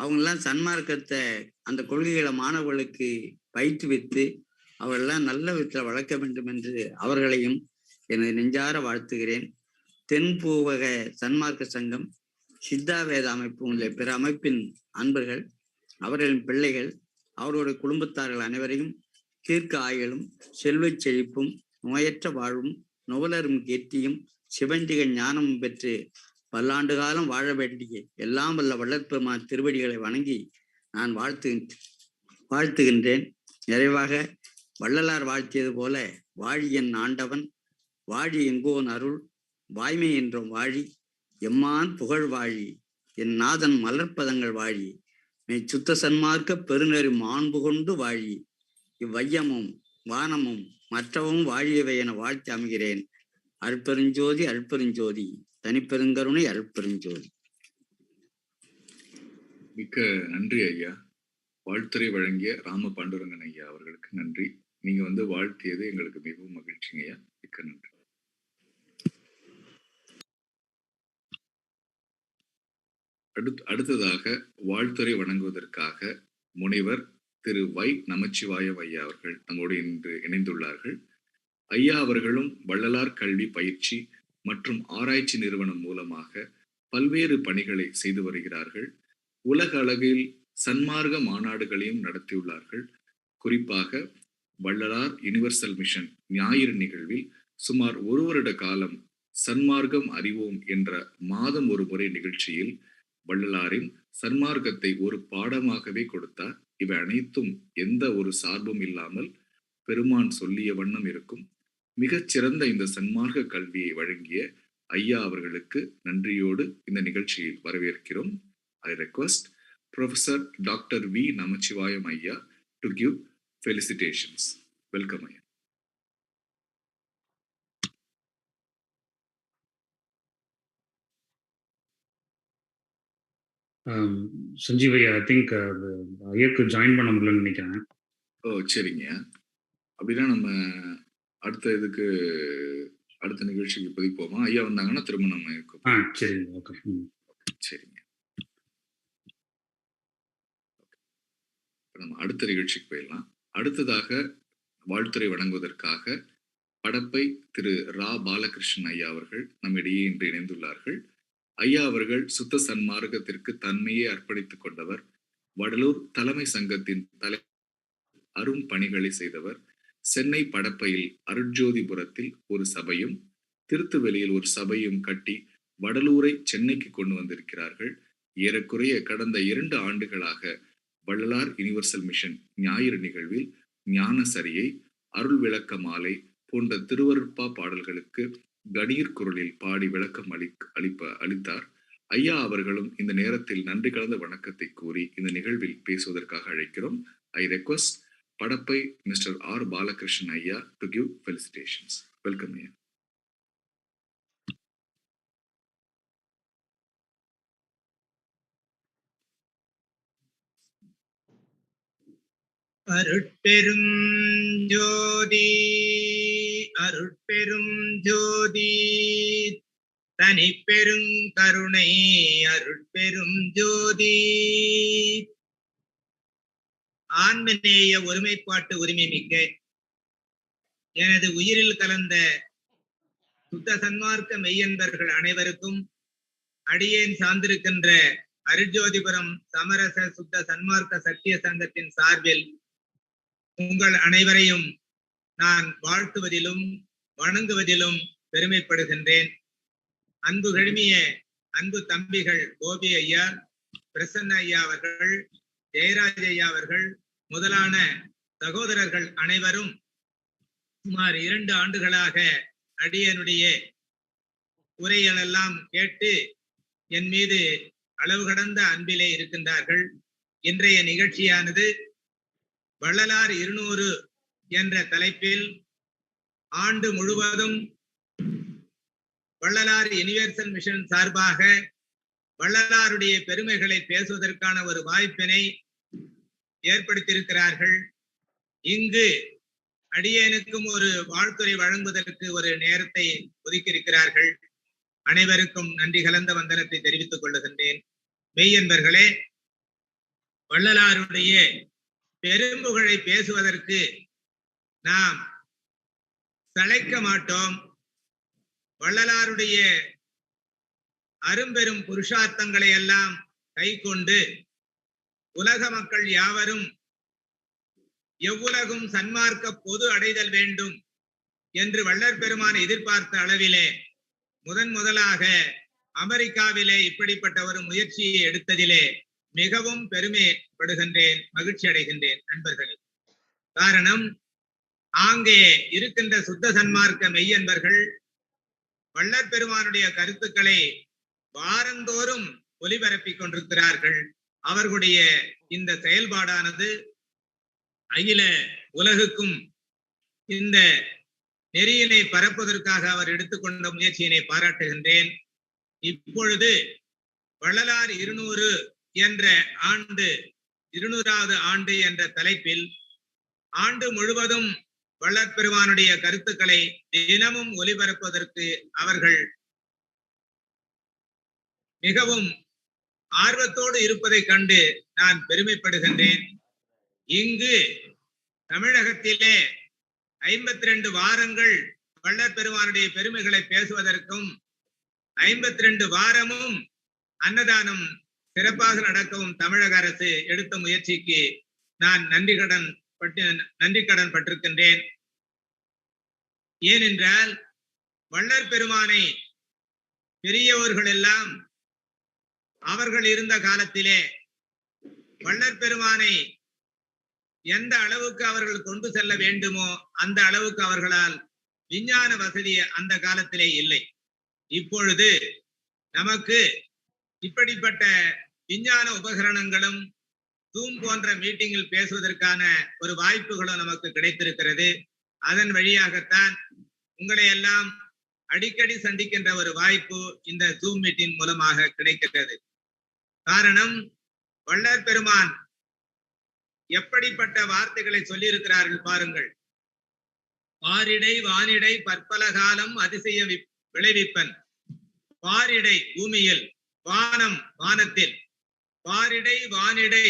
அவங்கெல்லாம் சன்மார்க்கத்தை அந்த கொள்கைகளை மாணவர்களுக்கு பயிற்றுவித்து அவர்களெல்லாம் நல்ல விதத்தில் வளர்க்க வேண்டும் என்று அவர்களையும் எனது நெஞ்சார வாழ்த்துகிறேன். தென்பூவக சன்மார்க்க சங்கம், சித்தா வேத அமைப்பு உள்ள பிற அமைப்பின் அன்பர்கள், அவர்களின் பிள்ளைகள், அவர்களுடைய குடும்பத்தார்கள் அனைவரையும் தீர்க்க ஆயுளும் செல்வச் செழிப்பும் நோயற்ற வாழ்வும் நுவலரும் கீர்த்தியும் சிவந்திக ஞானமும் பெற்று பல்லாண்டு காலம் வாழ வேண்டிய எல்லாம் வல்ல வள்ளற்பெருமான் திருவடிகளை வணங்கி நான் வாழ்த்துகின்றேன். நிறைவாக வள்ளலார் வாழ்த்தியது போல வாழி என் ஆண்டவன் வாழி எங்கோன் அருள் வாய்மை என்றும் வாழி எம்மான் புகழ் வாழி என் நாதன் மலர்ப்பதங்கள் வாழி மெய் சுத்த சன்மார்க்க பெருநெறி மாண்பு கொண்டு வாழி இவ்வையமும் வானமும் மற்றவும் வாழியவை என வாழ்த்தி அமைகிறேன். அருட்பெருஞ்சோதி அருட்பெருஞ்சோதி தனிப்பெருங்கருணை அருட்பெருஞ்சோதி. மிக்க நன்றி ஐயா. வாழ்த்துரை வழங்கிய ராம பாண்டுரங்கன் ஐயா அவர்களுக்கு நன்றி. நீங்க வாழ்த்தியது எங்களுக்கு மிகவும் மகிழ்ச்சிங்க ஐயா. மிக்க நன்றி. அடுத்ததாக வாழ்த்துரை வழங்குவதற்காக முனைவர் திரு வை நமச்சிவாயம் ஐயா அவர்கள் நம்மோடு இன்று இணைந்துள்ளார்கள். ஐயா அவர்களும் வள்ளலார் கல்வி பயிற்சி மற்றும் ஆராய்ச்சி நிறுவனம் மூலமாக பல்வேறு பணிகளை செய்து வருகிறார்கள். உலக அளவில் சன்மார்க்க மாநாடுகளையும் நடத்தியுள்ளார்கள். குறிப்பாக வள்ளலார் யுனிவர்சல் மிஷன் ஞாயிறு நிகழ்வில் சுமார் 1 வருட காலம் சன்மார்க்கம் அறிவோம் என்ற மாதம் ஒரு முறை நிகழ்ச்சியில் வள்ளலாரின் சன்மார்க்கத்தை ஒரு பாடமாகவே கொடுத்தார். இவை அனைத்தும் எந்த ஒரு சார்பும் இல்லாமல் பெருமான் சொல்லிய வண்ணம் இருக்கும். மிகச்சிறந்த இந்த சன்மார்க்க கல்வியை வழங்கிய ஐயா அவர்களுக்கு நன்றியோடு இந்த நிகழ்ச்சியில் வரவேற்கிறோம். I request Professor Dr. V. Namachivayam ஐயா to give felicitations. Welcome ஐயா. சஞ்சீவ் ஐயா, ஐ திங்க் ஐயாக்கு ஜாயின் பண்ண முடியலன்னு நினைக்கிறேன். ஓ சரிங்க. அப்படின்னா நம்ம அடுத்த நிகழ்ச்சிக்கு இப்போதைக்கு போவோம். ஐயா வந்தாங்கன்னா திரும்ப நம்ம இருக்கோம். சரிங்க. ஓகே சரிங்க. நம்ம அடுத்த நிகழ்ச்சிக்கு போயிடலாம். அடுத்ததாக வாழ்த்துரை வழங்குவதற்காக படப்பை திரு ரா பாலகிருஷ்ணன் ஐயா அவர்கள் நம்மிடையே இன்று இணைந்துள்ளார்கள். ஐயா அவர்கள் சுத்த சன்மார்க்கத்திற்கு தன்மையை அர்ப்பணித்துக் கொண்டவர். வடலூர் தலைமை சங்கத்தின் அரும் பணிகளை செய்தவர். சென்னை படப்பையில் அருட்ஜோதிபுரத்தில் ஒரு சபையும் திருத்துவெளியில் ஒரு சபையும் கட்டி வடலூரை சென்னைக்கு கொண்டு வந்திருக்கிறார்கள். ஏறக்குறைய கடந்த 2 ஆண்டுகளாக வள்ளலார் யுனிவர்சல் மிஷன் ஞாயிறு நிகழ்வில் ஞான சரியை, அருள் விளக்க மாலை போன்ற திருவருட்பா பாடல்களுக்கு கணீர் குரலில் பாடி விளக்கம் அளித்தார். ஐயா அவர்களும் இந்த நேரத்தில் நன்றி கலந்த வணக்கத்தை கூறி இந்த நிகழ்வில் பேசுவதற்காக அழைக்கிறோம். I request Padappai mister R Balakrishnan ஐயா டு கிவ் felicitations. வெல்கம் ஐயா. அருட்பெரும் ஜோதி அருட்பெரும் ஜோதி தனிப்பெரும் கருணை அருட்பெரும் ஜோதி ஆன்மநேய ஒருமைப்பாட்டு உரிமை மிக்க எனது உயிரில் கலந்த சுத்த சன்மார்க்க மெய்யன்பர்கள் அனைவருக்கும் அடியேன் சார்ந்திருக்கின்ற அருள்ஜோதிபுரம் சமரச சுத்த சன்மார்க்க சத்திய சங்கத்தின் சார்பில் உங்கள் அனைவரையும் நான் வாழ்த்துவதிலும் வணங்குவதிலும் பெருமைப்படுகின்றேன். அன்பு கழுமிய அன்பு தம்பிகள் கோபி ஐயா, பிரசன்ன ஐயா அவர்கள், ஜெயராஜ் ஐயா அவர்கள் முதலான சகோதரர்கள் அனைவரும் சுமார் 2 ஆண்டுகளாக அடியனுடைய உரைகளெல்லாம் கேட்டு என் மீது அளவு கடந்த அன்பிலே இருக்கின்றார்கள். இன்றைய நிகழ்ச்சியானது வள்ளலார் 200 என்ற தலைப்பில் ஆண்டு முழுவதும் வள்ளலார் யுனிவர்சல் மிஷன் சார்பாக வள்ளலாருடைய பெருமைகளை பேசுவதற்கான ஒரு வாய்ப்பினை ஏற்படுத்தியிருக்கிறார்கள். இங்கு அடியேனுக்கும் ஒரு வாழ்த்துரை வழங்குவதற்கு ஒரு நேரத்தை ஒதுக்கியிருக்கிறார்கள். அனைவருக்கும் நன்றி கலந்த வந்தனத்தை தெரிவித்துக் கொள்ளுகின்றேன். மெய்யன்பர்களே, வள்ளலாருடைய பெரும்புகழை பேசுவதற்கு நாம் சளைக்க மாட்டோம். வள்ளலாருடைய அரும்பெரும் புருஷார்த்தங்களை எல்லாம் கை கொண்டு உலக மக்கள் யாவரும் எவ்வுலகும் சன்மார்க்க பொது அடைதல் வேண்டும் என்று வள்ளற் பெருமான் எதிர்பார்த்த அளவிலே முதலாக அமெரிக்காவிலே இப்படிப்பட்ட ஒரு முயற்சியை எடுத்ததிலே மிகவும் பெருமைப்படுகின்றேன், மகிழ்ச்சி அடைகின்றேன் நண்பர்களே. காரணம், ஆங்கே இருக்கின்ற சுத்த சன்மார்க்க மெய்யன்பர்கள் வள்ளற் பெருமானுடைய கருத்துக்களை வாரந்தோறும் ஒலிபரப்பிக் கொண்டிருக்கிறார்கள். அவர்களுடைய இந்த செயல்பாடானது அகில உலகுக்கும் இந்த நெறியினை பரப்புவதற்காக அவர் எடுத்துக்கொண்ட முயற்சியினை பாராட்டுகின்றேன். இப்பொழுது வள்ளலார் 200 என்ற ஆண்டு, 200வது ஆண்டு என்ற தலைப்பில் ஆண்டு முழுவதும் வள்ளற் பெருமானுடைய கருத்துக்களை தினமும் ஒலிபரப்புவதற்கு அவர்கள் மிகவும் ஆர்வத்தோடு இருப்பதை கண்டு நான் பெருமைப்படுகின்றேன். இங்கு தமிழகத்திலே 52 வாரங்கள் வள்ளற் பெருமானுடைய பெருமைகளை பேசுவதற்கும் 52 வாரமும் அன்னதானம் சிறப்பாக நடக்கவும் தமிழக அரசு எடுத்த முயற்சிக்கு நான் நன்றி கடன் பட்டிருக்கின்றேன். ஏனென்றால் வள்ளற் பெருமானை பெரியவர்கள் எல்லாம் அவர்கள் இருந்த காலத்திலே வள்ளற் பெருமானை எந்த அளவுக்கு அவர்கள் கொண்டு செல்ல வேண்டுமோ அந்த அளவுக்கு அவர்களால் விஞ்ஞான வசதி அந்த காலத்திலே இல்லை. இப்பொழுது நமக்கு இப்படிப்பட்ட விஞ்ஞான உபகரணங்களும் ஜூம் போன்ற மீட்டிங்கில் பேசுவதற்கான ஒரு வாய்ப்புகளும் நமக்கு கிடைத்திருக்கிறது. அதன் வழியாகத்தான் உங்களை எல்லாம் அடிக்கடி சந்திக்கின்ற ஒரு வாய்ப்பு இந்த ஜூம் மீட்டிங் மூலமாக கிடைக்கிறது. காரணம், வள்ளற் பெருமான் எப்படிப்பட்ட வார்த்தைகளை சொல்லி இருக்கிறார்கள் பாருங்கள். பாரிடை வானிடை பற்பல காலம் அதிசய விளைவிப்பன். பாரிடை பூமியில், வானம் வானத்தில், பாரிடை வானிடை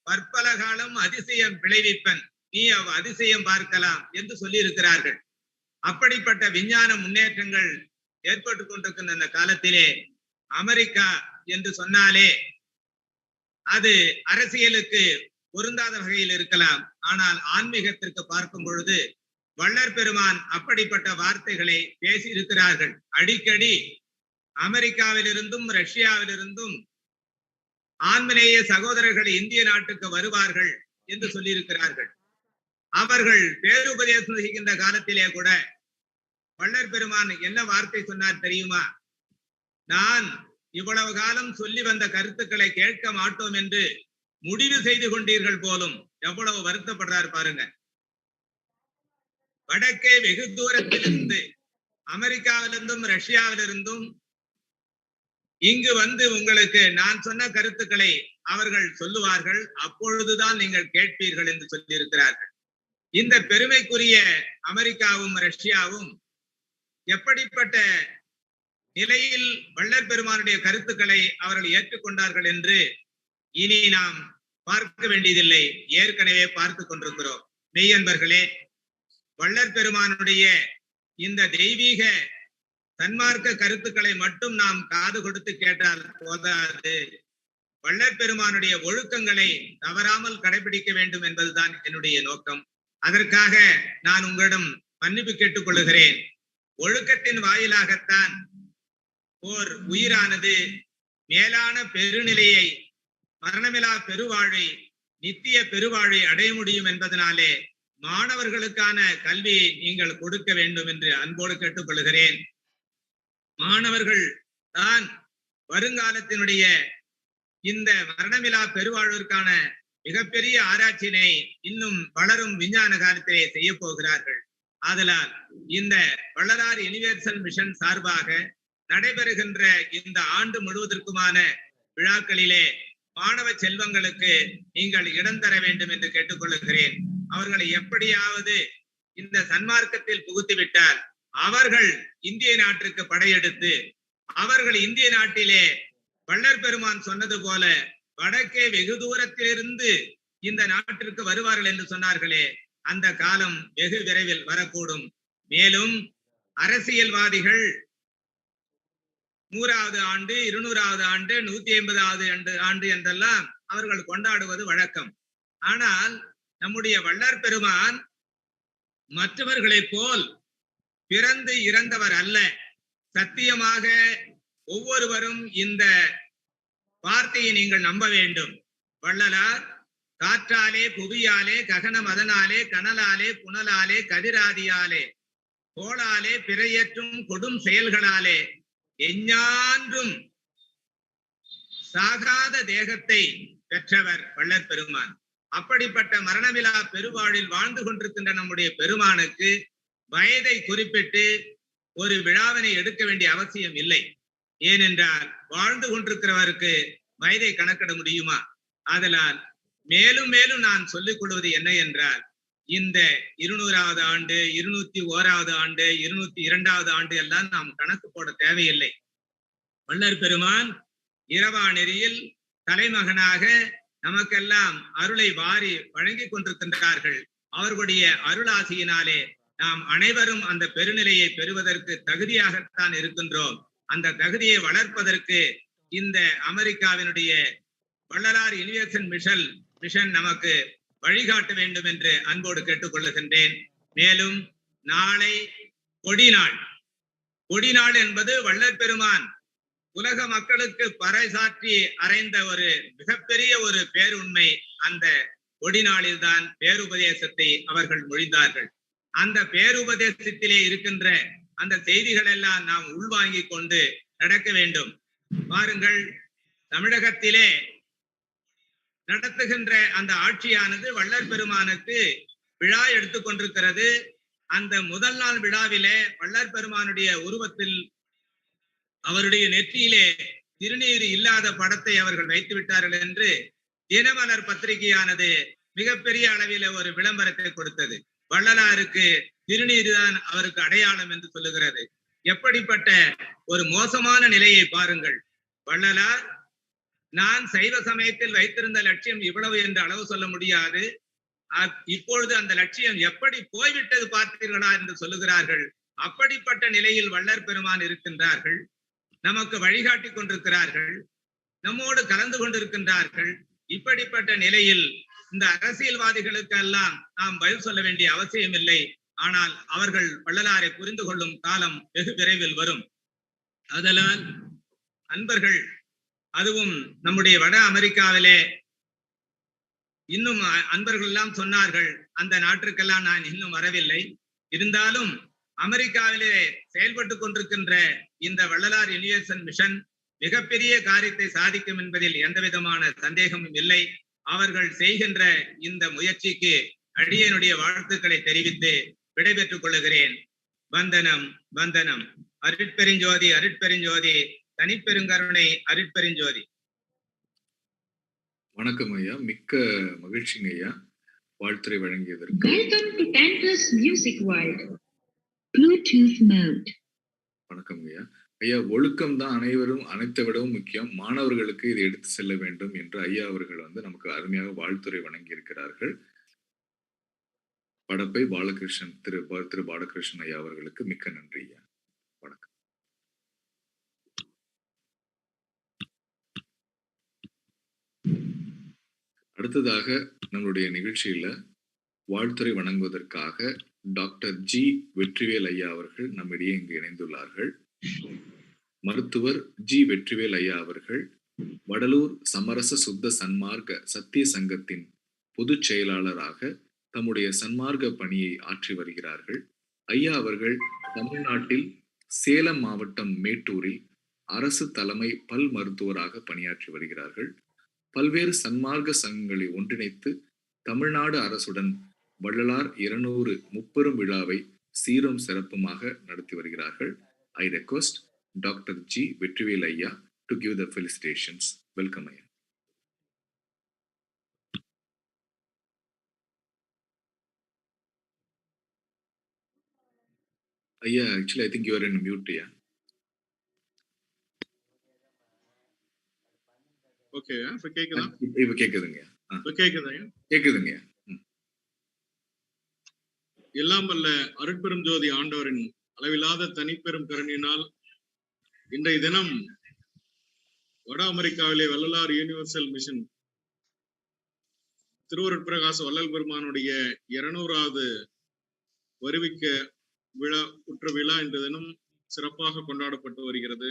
பற்பல காலம் அதிசயம் விளைவிப்பன், நீ அதிசயம் பார்க்கலாம் என்று சொல்லி இருக்கிறார்கள். அப்படிப்பட்ட விஞ்ஞான முன்னேற்றங்கள் ஏற்பட்டு கொண்டிருக்கின்ற அந்த காலத்திலே அமெரிக்கா என்று சொன்னாலே அது அரசியலுக்கு பொருந்தாத வகையில் இருக்கலாம். ஆனால் ஆன்மீகத்திற்கு பார்க்கும் பொழுது வள்ளற் பெருமான் அப்படிப்பட்ட வார்த்தைகளை பேசி இருக்கிறார்கள். அடிக்கடி அமெரிக்காவிலிருந்தும் ரஷ்யாவிலிருந்தும் ஆன்மீக சகோதரர்கள் இந்திய நாட்டுக்கு வருவார்கள் என்று சொல்லியிருக்கிறார்கள். அவர்கள் பேருபதேசம் செய்கின்ற காலத்திலே கூட வள்ளற் பெருமான் என்ன வார்த்தை சொன்னார் தெரியுமா? நான் இவ்வளவு காலம் சொல்லி வந்த கருத்துக்களை கேட்க மாட்டோம் என்று முடிவு செய்து கொண்டீர்கள் போலும். எவ்வளவு வருத்தப்படுறார் பாருங்க. வடக்கே வெகு தூரத்திலிருந்து அமெரிக்காவிலிருந்தும் ரஷ்யாவிலிருந்தும் இங்கு வந்து உங்களுக்கு நான் சொன்ன கருத்துக்களை அவர்கள் சொல்லுவார்கள், அப்பொழுதுதான் நீங்கள் கேட்பீர்கள் என்று சொல்லி இருக்கிறார்கள். இந்த பெருமைக்குரிய அமெரிக்காவும் ரஷ்யாவும் எப்படிப்பட்ட நிலையில் வள்ளற் பெருமானுடைய கருத்துக்களை அவர்கள் ஏற்றுக்கொண்டார்கள் என்று இனி நாம் பார்க்க வேண்டியதில்லை, ஏற்கனவே பார்த்து கொண்டிருக்கிறோம். மெய்யன்பர்களே, வள்ளற் பெருமானுடைய இந்த தெய்வீக சன்மார்க்க கருத்துக்களை மட்டும் நாம் காது கொடுத்து கேட்டால் போதாது. வள்ளற் பெருமானுடைய ஒழுக்கங்களை தவறாமல் கடைபிடிக்க வேண்டும் என்பதுதான் என்னுடைய நோக்கம். அதற்காக நான் உங்களிடம் மன்னிப்பு கேட்டுக் கொள்ளுகிறேன். ஒழுக்கத்தின் வாயிலாகத்தான் ஓர் உயிரானது மேலான பெருநிலையை, மரணமிலா பெருவாழை, நித்திய பெருவாழை அடைய முடியும் என்பதனாலே மாணவர்களுக்கான கல்வியை நீங்கள் கொடுக்க வேண்டும் என்று அன்போடு கேட்டுக்கொள்கிறேன். மாணவர்கள் தான் வருங்காலத்தினுடைய இந்த மரணமிலா பெருவாழ்விற்கான மிகப்பெரிய ஆராய்ச்சியினை இன்னும் வளரும் விஞ்ஞான காலத்திலே செய்ய போகிறார்கள். ஆதலால் இந்த வள்ளலார் யுனிவர்சல் மிஷன் சார்பாக நடைபெறுகின்ற இந்த ஆண்டு முழுவதற்குமான விழாக்களிலே மாணவ செல்வங்களுக்கு நீங்கள் இடம் தர வேண்டும் என்று கேட்டுக்கொள்கிறேன். அவர்களை எப்படியாவது இந்த சன்மார்க்கத்தில் புகுத்திவிட்டால் அவர்கள் இந்திய நாட்டிற்கு படையெடுத்து அவர்கள் இந்திய நாட்டிலே வள்ளற் பெருமான் சொன்னது போல வடக்கே வெகு தூரத்திலிருந்து இந்த நாட்டிற்கு வருவார்கள் என்று சொன்னார்களே, அந்த காலம் வெகு விரைவில் வரக்கூடும். மேலும் அரசியல்வாதிகள் 100வது ஆண்டு, 200வது ஆண்டு, 150வது ஆண்டு என்றெல்லாம் அவர்கள் கொண்டாடுவது வழக்கம். ஆனால் நம்முடைய வள்ளற் பெருமான் மற்றவர்களைப் போல் பிறந்து இறந்தவர் அல்ல. சத்தியமாக ஒவ்வொருவரும் இந்த வார்த்தையை நீங்கள் நம்ப வேண்டும். வள்ளலார் காற்றாலே, புவியாலே, ககன மதனாலே, கனலாலே, புனலாலே, கதிராதியாலே, கோளாலே, பிறையற்றும் கொடும் செயல்களாலே எஞ்ஞான்றும் சாகாத தேகத்தை பெற்றவர் வள்ளற் பெருமான். அப்படிப்பட்ட மரணமிலா பெருவாழில் வாழ்ந்து கொண்டிருக்கின்ற நம்முடைய பெருமானுக்கு வயதை குறிப்பிட்டு ஒரு விழாவினை எடுக்க வேண்டிய அவசியம் இல்லை. ஏனென்றால் வாழ்ந்து கொண்டிருக்கிறவருக்கு வயதை கணக்கிட முடியுமா? ஆதலால் மேலும் மேலும் நான் சொல்லிக் கொள்வது என்ன என்றால், இந்த 200வது ஆண்டு, 201வது ஆண்டு, 202வது ஆண்டு எல்லாம் நாம் கணக்கு போட தேவையில்லை. வள்ளற் பெருமான் இரவா நெறியில் தலைமகனாக நமக்கெல்லாம் அருளை வாரி வழங்கி கொண்டிருக்கின்றார்கள். அவர்களுடைய அருளாசியினாலே நாம் அனைவரும் அந்த பெருநிலையை பெறுவதற்கு தகுதியாகத்தான் இருக்கின்றோம். அந்த தகுதியை வளர்ப்பதற்கு இந்த அமெரிக்காவினுடைய வள்ளலார் யுனிவர்சல் மிஷன் நமக்கு வழிகாட்ட வேண்டும் என்று அன்போடு கேட்டுக்கொள்ளுகின்றேன். மேலும் நாளை கொடிநாள். கொடிநாள் என்பது வள்ளற் பெருமான் உலக மக்களுக்கு பறைசாற்றி அறைந்த ஒரு மிகப்பெரிய ஒரு பேருண்மை. அந்த கொடிநாளில் தான் பேருபதேசத்தை அவர்கள் மொழிந்தார்கள். அந்த பேருபதேசத்திலே இருக்கின்ற அந்த செய்திகள் எல்லாம் நாம் உள்வாங்கிக் கொண்டு நடக்க வேண்டும். பாருங்கள், தமிழகத்திலே நடத்துகின்ற அந்த ஆட்சியானது வள்ளற் பெருமானுக்கு விழா எடுத்துக் கொண்டிருக்கிறது. அந்த முதல் நாள் விழாவிலே வள்ளற் பெருமானுடைய உருவத்தில் அவருடைய நெற்றியிலே திருநீர் இல்லாத படத்தை அவர்கள் வைத்து விட்டார்கள் என்று தினமலர் பத்திரிகையானது மிகப்பெரிய அளவிலே ஒரு விளம்பரத்தை கொடுத்தது. வள்ளலாருக்கு திருநீர் தான் அவருக்கு அடையாளம் என்று சொல்லுகிறது. எப்படிப்பட்ட ஒரு மோசமான நிலையை பாருங்கள். வள்ளலார், நான் சைவ சமயத்தில் வைத்திருந்த லட்சியம் இவ்வளவு என்று அளவு சொல்ல முடியாது, இப்பொழுது அந்த லட்சியம் எப்படி போய்விட்டது பார்த்தீர்களா என்று சொல்லுகிறார்கள். அப்படிப்பட்ட நிலையில் வள்ளற் பெருமான் இருக்கின்றார்கள். நமக்கு வழிகாட்டி கொண்டிருக்கிறார்கள், நம்மோடு கலந்து கொண்டிருக்கின்றார்கள். இப்படிப்பட்ட நிலையில் இந்த அரசியல்வாதிகளுக்கெல்லாம் நாம் பதில் சொல்ல வேண்டிய அவசியம் இல்லை. ஆனால் அவர்கள் வள்ளலாரை புரிந்து கொள்ளும் காலம் வெகு விரைவில் வரும். அதனால் அன்பர்கள், அதுவும் நம்முடைய வட அமெரிக்காவிலே இன்னும் அன்பர்கள் எல்லாம் சொன்னார்கள், அந்த நாட்டிற்கெல்லாம் நான் இன்னும் வரவில்லை. இருந்தாலும் அமெரிக்காவிலே செயல்பட்டு கொண்டிருக்கின்ற இந்த வள்ளலார் யுனிவர்சல் மிஷன் மிகப்பெரிய காரியத்தை சாதிக்கும் என்பதில் எந்த விதமான சந்தேகமும் இல்லை. அவர்கள் செய்கின்ற இந்த முயற்சிக்கு அடியனுடைய வாழ்த்துக்களை தெரிவித்து விடைபெற்றுக் கொள்ளுகிறேன். வந்தனம் வந்தனம். அருட்பெருஞ்சோதி அருட்பெருஞ்சோதி, தனிப்பெருங்கருணை அருட்பெருஞ்சோதி. வணக்கம் ஐயா, மிக்க மகிழ்ச்சிங்க ஐயா வாழ்த்துரை வழங்கியதற்கு. வணக்கம் ஐயா. ஐயா, ஒழுக்கம் தான் அனைத்தை விடவும் முக்கியம், மாணவர்களுக்கு இதை எடுத்து செல்ல வேண்டும் என்று ஐயா அவர்கள் நமக்கு அருமையாக வாழ்த்துரை வழங்கி இருக்கிறார்கள். படப்பை பாலகிருஷ்ணன் திரு பாலகிருஷ்ணன் ஐயா அவர்களுக்கு மிக்க நன்றி ஐயா. வணக்கம். அடுத்ததாக நம்மளுடைய நிகழ்ச்சியில வாழ்த்துரை வழங்குவதற்காக டாக்டர் ஜி வெற்றிவேல் ஐயா அவர்கள் நம்மிடையே இங்கு இணைந்துள்ளார்கள். மருத்துவர் ஜி வெற்றிவேல் ஐயா அவர்கள் வடலூர் சமரச சுத்த சன்மார்க்க சத்திய சங்கத்தின் பொதுச் செயலாளராக தம்முடைய சன்மார்க்க பணியை ஆற்றி வருகிறார்கள். ஐயா அவர்கள் தமிழ்நாட்டில் சேலம் மாவட்டம் மேட்டூரில் அரசு தலைமை பல் மருத்துவராக பணியாற்றி வருகிறார்கள். பல்வேறு சன்மார்க்க சங்கங்களை ஒன்றிணைத்து தமிழ்நாடு அரசுடன் வள்ளலார் 200 முப்பெரும் விழாவை சீரும் சிறப்புமாக நடத்தி வருகிறார்கள். I request Dr. G. Vetrivel Ayya to give the felicitations. Welcome ஐயா. ஐயா, actually I think you are in mute ஐயா. ஓகே, இப்ப கேக்குதா? இப்ப கேக்குதுங்க. இப்ப கேக்குதா? கேக்குதுங்க. எல்லாம் வல்ல அருட்பெரும் ஜோதி ஆண்டவரின் அளவில்லாத தனிப்பெரும் கருணையினால் இன்றைய தினம் வட அமெரிக்காவிலே வள்ளலார் யூனிவர்சல் மிஷன் திருவருட்பிரகாச வள்ளல் பெருமானுடைய 200வது வருவிக்க விழா உற்ற விழா இன்று தினம் சிறப்பாக கொண்டாடப்பட்டு வருகிறது.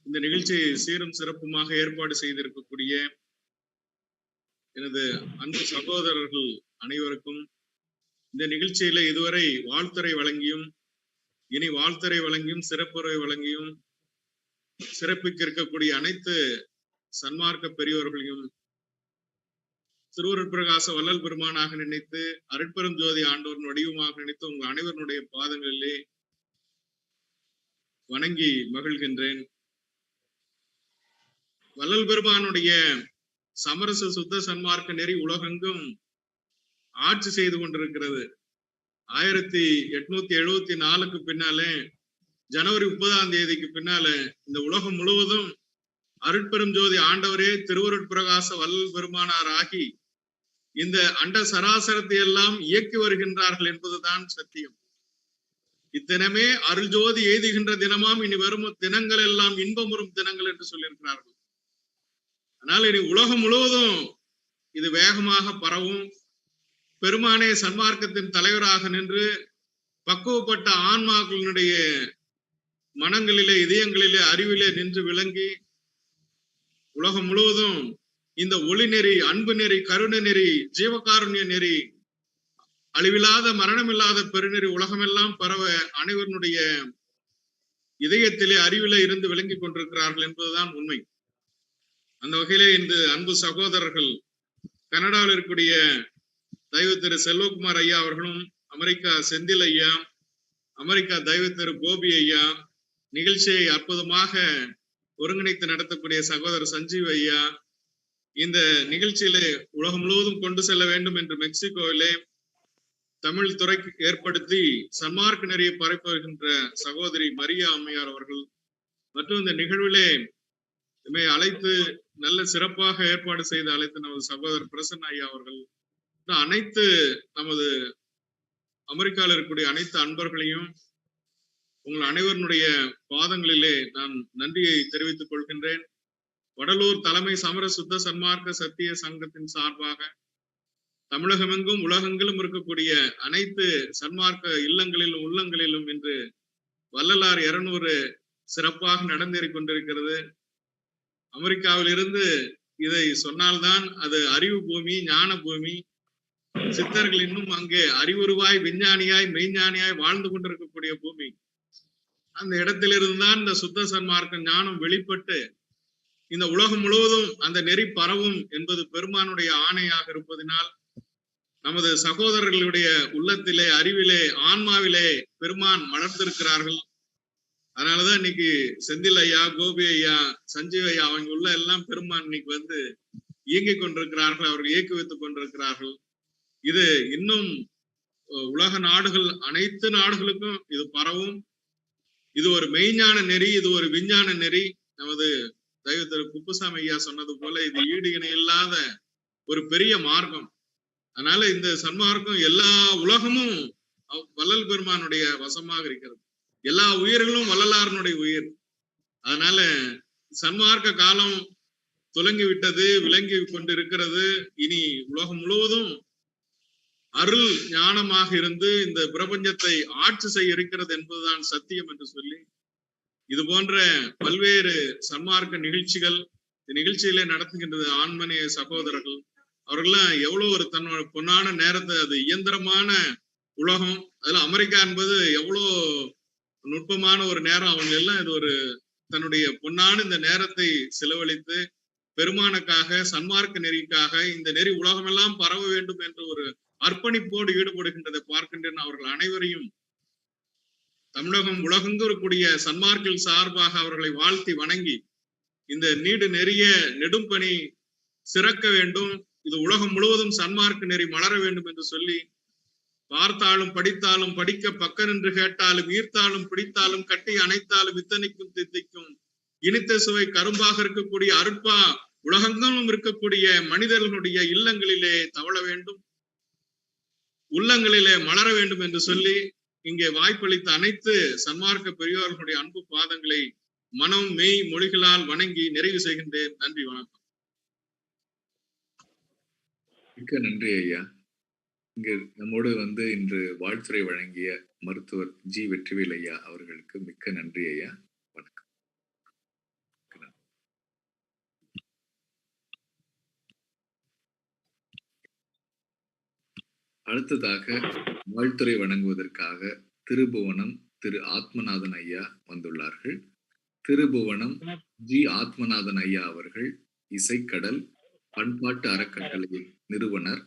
இந்த நிகழ்ச்சியை சீரும் சிறப்புமாக ஏற்பாடு செய்திருக்கக்கூடிய எனது அன்பு சகோதரர்கள் அனைவருக்கும், இந்த நிகழ்ச்சியில இதுவரை வாழ்த்துரை வழங்கியும் இனி வாழ்த்துரை வழங்கியும் சிறப்புரை வழங்கியும் சிறப்பிக்க இருக்கக்கூடிய அனைத்து சன்மார்க்க பெரியோர்களையும் திருவருட்பிரகாச வள்ளல் பெருமானாக நினைத்து அருட்பெரும் ஜோதி ஆண்டவரின் வடிவமாக நினைத்து உங்கள் அனைவருடைய பாதங்களிலே வணங்கி மகிழ்கின்றேன். வள்ளல் பெருமானுடைய சமரச சுத்த சன்மார்க்க நெறி உலகெங்கும் ஆட்சி செய்து கொண்டிருக்கிறது. 1874க்கு பின்னாலே ஜனவரி 30ஆம் தேதிக்கு பின்னால இந்த உலகம் முழுவதும் அருட்பெரும் ஜோதி ஆண்டவரே திருவருட்பிரகாச வள்ளல் பெருமானார் ஆகி இந்த அண்ட சராசரத்தை எல்லாம் இயக்கி வருகின்றார்கள் என்பதுதான் சத்தியம். இத்தினமே அருள் ஜோதி எய்துகின்ற தினமாம் இனி வரும் தினங்கள் எல்லாம் இன்பமுறும் தினங்கள் என்று சொல்லியிருக்கிறார்கள். ஆனால் இனி உலகம் முழுவதும் இது வேகமாக பரவும். பெருமானே சன்மார்க்கத்தின் தலைவராக நின்று பக்குவப்பட்ட ஆன்மாக்களினுடைய மனங்களிலே இதயங்களிலே அறிவிலே நின்று விளங்கி உலகம் முழுவதும் இந்த ஒளி நெறி, அன்பு நெறி, கருணை நெறி, ஜீவகாருண்ய நெறி, அழிவில்லாத மரணமில்லாத பெருநெறி உலகமெல்லாம் பரவ அனைவருடைய இதயத்திலே அறிவிலே இருந்து விளங்கி கொண்டிருக்கிறார்கள் என்பதுதான் உண்மை. அந்த வகையிலே இந்த அன்பு சகோதரர்கள் கனடாவில் இருக்கக்கூடிய தெய்வ திரு செல்வகுமார் ஐயா அவர்களும், அமெரிக்கா செந்தில் ஐயா, அமெரிக்கா தெய்வ திரு கோபி ஐயா, நிகழ்ச்சியை அற்புதமாக ஒருங்கிணைத்து நடத்தக்கூடிய சகோதரர் சஞ்சீவ் ஐயா, இந்த நிகழ்ச்சியிலே உலகம் முழுவதும் கொண்டு செல்ல வேண்டும் என்று மெக்சிகோவிலே தமிழ் துறை ஏற்படுத்தி சன்மார்க்க நெறியை பரப்பி வருகின்ற சகோதரி மரியா அம்மையார் அவர்கள் மற்றும் இந்த நிகழ்விலே அழைத்து நல்ல சிறப்பாக ஏற்பாடு செய்து அழைத்து நமது சகோதரர் பிரசன்ன ஐயா அவர்கள், அனைத்து நமது அமெரிக்காவில் இருக்கக்கூடிய அனைத்து அன்பர்களையும் உங்கள் அனைவருடைய பாதங்களிலே நான் நன்றியை தெரிவித்துக் கொள்கின்றேன். வடலூர் தலைமை சமர சுத்த சன்மார்க்க சத்திய சங்கத்தின் சார்பாக தமிழகமெங்கும் உலகெங்கிலும் இருக்கக்கூடிய அனைத்து சன்மார்க்க இல்லங்களிலும் உள்ளங்களிலும் இன்று வள்ளலார் 200 சிறப்பாக நடந்தேறிக் கொண்டிருக்கிறது. அமெரிக்காவில் இருந்து இதை சொன்னால்தான் அது அறிவு பூமி, ஞான பூமி. சித்தர்கள் இன்னும் அங்கே அறிவுருவாய் விஞ்ஞானியாய் மெய்ஞானியாய் வாழ்ந்து கொண்டிருக்கக்கூடிய பூமி. அந்த இடத்திலிருந்துதான் இந்த சுத்த சன்மார்க்க ஞானம் வெளிப்பட்டு இந்த உலகம் முழுவதும் அந்த நெறி பரவும் என்பது பெருமானுடைய ஆணையாக இருப்பதனால் நமது சகோதரர்களுடைய உள்ளத்திலே, அறிவிலே, ஆன்மாவிலே பெருமான் மலர்ந்திருக்கிறார்கள். அதனாலதான் இன்னைக்கு செந்தில் ஐயா, கோபி ஐயா, சஞ்சீவ் ஐயா அவங்க உள்ள எல்லாம் பெருமான் இன்னைக்கு வந்து இயங்கிக் கொண்டிருக்கிறார்கள், அவர்கள் இயக்கி வைத்துக் கொண்டிருக்கிறார்கள். இது இன்னும் உலக நாடுகள் அனைத்து நாடுகளுக்கும் இது பரவும். இது ஒரு மெய்ஞான நெறி, இது ஒரு விஞ்ஞான நெறி. நமது தெய்வ திரு குப்புசாமி ஐயா சொன்னது போல இது ஈடு இணை இல்லாத ஒரு பெரிய மார்க்கம். அதனால இந்த சன்மார்க்கம் எல்லா உலகமும் வள்ளல் பெருமானுடைய வசமாக இருக்கிறது. எல்லா உயிர்களும் வள்ளலாரனுடைய உயிர். அதனால சன்மார்க்க காலம் துலங்கி விட்டது, விளங்கி கொண்டிருக்கிறது. இனி உலகம் முழுவதும் அருள் ஞானமாக இருந்து இந்த பிரபஞ்சத்தை ஆட்சி செய்ய இருக்கிறது என்பதுதான் சத்தியம் என்று சொல்லி இது போன்ற பல்வேறு சன்மார்க்க நிகழ்ச்சிகள் நிகழ்ச்சியிலே நடத்துகின்றது ஆன்மீக சகோதரர்கள் அவர்கள்லாம் எவ்வளவு ஒரு தன்னோட பொன்னான நேரத்தை, அது இயந்திரமான உலகம், அதுல அமெரிக்கா என்பது எவ்வளோ நுட்பமான ஒரு நேரம். அவங்க எல்லாம் இது ஒரு தன்னுடைய பொன்னான இந்த நேரத்தை செலவழித்து பெருமானுக்காக, சன்மார்க்க நெறிக்காக, இந்த நெறி உலகமெல்லாம் பரவ வேண்டும் என்ற ஒரு அர்ப்பணிப்போடு ஈடுபடுகின்றதை பார்க்கின்றன. அவர்கள் அனைவரையும் தமிழகம் உலகெங்கும் இருக்கக்கூடிய சன்மார்க்கில் சார்பாக அவர்களை வாழ்த்தி வணங்கி இந்த நீடு நெறிய நெடும் பணி சிறக்க வேண்டும், இது உலகம் முழுவதும் சன்மார்க்க நெறி மலர வேண்டும் என்று சொல்லி பார்த்தாலும் படித்தாலும் படிக்க பக்க நின்று கேட்டாலும் ஈர்த்தாலும் பிடித்தாலும் கட்டி அணைத்தாலும் இத்தனைக்கும் தித்திக்கும் இனித்த சுவை கரும்பாக இருக்கக்கூடிய அருட்பா உலகங்களும் இருக்கக்கூடிய மனிதர்களுடைய இல்லங்களிலே தவழ வேண்டும், உள்ளங்களிலே மலர வேண்டும் என்று சொல்லி இங்கே வாய்ப்பளித்த அனைத்து சன்மார்க்க பெரியோர்களுடைய அன்பு பாதங்களை மனம் மெய் மொழிகளால் வணங்கி நிறைவு செய்கின்றேன். நன்றி, வணக்கம். மிக்க நன்றி ஐயா. இங்கு நம்மோடு இன்று வாழ்த்துரை வழங்கிய மருத்துவர் ஜி வெற்றிவேல் ஐயா அவர்களுக்கு மிக்க நன்றி ஐயா. வணக்கம். அடுத்ததாக வாழ்த்துரை வழங்குவதற்காக திருபுவனம் திரு ஆத்மநாதன் ஐயா வந்துள்ளார்கள். திருபுவனம் ஜி ஆத்மநாதன் ஐயா அவர்கள் இசைக்கடல் பண்பாட்டு அறக்கட்டளை நிறுவனர்,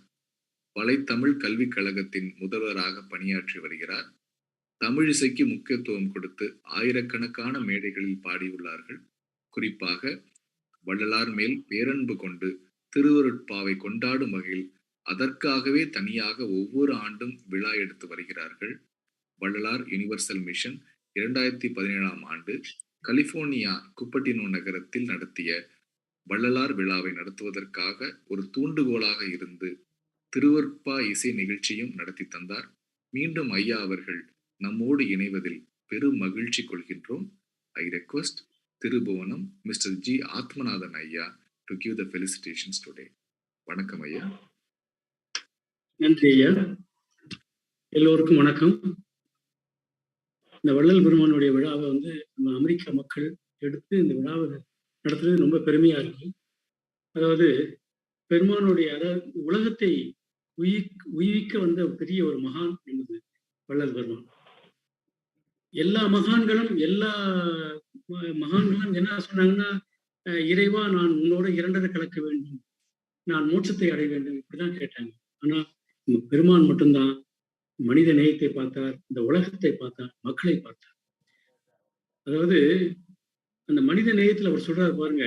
வலைத்தமிழ் கல்விக் கழகத்தின் முதல்வராக பணியாற்றி வருகிறார். தமிழிசைக்கு முக்கியத்துவம் கொடுத்து ஆயிரக்கணக்கான மேடைகளில் பாடியுள்ளார்கள். குறிப்பாக வள்ளலார் மேல் பேரன்பு கொண்டு திருவருட்பாவை கொண்டாடும் வகையில் அதற்காகவே தனியாக ஒவ்வொரு ஆண்டும் விழா எடுத்து வருகிறார்கள். வள்ளலார் யுனிவர்சல் மிஷன் 2017ஆம் ஆண்டு கலிபோர்னியா குப்பட்டினோ நகரத்தில் நடத்திய வள்ளலார் விழாவை நடத்துவதற்காக ஒரு தூண்டுகோலாக இருந்து திருவருட்பா இசை நிகழ்ச்சியும் நடத்தி தந்தார். மீண்டும் ஐயா அவர்கள் நம்மோடு இணைவதில் பெரும் மகிழ்ச்சி கொள்கின்றோம். I request Thirubuvanam mister G Athmanathan ஐயா to give the felicitations today. வணக்கம் ஐயா. நன்றி ஐயா. எல்லோருக்கும் வணக்கம். இந்த வள்ளல் பெருமானுடைய விழாவை நம்ம அமெரிக்க மக்கள் எடுத்து இந்த விழாவை நடத்துறது ரொம்ப பெருமையா இருக்கு. அதாவது பெருமானுடைய உலகத்தை உயிர்க்க வந்த பெரிய ஒரு மகான் என்பது வள்ளல் பெருமான். எல்லா மகான்களும் என்ன சொன்னாங்கன்னா, இறைவா நான் உன்னோட இரண்டரை கலக்க வேண்டும், நான் மோட்சத்தை அடைய வேண்டும், இப்படிதான் கேட்டாங்க. ஆனா பெருமான் மட்டும்தான் மனித நேயத்தை பார்த்தார், இந்த உலகத்தை பார்த்தார், மக்களை பார்த்தார். அதாவது அந்த மனித நேயத்துல அவர் சொல்றாரு பாருங்க,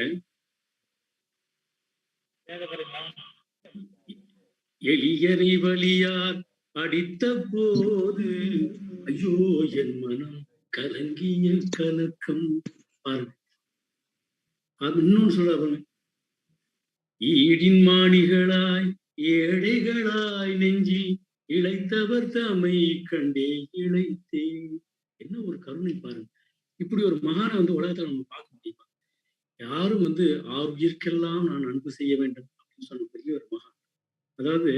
எளியரை வலியார் அடித்த போது ஐயோ என் மனம் கலங்கிய கலக்கம் பாருங்க. அது இன்னொன்னு சொல்றாரு பாருங்க, ஈடின் மாணிகளாய் ஏழைகளாய் நெஞ்சில் இழைத்தவர் தம்மை கண்டே இழைத்தே. என்ன ஒரு கருணை பாருங்க. இப்படி ஒரு மகானை உலகத்துல நம்ம பார்க்க முடியுமா? யாரும் ஆறுயிர்க்கெல்லாம் நான் அன்பு செய்ய வேண்டும் அப்படின்னு சொன்ன பெரிய ஒரு மகான். அதாவது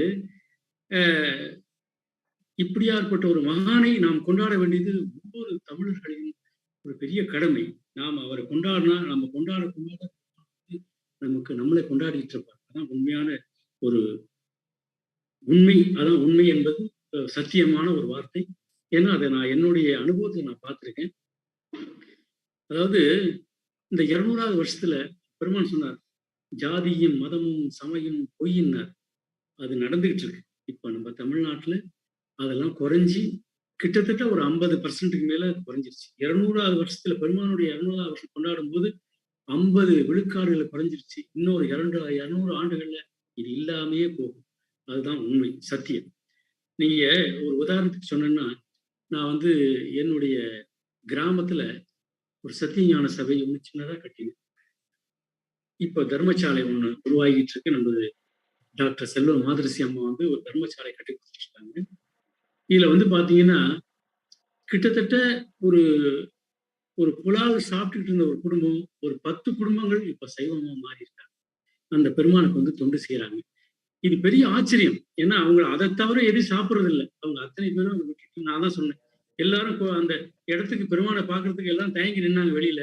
இப்படியாற்பட்ட ஒரு மகானை நாம் கொண்டாட வேண்டியது ஒவ்வொரு தமிழர்களின் ஒரு பெரிய கடமை. நாம் அவரை கொண்டாடினா நம்ம கொண்டாட நமக்கு நம்மளை கொண்டாடிட்டு இருப்பார். அதான் உண்மையான ஒரு உண்மை. அதான் உண்மை என்பது சத்தியமான ஒரு வார்த்தை. ஏன்னா அதை நான் என்னுடைய அனுபவத்தை நான் பார்த்திருக்கேன். அதாவது இந்த 200வது வருஷத்துல பெருமான் சொன்னார், ஜாதியும் மதமும் சமயம் பொய்யினார். அது நடந்துகிட்டு இருக்கு. இப்ப நம்ம தமிழ்நாட்டுல அதெல்லாம் குறைஞ்சி கிட்டத்தட்ட ஒரு 50% மேல குறைஞ்சிருச்சு. 200வது வருஷத்துல பெருமானுடைய 200வது வருஷம் கொண்டாடும் போது 50 விழுக்காடுகளை குறைஞ்சிருச்சு. இன்னொரு 200 ஆண்டுகள்ல இது இல்லாமையே போகும். அதுதான் உண்மை, சத்தியம். நீங்க ஒரு உதாரணத்துக்கு சொன்னேன்னா, நான் என்னுடைய கிராமத்துல ஒரு சத்தியஞான சபை ஒன்று சின்னதா கட்டினேன். இப்ப தர்மசாலை ஒண்ணு உருவாகிட்டு இருக்கு. நமது டாக்டர் செல்வ மாதரசி அம்மா ஒரு தர்மசாலை கட்டி கொடுத்துருக்காங்க. இதுல பாத்தீங்கன்னா கிட்டத்தட்ட ஒரு புலால் சாப்பிட்டுட்டு இருந்த ஒரு குடும்பம், ஒரு 10 குடும்பங்கள் இப்ப சைவமா மாறி இருக்காங்க. அந்த பெருமானுக்கு தொண்டு செய்யறாங்க. இது பெரிய ஆச்சரியம். ஏன்னா அவங்க அதை தவிர எதுவும் சாப்பிட்றது இல்லை. அவங்க அத்தனை பேரும் நான் தான் சொன்னேன், எல்லாரும் அந்த இடத்துக்கு பெருமானை பார்க்கறதுக்கு எல்லாம் தயங்கி நின்னாங்க வெளியில.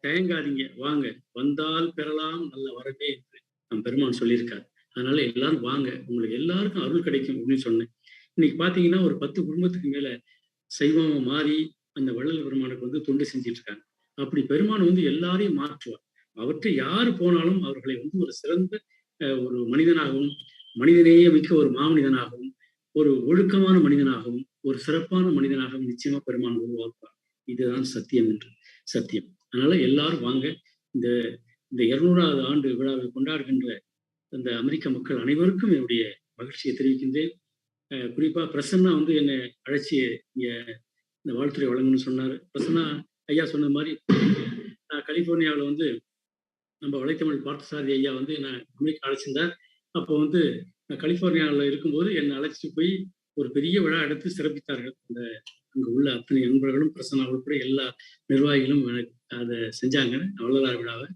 தயங்காதீங்க, வாங்க, வந்தால் பெறலாம் நல்ல வரவே என்று நம் பெருமான் சொல்லியிருக்காரு. அதனால எல்லாரும் வாங்க, உங்களுக்கு எல்லாருக்கும் அருள் கிடைக்கும் அப்படின்னு சொன்னேன். இன்னைக்கு பாத்தீங்கன்னா ஒரு 10 குடும்பத்துக்கு மேல சைவமா மாறி அந்த வள்ளல் பெருமானுக்கு தொண்டு செஞ்சிட்டு இருக்காங்க. அப்படி பெருமான் எல்லாரையும் மாற்றுவார். அவற்றை யாரு போனாலும் அவர்களை ஒரு சிறந்த ஒரு மனிதனாகவும், மனிதநேய மிக்க ஒரு மாமனிதனாகவும், ஒரு ஒழுக்கமான மனிதனாகவும், ஒரு சிறப்பான மனிதனாகவும் நிச்சயமா பெருமான் உருவாக்குவார். இதுதான் சத்தியம் என்று சத்தியம். அதனால எல்லாரும் வாங்க. இந்த 200வது ஆண்டு விழாவை கொண்டாடுகின்ற அந்த அமெரிக்க மக்கள் அனைவருக்கும் என்னுடைய மகிழ்ச்சியை தெரிவிக்கின்றேன். குறிப்பா பிரசன்னா என்னை அழைச்சி இங்க இந்த வாழ்த்துறை வழங்கணும்னு சொன்னாரு. பிரசன்னா ஐயா சொன்ன மாதிரி நான் கலிபோர்னியாவில் வந்து நம்ம வலைத்தமிழ் பார்த்தசாரதி ஐயா வந்து நான் அமெரிக்கா அழைச்சிருந்தார். அப்போ வந்து நான் கலிபோர்னியாவில் இருக்கும்போது என்னை அழைச்சிட்டு போய் ஒரு பெரிய விழா எடுத்து சிறப்பித்தார்கள். அந்த அங்கே உள்ள அத்தனை நண்பர்களும் பிரசன்னா உட்பட எல்லா நிர்வாகிகளும் எனக்கு அதை செஞ்சாங்க, வள்ளலார் விழாவை.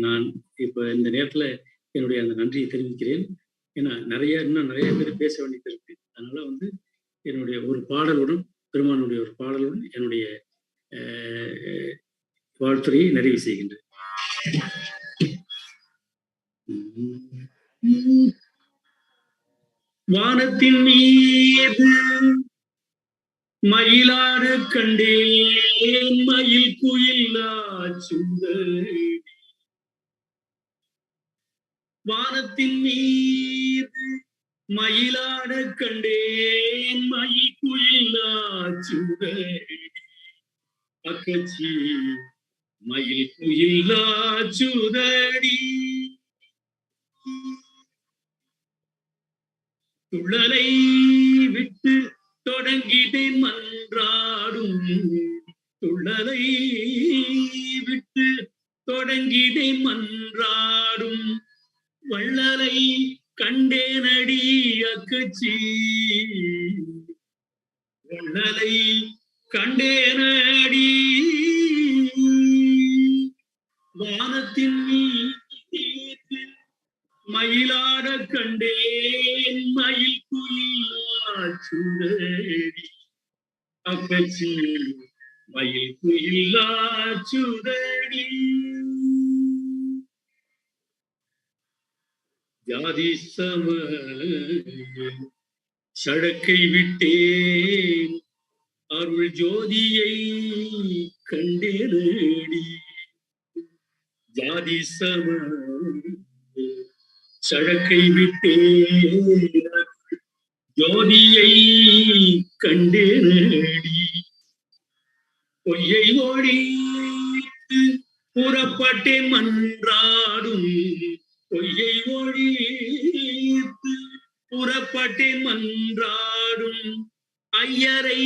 நான் இப்போ இந்த நேரத்தில் என்னுடைய அந்த நன்றியை தெரிவிக்கிறேன். ஏன்னா இன்னும் நிறைய பேர் பேச வேண்டியது இருக்கு. அதனால வந்து என்னுடைய ஒரு பாடலுடன், பெருமானுடைய ஒரு பாடலுடன் என்னுடைய வாழ்த்துறையை நிறைவு செய்கின்றேன். வானத்தின் மீது மயிலாடு கண்டேன், மயில் குயிலாச்சுந்தரி. வானத்தின் மீது மயிலாட கண்டேன், மயில் குயிலாச்சுந்தரி. அக்கச்சி மயில் குயிலாச்சுதடி. துள்ளலை விட்டு தொடங்கிட்டேன் மன்றாடும், துள்ளலை விட்டு தொடங்கிட்டேன் மன்றாடும். வள்ளலை கண்டேனடி அக்கச்சி, வள்ளலை கண்டேனடி. வானத்தின் மீது மயிலாட கண்டேன், மயில் குயிலாச்சுதடி. அக்கச்சி மயில் குயிலாச்சுதடி. ஜாதி சம சடக்கை விட்டேன், அருள் ஜோதியை கண்டேனடி. ஜாதி சம சடக்கை விட்டேன், ஜோதியை கண்டேனடி. பொய்யை ஒழித்து புறப்பட்டேன் மன்றாடும், பொய்யை ஒழித்து புறப்பட்டேன் மன்றாடும். ஐயரை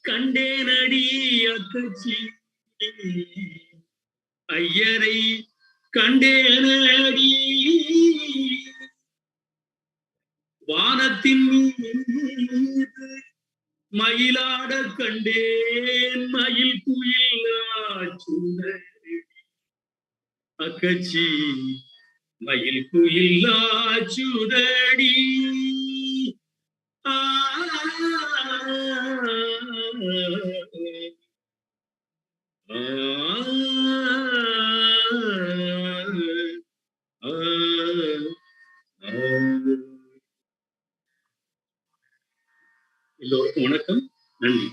கண்டேனடி அக்கச்சி, ஐயரை கண்டேனடி. வானத்தின் மீது மயிலாட கண்டேன், மயில் குயிலாச்சுதடி. அக்கச்சி மயில் குயிலாச்சுதடி. எல்லோருக்கும் வணக்கம், நன்றி.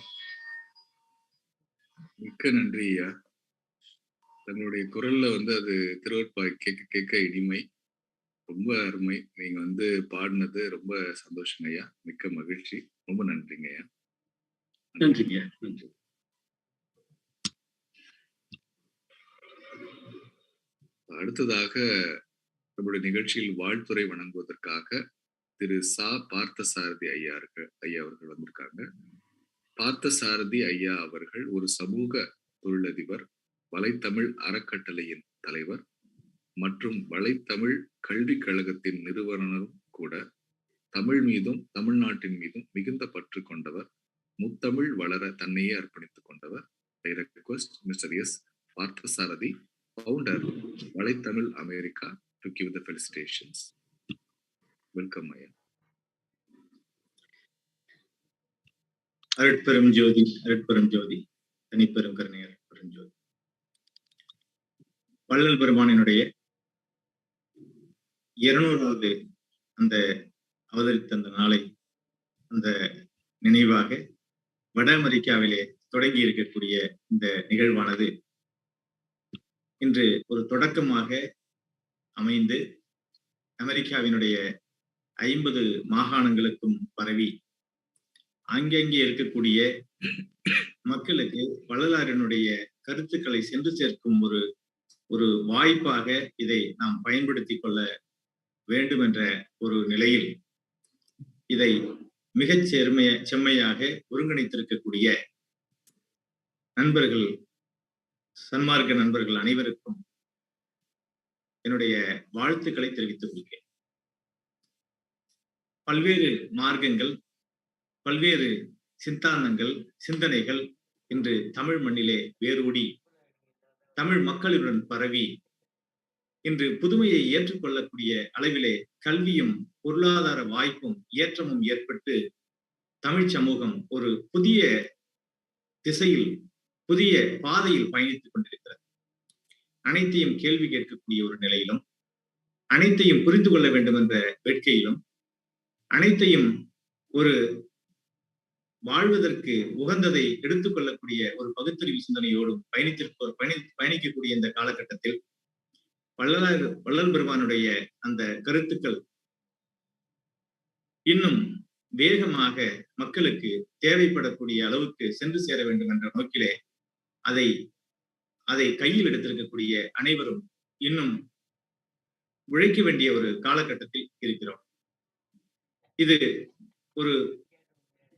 மிக்க நன்றி ஐயா. தங்களுடைய குரல்ல வந்து அது திருவற்பாய் கேட்க கேட்க இனிமை, ரொம்ப அருமை. நீங்க வந்து பாடினது ரொம்ப சந்தோஷங்க ஐயா, மிக்க மகிழ்ச்சி. ரொம்ப நன்றிங்க ஐயா. நன்றிங்க, நன்றி. அடுத்ததாக நம்முடைய நிகழ்ச்சியில் வாழ்த்துறை வழங்குவதற்காக திரு சா பார்த்தசாரதி ஐயா அவர்கள் வந்திருக்காங்க. பார்த்தசாரதி ஐயா அவர்கள் ஒரு சமூக தொழிலதிபர், வலைத்தமிழ் அறக்கட்டளையின் தலைவர் மற்றும் வலைத்தமிழ் கல்விக் கழகத்தின் நிறுவனரும் கூட. தமிழ் மீதும் தமிழ்நாட்டின் மீதும் மிகுந்த பற்று கொண்டவர், முத்தமிழ் வளர தன்னையே அர்ப்பணித்துக் கொண்டவர். I request mister S Parthasarathy, founder Valaithamil America, to give the felicitations. Welcome ஐயா. அருட்பெரும் ஜோதி, அருட்பெரும் ஜோதி, தனிப்பெரும் கருணை, அருட்பெரும் ஜோதி. வள்ளல் பெருமானினுடைய 200வது அந்த அவதரித்த அந்த நாளை, அந்த நினைவாக வட அமெரிக்காவிலே தொடங்கி இருக்கக்கூடிய இந்த நிகழ்வானது இன்று ஒரு தொடக்கமாக அமைந்து அமெரிக்காவினுடைய 50 மாகாணங்களுக்கும் பரவி அங்கங்கே இருக்கக்கூடிய மக்களுக்கு வள்ளலாரினுடைய கருத்துக்களை சென்று சேர்க்கும் ஒரு வாய்ப்பாக இதை நாம் பயன்படுத்தி கொள்ள வேண்டும் என்ற ஒரு நிலையில் இதை மிகச் செம்மையாக ஒருங்கிணைத்திருக்கக்கூடிய நண்பர்கள் சன்மார்க்க நண்பர்கள் அனைவருக்கும் என்னுடைய வாழ்த்துக்களை தெரிவித்துக் கொள்கிறேன். பல்வேறு மார்க்கங்கள், பல்வேறு சித்தாந்தங்கள், சிந்தனைகள் இன்று தமிழ் மண்ணிலே வேரூடி தமிழ் மக்களுடன் பரவி இன்று புதுமையை ஏற்றுக்கொள்ளக்கூடிய அளவிலே கல்வியும் பொருளாதார வாய்ப்பும் ஏற்றமும் ஏற்பட்டு தமிழ் சமூகம் ஒரு புதிய திசையில், புதிய பாதையில் பயணித்துக் கொண்டிருக்கிறது. அனைத்தையும் கேள்வி கேட்கக்கூடிய ஒரு நிலையிலும், அனைத்தையும் புரிந்து கொள்ள வேண்டும் என்ற வேட்கையிலும், அனைத்தையும் ஒரு வாழ்வதற்கு உகந்ததை எடுத்துக்கொள்ளக்கூடிய ஒரு பகுத்தறிவு சிந்தனையோடும் பயணிக்கக்கூடிய இந்த காலகட்டத்தில் வள்ளல் பெருமானுடைய அந்த கருத்துக்கள் இன்னும் வேகமாக மக்களுக்கு தேவைப்படக்கூடிய அளவுக்கு சென்று சேர வேண்டும் என்ற நோக்கிலே அதை கையில் எடுத்திருக்கக்கூடிய அனைவரும் இன்னும் உழைக்க வேண்டிய ஒரு காலகட்டத்தில் இருக்கிறோம். இது ஒரு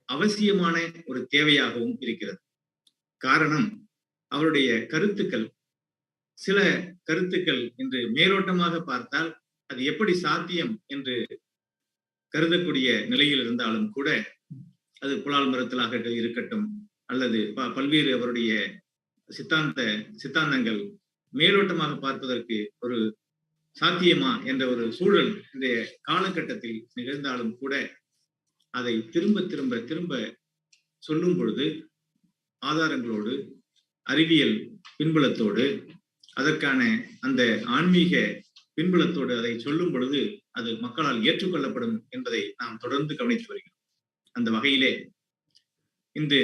அவசியமான ஒரு தேவையாகவும் இருக்கிறது. காரணம், அவருடைய கருத்துக்கள், சில கருத்துக்கள் இன்று மேலோட்டமாக பார்த்தால் அது எப்படி சாத்தியம் என்று கருதக்கூடிய நிலையில் இருந்தாலும் கூட, அது புலால் மரத்திலாக இருக்கட்டும் அல்லது பல்வேறு அவருடைய சித்தாந்தங்கள் மேலோட்டமாக பார்ப்பதற்கு ஒரு சாத்தியமா என்ற ஒரு சூழல் இன்றைய காலகட்டத்தில் நிகழ்ந்தாலும் கூட, அதை திரும்ப திரும்ப திரும்ப சொல்லும் பொழுது ஆதாரங்களோடு, அறிவியல் பின்புலத்தோடு, அதற்கான அந்த ஆன்மீக பின்புலத்தோடு அதை சொல்லும் பொழுது அது மக்களால் ஏற்றுக்கொள்ளப்படும் என்பதை நாம் தொடர்ந்து கவனித்து வருகிறோம். அந்த வகையிலே இந்த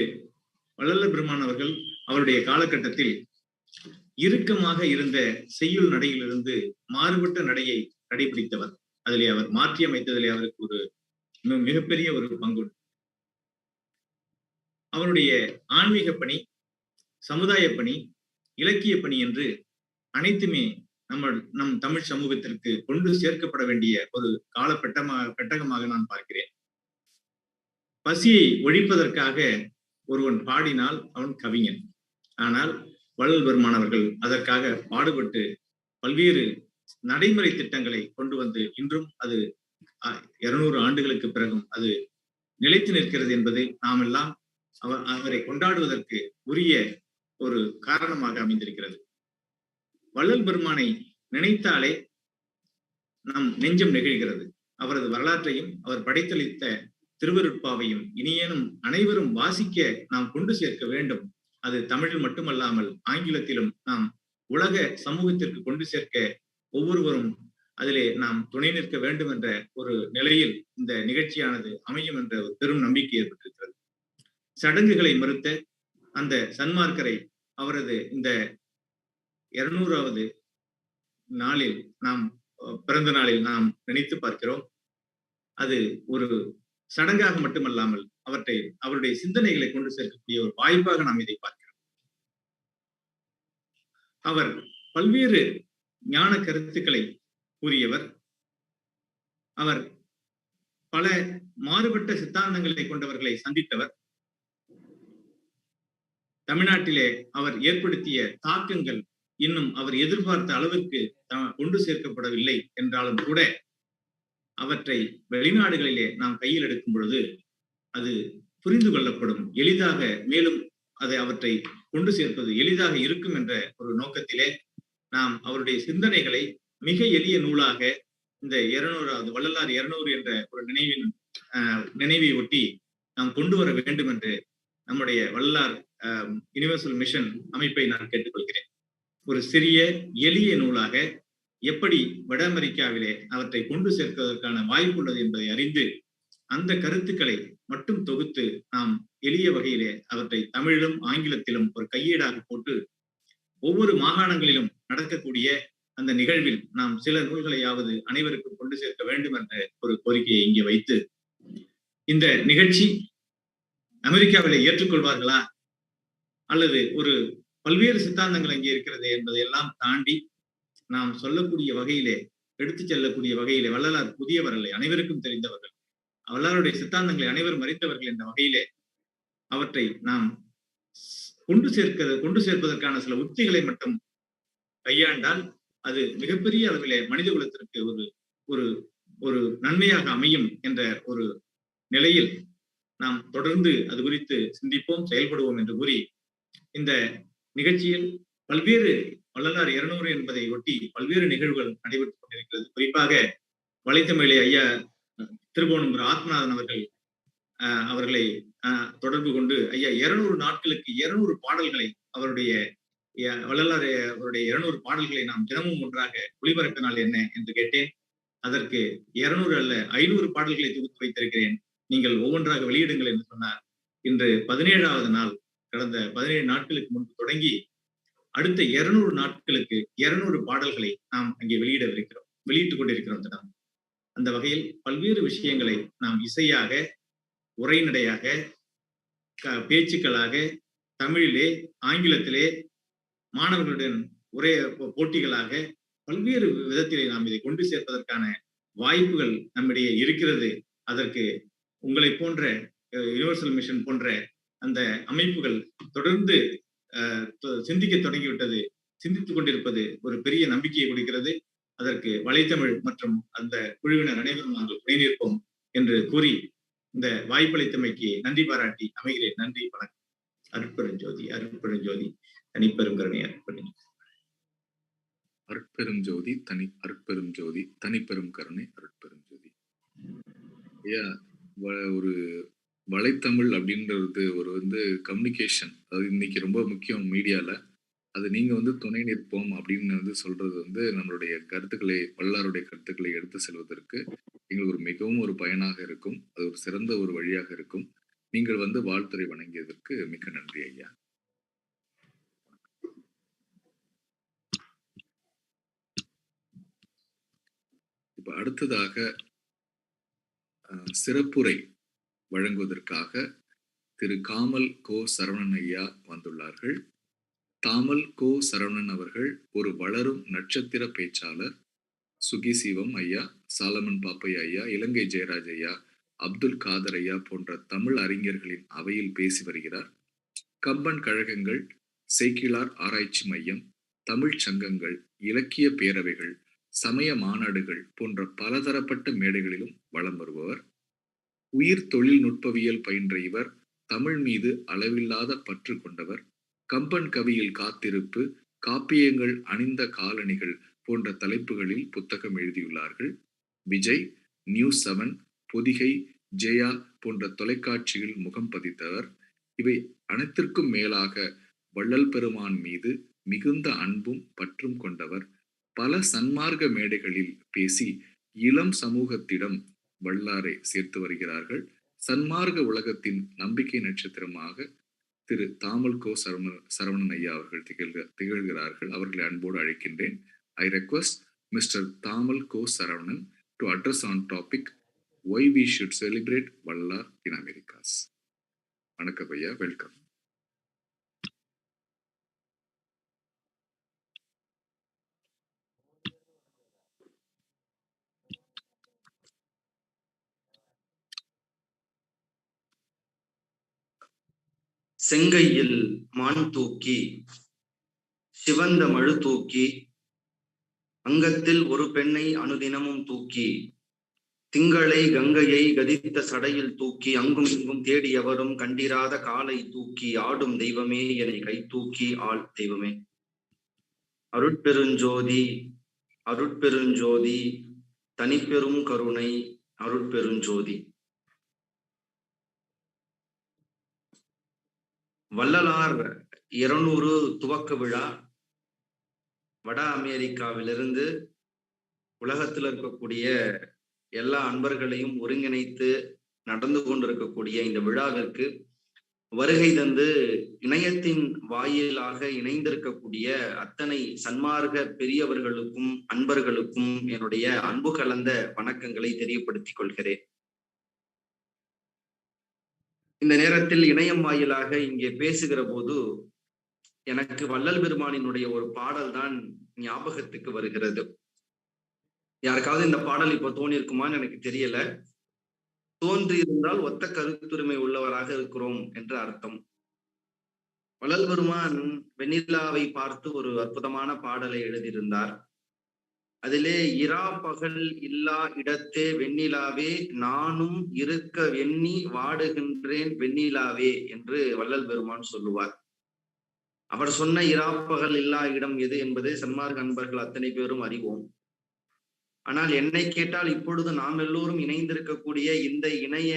வள்ளல் பெருமான் அவர்கள் அவருடைய காலகட்டத்தில் இறுக்கமாக இருந்த செய்யுள் நடையிலிருந்து மாறுபட்ட நடையை கடைபிடித்தவர். அதிலே அவர் மாற்றி அமைத்ததிலே அவருக்கு ஒரு மிகப்பெரிய ஒரு பங்கு. அவருடைய ஆன்மீக பணி, சமுதாய பணி, இலக்கிய பணி என்று அனைத்துமே நம் தமிழ் சமூகத்திற்கு கொண்டு சேர்க்கப்பட வேண்டிய ஒரு பெட்டகமாக நான் பார்க்கிறேன். பசியை ஒழிப்பதற்காக ஒருவன் பாடினால் அவன் கவிஞன். ஆனால் வள்ளல் பெருமான் அவர்கள் அதற்காக பாடுபட்டு பல்வேறு நடைமுறை திட்டங்களை கொண்டு வந்து இன்றும் அது 200 ஆண்டுகளுக்கு பிறகும் அது நிலைத்து நிற்கிறது என்பது நாம் எல்லாம் அவரை கொண்டாடுவதற்கு உரிய ஒரு காரணமாக அமைந்திருக்கிறது. வள்ளல் பெருமானை நினைத்தாலே நம் நெஞ்சம் நெகிழ்கிறது. அவரது வரலாற்றையும் அவர் படைத்தளித்த திருவருட்பாவையும் இனியேனும் அனைவரும் வாசிக்க நாம் கொண்டு சேர்க்க வேண்டும். அது தமிழில் மட்டுமல்லாமல் ஆங்கிலத்திலும் நாம் உலக சமூகத்திற்கு கொண்டு சேர்க்க ஒவ்வொருவரும் அதிலே நாம் துணை நிற்க வேண்டும் என்ற ஒரு நிலையில் இந்த நிகழ்ச்சியானது அமையும் என்ற ஒரு பெரும் நம்பிக்கை ஏற்பட்டிருக்கிறது. சடங்குகளை மறுத்த அந்த சன்மார்க்கரை அவரது இந்த 200வது நாளில் பிறந்த நாளில் நாம் நினைத்து பார்க்கிறோம். அது ஒரு சடங்காக மட்டுமல்லாமல் அவருடைய சிந்தனைகளை கொண்டு சேர்க்கக்கூடிய ஒரு வாய்ப்பாக நாம் இதை பார்க்கிறோம். அவர் பல்வேறு ஞான கருத்துக்களை கூறியவர். அவர் பல மாறுபட்ட சித்தாந்தங்களை கொண்டவர்களை சந்தித்தவர். தமிழ்நாட்டிலே அவர் ஏற்படுத்திய தாக்கங்கள் இன்னும் அவர் எதிர்பார்த்த அளவுக்கு கொண்டு சேர்க்கப்படவில்லை என்றாலும் கூட, அவற்றை வெளிநாடுகளிலே நாம் கையில் எடுக்கும் பொழுது அது புரிந்து கொள்ளப்படும், எளிதாக, மேலும் அவற்றை கொண்டு சேர்ப்பது எளிதாக இருக்கும் என்ற ஒரு நோக்கத்திலே நாம் அவருடைய சிந்தனைகளை மிக எளிய நூலாக இந்த 200வது வள்ளலார் 200 என்ற ஒரு நினைவை ஒட்டி நாம் கொண்டு வர வேண்டும் என்று நம்முடைய வள்ளலார் யுனிவர்சல் மிஷன் அமைப்பை நான் கேட்டுக்கொள்கிறேன். ஒரு சிறிய எளிய நூலாக எப்படி வட அமெரிக்காவிலே அவற்றை கொண்டு சேர்ப்பதற்கான வாய்ப்பு உள்ளது என்பதை அறிந்து அந்த கருத்துக்களை மட்டும் தொகுத்து நாம் எளிய வகையிலே அவற்றை தமிழிலும் ஆங்கிலத்திலும் ஒரு கையேடாக போட்டு ஒவ்வொரு மாகாணங்களிலும் நடக்கக்கூடிய அந்த நிகழ்வில் நாம் சில நூல்களையாவது அனைவருக்கும் கொண்டு சேர்க்க வேண்டும் என்ற ஒரு கோரிக்கையை இங்கே வைத்து, இந்த நிகழ்ச்சி அமெரிக்காவிலே ஏற்றுக்கொள்வார்களா அல்லது ஒரு பல்வேறு சித்தாந்தங்கள் அங்கே இருக்கிறது என்பதையெல்லாம் தாண்டி நாம் சொல்லக்கூடிய வகையிலே, எடுத்துச் செல்லக்கூடிய வகையிலே, வள்ளலார் புதியவர் அல்ல, அனைவருக்கும் தெரிந்தவர்கள், வள்ளலாருடைய சித்தாந்தங்களை அனைவரும் அறிந்தவர்கள் என்ற வகையிலே அவற்றை நாம் கொண்டு சேர்ப்பதற்கான சில உத்திகளை மட்டும் கையாண்டால் அது மிகப்பெரிய அளவிலே மனித குலத்திற்கு ஒரு ஒரு ஒரு நன்மையாக அமையும் என்ற ஒரு நிலையில் நாம் தொடர்ந்து அது குறித்து சிந்திப்போம், செயல்படுவோம் என்று கூறி இந்த நிகழ்ச்சியில் பல்வேறு வள்ளலார் 200 என்பதை ஒட்டி பல்வேறு நிகழ்வுகள் நடைபெற்றுக் கொண்டிருக்கிறது. குறிப்பாக வலைத்தமிழை ஐயா திருபுவனம் ஆத்மநாதன் அவர்களை தொடர்பு கொண்டு ஐயா 200 நாட்களுக்கு 200 பாடல்களை அவருடைய வள்ளலார் அவருடைய 200 பாடல்களை நாம் தினமும் ஒன்றாக ஒளிபரப்பினால் என்ன என்று கேட்டேன். அதற்கு 200 அல்ல 500 பாடல்களை தொகுத்து வைத்திருக்கிறேன், நீங்கள் ஒவ்வொன்றாக வெளியிடுங்கள் என்று சொன்னார். இன்று 17வது நாள். கடந்த 17 நாட்களுக்கு முன்பு தொடங்கி அடுத்த 200 நாட்களுக்கு 200 பாடல்களை நாம் அங்கே வெளியிட்டுக் கொண்டிருக்கிறோம் தினம். அந்த வகையில் பல்வேறு விஷயங்களை நாம் இசையாக, உரைநடையாக, பேச்சுக்களாக, தமிழிலே, ஆங்கிலத்திலே, மாணவர்களுடன் போட்டிகளாக பல்வேறு விதத்திலே நாம் இதை கொண்டு சேர்ப்பதற்கான வாய்ப்புகள் நம்மிடையே இருக்கிறது. அதற்கு உங்களை போன்ற யுனிவர்சல் மிஷன் போன்ற அந்த அமைப்புகள் தொடர்ந்து சிந்திக்க தொடங்கிவிட்டது, சிந்தித்துக் கொண்டிருப்பது ஒரு பெரிய நம்பிக்கையை கொடுக்கிறது. அதற்கு வலைத்தமிழ் மற்றும் அந்த குழுவினர் அனைவரும் நாங்கள் துணை நிற்போம் என்று கூறி இந்த வாய்ப்பளித்தமைக்கு நன்றி பாராட்டி அமைகிறேன். நன்றி, வணக்கம். அருட்பெருஞ்சோதி, அருட்பெருஞ்சோதி, தனிப்பெரும் கருணை, அருட்பெரும் ஜோதி, அருட்பெரும் ஜோதி, தனிப்பெரும் கருணை, அருட்பெரும் ஜோதி. ஐயா, ஒரு வலைத்தமிழ் அப்படின்றது ஒரு கம்யூனிகேஷன், அது இன்னைக்கு ரொம்ப முக்கியம் மீடியால. அது நீங்க துணை நிற்போம் அப்படின்னு சொல்றது நம்மளுடைய கருத்துக்களை, வள்ளலாருடைய கருத்துக்களை எடுத்து செல்வதற்கு எங்களுக்கு மிகவும் ஒரு பயனாக இருக்கும். அது ஒரு சிறந்த ஒரு வழியாக இருக்கும். நீங்கள் வாழ்த்துரை வணங்கியதற்கு மிக்க நன்றி ஐயா. இப்ப அடுத்ததாக சிறப்புரை வழங்குவதற்காக திரு காமல் கோ சரவணன் ஐயா வந்துள்ளார்கள். தாமல் கோ சரவணன் அவர்கள் ஒரு வளரும் நட்சத்திர பேச்சாளர். சுகிசிவம் ஐயா, சாலமன் பாப்பையா ஐயா, இலங்கை ஜெயராஜ் ஐயா, அப்துல் காதர் ஐயா போன்ற தமிழ் அறிஞர்களின் அவையில் பேசி வருகிறார். கம்பன் கழகங்கள், சேக்கிழார் ஆராய்ச்சி மையம், தமிழ் சங்கங்கள், இலக்கிய பேரவைகள், சமய மாநாடுகள் போன்ற பலதரப்பட்ட மேடைகளிலும் வலம் வருபவர். உயிர் தொழில்நுட்பவியல் பயின்ற இவர் தமிழ் மீது அளவில்லாத பற்று கொண்டவர். கம்பன் கவியில் காத்திருப்பு, காப்பியங்கள் அணிந்த காலணிகள் போன்ற தலைப்புகளில் புத்தகம் எழுதியுள்ளார்கள். விஜய், நியூஸ் 7, பொதிகை, ஜெயா போன்ற தொலைக்காட்சியில் முகம் பதித்தவர். இவை அனைத்திற்கும் மேலாக வள்ளல் பெருமான் மீது மிகுந்த அன்பும் பற்றும் கொண்டவர். பல சன்மார்க்க மேடைகளில் பேசி இளம் சமூகத்திடம் வள்ளலாரை சேர்த்து வருகிறார்கள். சன்மார்க்க உலகத்தின் நம்பிக்கை நட்சத்திரமாக திரு தாமல் கோ சரவணன் ஐயா அவர்கள் திகழ்கிறார்கள். அவர்களை அன்போடு அழைக்கின்றேன். I request Mr. Tamal Ko Saravanan to address on topic why we should celebrate Vallalar in Americas. வணக்கம் ஐயா, வெல்கம். செங்கையில் மான் தூக்கி, சிவந்த மழு தூக்கி, அங்கத்தில் ஒரு பெண்ணை அனுதினமும் தூக்கி, திங்களை கங்கையை கதித்த சடையில் தூக்கி, அங்கும் இங்கும் தேடியவரும் கண்டிராத காலை தூக்கி, ஆடும் தெய்வமே என்னை கை தூக்கி ஆள் தெய்வமே. அருட்பெருஞ்சோதி, அருட்பெருஞ்சோதி, தனிப்பெரும் கருணை, அருட்பெருஞ்சோதி. வள்ளலார் 200 துவக்க விழா வட அமெரிக்காவிலிருந்து உலகத்தில் இருக்கக்கூடிய எல்லா அன்பர்களையும் ஒருங்கிணைத்து நடந்து கொண்டிருக்கக்கூடிய இந்த விழாவிற்கு வருகை தந்து இணையத்தின் வாயிலாக இணைந்திருக்கக்கூடிய அத்தனை சன்மார்க்க பெரியவர்களுக்கும் அன்பர்களுக்கும் என்னுடைய அன்பு கலந்த வணக்கங்களை தெரியப்படுத்திக் கொள்கிறேன். இந்த நேரத்தில் இணையம் வாயிலாக இங்கே பேசுகிற போது எனக்கு வள்ளல் பெருமானினுடைய ஒரு பாடல் தான் ஞாபகத்துக்கு வருகிறது. யாருக்காவது இந்த பாடல் இப்ப தோணிருக்குமான்னு எனக்கு தெரியல. தோன்றி இருந்தால் ஒத்த கருத்துரிமை உள்ளவராக இருக்கிறோம் என்று அர்த்தம். வள்ளல் பெருமான் வெண்ணிலாவை பார்த்து ஒரு அற்புதமான பாடலை எழுதியிருந்தார். அதிலே இரா பகல் இல்லா இடத்தே வெண்ணிலாவே நானும் இருக்க வெண்ணி வாடுகின்றேன் வெண்ணிலாவே என்று வள்ளல் பெருமான் சொல்லுவார். அவர் சொன்ன இராப்பகல் இல்லா இடம் எது என்பதை சன்மார்க்க அன்பர்கள் அத்தனை பேரும் அறிவோம். ஆனால் என்னை கேட்டால் இப்பொழுது நாம் எல்லோரும் இணைந்திருக்கக்கூடிய இந்த இணைய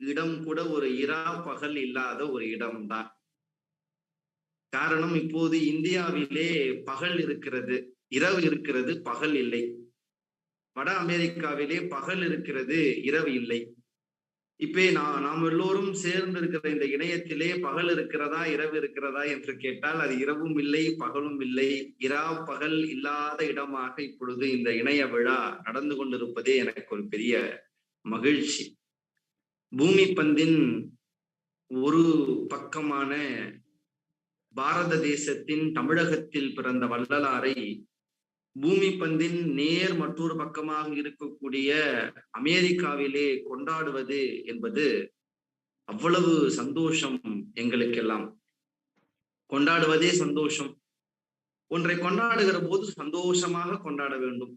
இடம் கூட ஒரு இரா பகல் இல்லாத ஒரு இடம்தான். காரணம், இப்போது இந்தியாவிலே பகல் இருக்கிறது, இரவு இருக்கிறது, பகல் இல்லை. வட அமெரிக்காவிலே பகல் இருக்கிறது, இரவு இல்லை. இப்ப நாம் எல்லோரும் சேர்ந்து இருக்கிற இந்த இணையத்திலே பகல் இருக்கிறதா இரவு இருக்கிறதா என்று கேட்டால் அது இரவும் இல்லை பகலும் இல்லை, இரா பகல் இல்லாத இடமாக இப்பொழுது இந்த இணைய விழா நடந்து கொண்டிருப்பதே எனக்கு ஒரு பெரிய மகிழ்ச்சி. பூமி பந்தின் ஒரு பக்கமான பாரத தேசத்தின் தமிழகத்தில் பிறந்த வள்ளலாரை பூமி பந்தின் நேர் மற்றொரு பக்கமாக இருக்கக்கூடிய அமெரிக்காவிலே கொண்டாடுவது என்பது அவ்வளவு சந்தோஷம். எங்களுக்கெல்லாம் கொண்டாடுவதே சந்தோஷம். ஒன்றை கொண்டாடுகிற போது சந்தோஷமாக கொண்டாட வேண்டும்.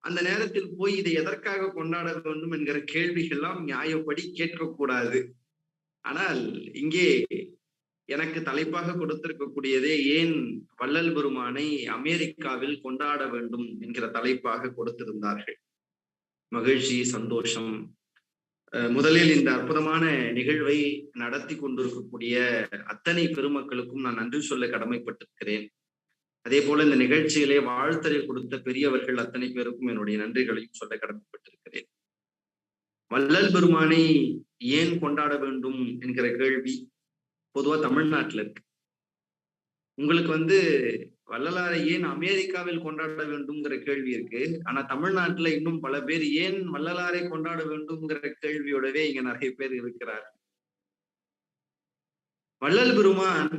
அந்த நேரத்தில் போய் இதை எதற்காக கொண்டாட வேண்டும் என்கிற கேள்விகள்லாம் நியாயப்படி கேட்கக்கூடாது. ஆனால் இங்கே எனக்கு தலைப்பாக கொடுத்திருக்கக்கூடியதே ஏன் வள்ளல் பெருமானை அமெரிக்காவில் கொண்டாட வேண்டும் என்கிற தலைப்பாக கொடுத்திருந்தார்கள். மகிழ்ச்சி, சந்தோஷம். முதலில் இந்த அற்புதமான நிகழ்வை நடத்தி கொண்டிருக்கக்கூடிய அத்தனை பெருமக்களுக்கும் நான் நன்றி சொல்ல கடமைப்பட்டிருக்கிறேன். அதே போல இந்த நிகழ்ச்சியிலே வாழ்த்தலை கொடுத்த பெரியவர்கள் அத்தனை பேருக்கும் என்னுடைய நன்றிகளையும் சொல்ல கடமைப்பட்டிருக்கிறேன். வள்ளல் பெருமானை ஏன் கொண்டாட வேண்டும் என்கிற கேள்வி பொதுவா தமிழ்நாட்டுல இருக்கு. உங்களுக்கு வள்ளலாரை ஏன் அமெரிக்காவில் கொண்டாட வேண்டும்ங்கிற கேள்வி இருக்கு. ஆனா தமிழ்நாட்டுல இன்னும் பல பேர் ஏன் வள்ளலாரை கொண்டாட வேண்டும்ங்கிற கேள்வியோடவே இங்க நிறைய பேர் இருக்கிறார். வள்ளல் பெருமான்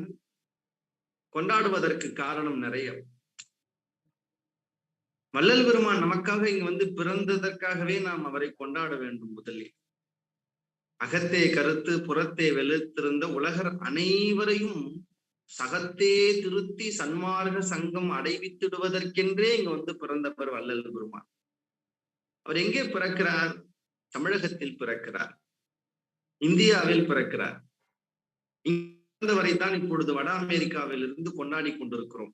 கொண்டாடுவதற்கு காரணம் நிறைய. வள்ளல் பெருமான் நமக்காக இங்க பிறந்ததற்காகவே நாம் அவரை கொண்டாட வேண்டும். முதலில் அகத்தே கருத்து புறத்தே வெளுத்திருந்த உலகர் அனைவரையும் சகத்தே திருத்தி சன்மார்க்க சங்கம் அடைவித்திடுவதற்கென்றே இங்க பிறந்தவர் வள்ளல் பெருமான். அவர் எங்கே பிறக்கிறார்? தமிழகத்தில் பிறக்கிறார், இந்தியாவில் பிறக்கிறார். இங்கவரைத்தான் இப்பொழுது வட அமெரிக்காவில் இருந்து கொண்டாடி கொண்டிருக்கிறோம்.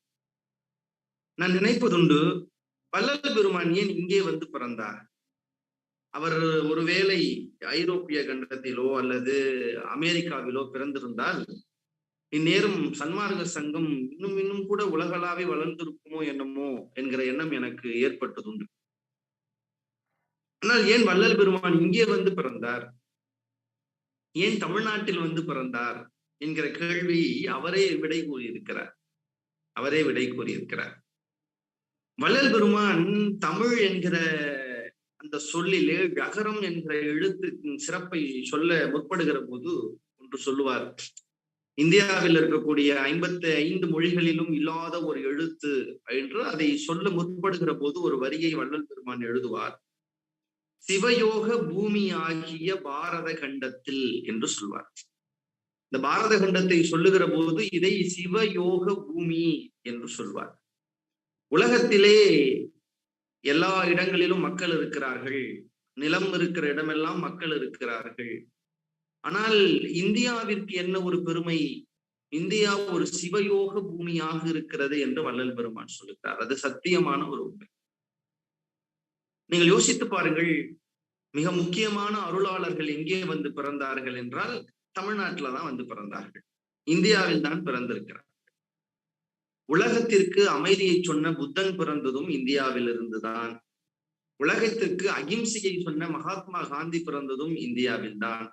நான் நினைப்பதுண்டு, வள்ளல் பெருமான் ஏன் இங்கே பிறந்தார்? அவர் ஒருவேளை ஐரோப்பிய கண்டத்திலோ அல்லது அமெரிக்காவிலோ பிறந்திருந்தால் இந்நேரம் சன்மார்க்க சங்கம் இன்னும் கூட உலகளாவே வளர்ந்திருக்குமோ என்னமோ என்கிற எண்ணம் எனக்கு ஏற்பட்டதுண்டு. ஆனால் ஏன் வள்ளல் பெருமான் இங்கே பிறந்தார், ஏன் தமிழ்நாட்டில் பிறந்தார் என்கிற கேள்வி அவரே விடை கூறியிருக்கிறார். வள்ளல் பெருமான் தமிழ் என்கிற அந்த சொல்லிலே அகரம் என்கிற எழுத்தின் சிறப்பை சொல்ல முற்படுகிற போது ஒன்று சொல்லுவார். இந்தியாவில் இருக்கக்கூடிய 55 மொழிகளிலும் இல்லாத ஒரு எழுத்து என்று அதை சொல்ல முற்படுகிற போது ஒரு வரியை வள்ளல் பெருமான் எழுதுவார். சிவயோக பூமி ஆகிய பாரத கண்டத்தில் என்று சொல்வார். இந்த பாரத கண்டத்தை சொல்லுகிற போது இதை சிவயோக பூமி என்று சொல்வார். உலகத்திலே எல்லா இடங்களிலும் மக்கள் இருக்கிறார்கள், நிலம் இருக்கிற இடமெல்லாம் மக்கள் இருக்கிறார்கள். ஆனால் இந்தியாவிற்கு என்ன ஒரு பெருமை? இந்தியா ஒரு சிவயோக பூமியாக இருக்கிறது என்று வள்ளல் பெருமான் சொல்லுகிறார். அது சத்தியமான ஒரு உண்மை. நீங்கள் யோசித்து பாருங்கள், மிக முக்கியமான அருளாளர்கள் எங்கே பிறந்தார்கள் என்றால் தமிழ்நாட்டில தான் பிறந்தார்கள், இந்தியாவில் தான் பிறந்திருக்கிறார். உலகத்திற்கு அமைதியை சொன்ன புத்தன் பிறந்ததும் இந்தியாவில் இருந்துதான். உலகத்திற்கு அகிம்சையை சொன்ன மகாத்மா காந்தி பிறந்ததும் இந்தியாவில் தான்.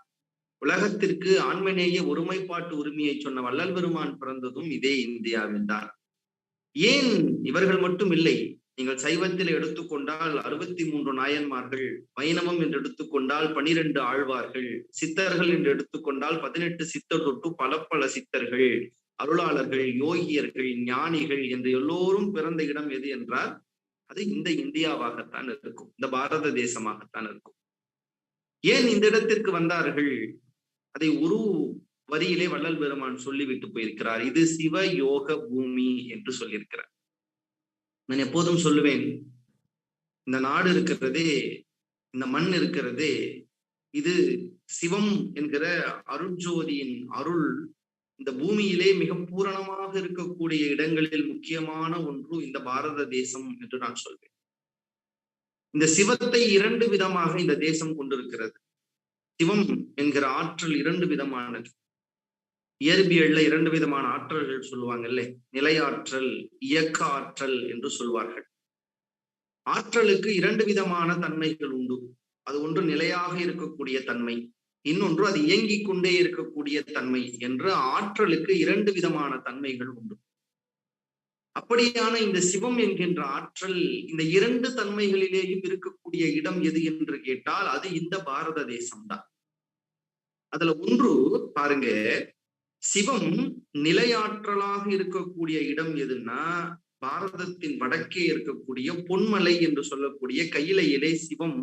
உலகத்திற்கு ஆண்மநேய ஒருமைப்பாட்டு உரிமையை சொன்ன வள்ளல் பெருமான் பிறந்ததும் இதே இந்தியாவில் தான். ஏன் இவர்கள் மட்டும் இல்லை, நீங்கள் சைவத்தில் எடுத்துக்கொண்டால் 63 நாயன்மார்கள், வைணவம் என்று எடுத்துக்கொண்டால் 12 ஆழ்வார்கள், சித்தர்கள் என்று எடுத்துக்கொண்டால் 18 சித்தர் தொட்டு பல சித்தர்கள், அருளாளர்கள், யோகியர்கள், ஞானிகள் என்று எல்லோரும் பிறந்த இடம் எது என்றால் அது இந்த இந்தியாவாகத்தான் இருக்கும், இந்த பாரத தேசமாகத்தான் இருக்கும். ஏன் இந்த இடத்திற்கு வந்தார்கள்? அதை ஒரு வரியிலே வள்ளல் பெருமான் சொல்லிவிட்டு போயிருக்கிறார். இது சிவ யோக பூமி என்று சொல்லியிருக்கிறார். நான் எப்போதும் சொல்லுவேன், இந்த நாடு இருக்கிறதே, இந்த மண் இருக்கிறதே, இது சிவம் என்கிற அருட்ஜோதியின் அருள் இந்த பூமியிலே மிக பூரணமாக இருக்கக்கூடிய இடங்களில் முக்கியமான ஒன்று இந்த பாரத தேசம் என்று நான் சொல்வேன். இந்த சிவத்தை 2 விதமாக இந்த தேசம் கொண்டிருக்கிறது. சிவம் என்கிற ஆற்றல் 2 விதமானது. இயற்பியல்ல 2 விதமான ஆற்றல்கள் சொல்லுவாங்கல்ல, நிலையாற்றல், இயக்க ஆற்றல் என்று சொல்வார்கள். ஆற்றலுக்கு 2 விதமான தன்மைகள் உண்டு. அது ஒன்று நிலையாக இருக்கக்கூடிய தன்மை, இன்னொன்று அது இயங்கிக் கொண்டே இருக்கக்கூடிய தன்மை என்று ஆற்றலுக்கு 2 விதமான தன்மைகள் உண்டு. அப்படியான இந்த சிவம் என்கின்ற ஆற்றல் இந்த 2 தன்மைகளிலேயும் இருக்கக்கூடிய இடம் எது என்று கேட்டால் அது இந்த பாரத தேசம்தான். அதுல ஒன்று பாருங்க, சிவம் நிலையாற்றலாக இருக்கக்கூடிய இடம் எதுன்னா பாரதத்தின் வடக்கே இருக்கக்கூடிய பொன்மலை என்று சொல்லக்கூடிய கையிலையிலே சிவம்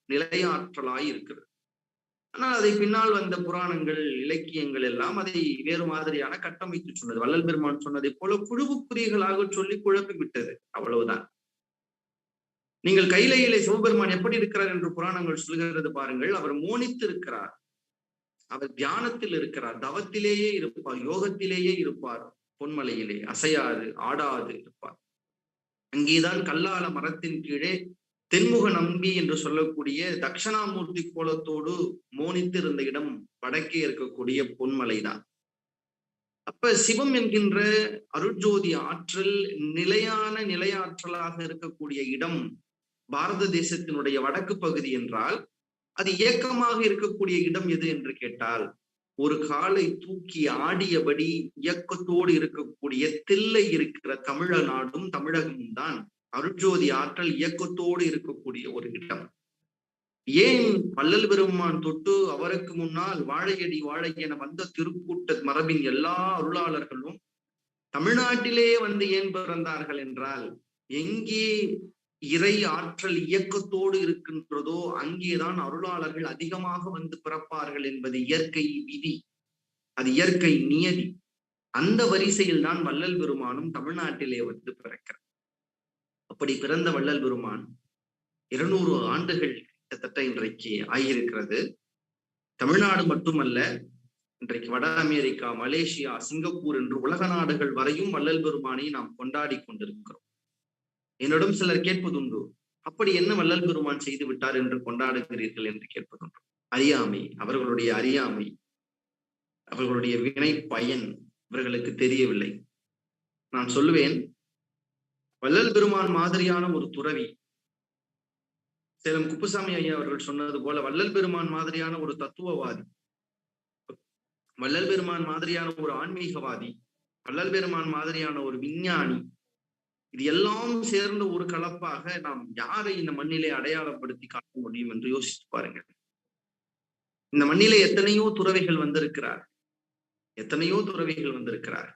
நிலையாற்றலாய் இருக்கிறது. ஆனால் அதை பின்னால் வந்த புராணங்கள், இலக்கியங்கள் எல்லாம் அதை வேறு மாதிரியான கட்டமைத்து சொன்னது. வள்ளல் பெருமான் சொன்னதை போல குழுவுக்குறிகளாக சொல்லி குழப்பி விட்டது, அவ்வளவுதான். நீங்கள் கையிலையிலே சிவபெருமான் எப்படி இருக்கிறார் என்று புராணங்கள் சொல்கிறது பாருங்கள். அவர் மோனித்து இருக்கிறார், அவர் தியானத்தில் இருக்கிறார், தவத்திலேயே இருப்பார், யோகத்திலேயே இருப்பார். பொன்மலையிலே அசையாது ஆடாது இருப்பார். அங்கேதான் கல்லால மரத்தின் கீழே தென்முக நம்பி என்று சொல்லக்கூடிய தட்சணாமூர்த்தி கோலத்தோடு மோனித்து இருந்த இடம் வடக்கே இருக்கக்கூடிய பொன்மலைதான். அப்ப சிவம் என்கின்ற அருட்ஜோதி ஆற்றல் நிலையாற்றலாக இருக்கக்கூடிய இடம் பாரத தேசத்தினுடைய வடக்கு பகுதி என்றால் அது இயக்கமாக இருக்கக்கூடிய இடம் எது என்று கேட்டால் ஒரு காலை தூக்கி ஆடியபடி இயக்கத்தோடு இருக்கக்கூடிய தில்லை இருக்கிற தமிழ்நாடும் தமிழகமும் தான் அருட்ஜோதி ஆற்றல் இயக்கத்தோடு இருக்கக்கூடிய ஒரு இடம். ஏன் வள்ளல் பெருமான் தொட்டு அவருக்கு முன்னால் வாழையடி வாழை என வந்த திருக்கூட்ட மரபின் எல்லா அருளாளர்களும் தமிழ்நாட்டிலே வந்து ஏன் பிறந்தார்கள் என்றால் எங்கே இறை ஆற்றல் இயக்கத்தோடு இருக்கின்றதோ அங்கேதான் அருளாளர்கள் அதிகமாக வந்து பிறப்பார்கள் என்பது இயற்கை விதி, அது இயற்கை நியதி. அந்த வரிசையில் தான் வள்ளல் பெருமானும் தமிழ்நாட்டிலே வந்து பிறக்கிறார். அப்படி பிறந்த வள்ளல் பெருமான் 200 ஆண்டுகள் கிட்டத்தட்ட இன்றைக்கு ஆகியிருக்கிறது. தமிழ்நாடு மட்டுமல்ல, இன்றைக்கு வட அமெரிக்கா, மலேசியா, சிங்கப்பூர் என்று உலக நாடுகள் வரையும் வள்ளல் பெருமானை நாம் கொண்டாடி கொண்டிருக்கிறோம். என்னிடம் சிலர் கேட்பதுண்டு, அப்படி என்ன வள்ளல் பெருமான் செய்து விட்டார் என்று கொண்டாடுகிறீர்கள் என்று கேட்பதுண்டு. அறியாமை, அவர்களுடைய அறியாமை, அவர்களுடைய வினை பயன் இவர்களுக்கு தெரியவில்லை. நான் சொல்லுவேன், வள்ளல் பெருமான் மாதிரியான ஒரு துறவி, சேலம் குப்புசாமி ஐயா அவர்கள் சொன்னது போல வள்ளல் பெருமான் மாதிரியான ஒரு தத்துவவாதி, வள்ளல் பெருமான் மாதிரியான ஒரு ஆன்மீகவாதி, வள்ளல் பெருமான் மாதிரியான ஒரு விஞ்ஞானி, இது எல்லாம் சேர்ந்த ஒரு கலப்பாக நாம் யாரை இந்த மண்ணிலே அடையாளப்படுத்தி காட்ட முடியும் என்று யோசித்து பாருங்க. இந்த மண்ணிலே எத்தனையோ துறவிகள் வந்திருக்கிறார், எத்தனையோ துறவிகள் வந்திருக்கிறார்.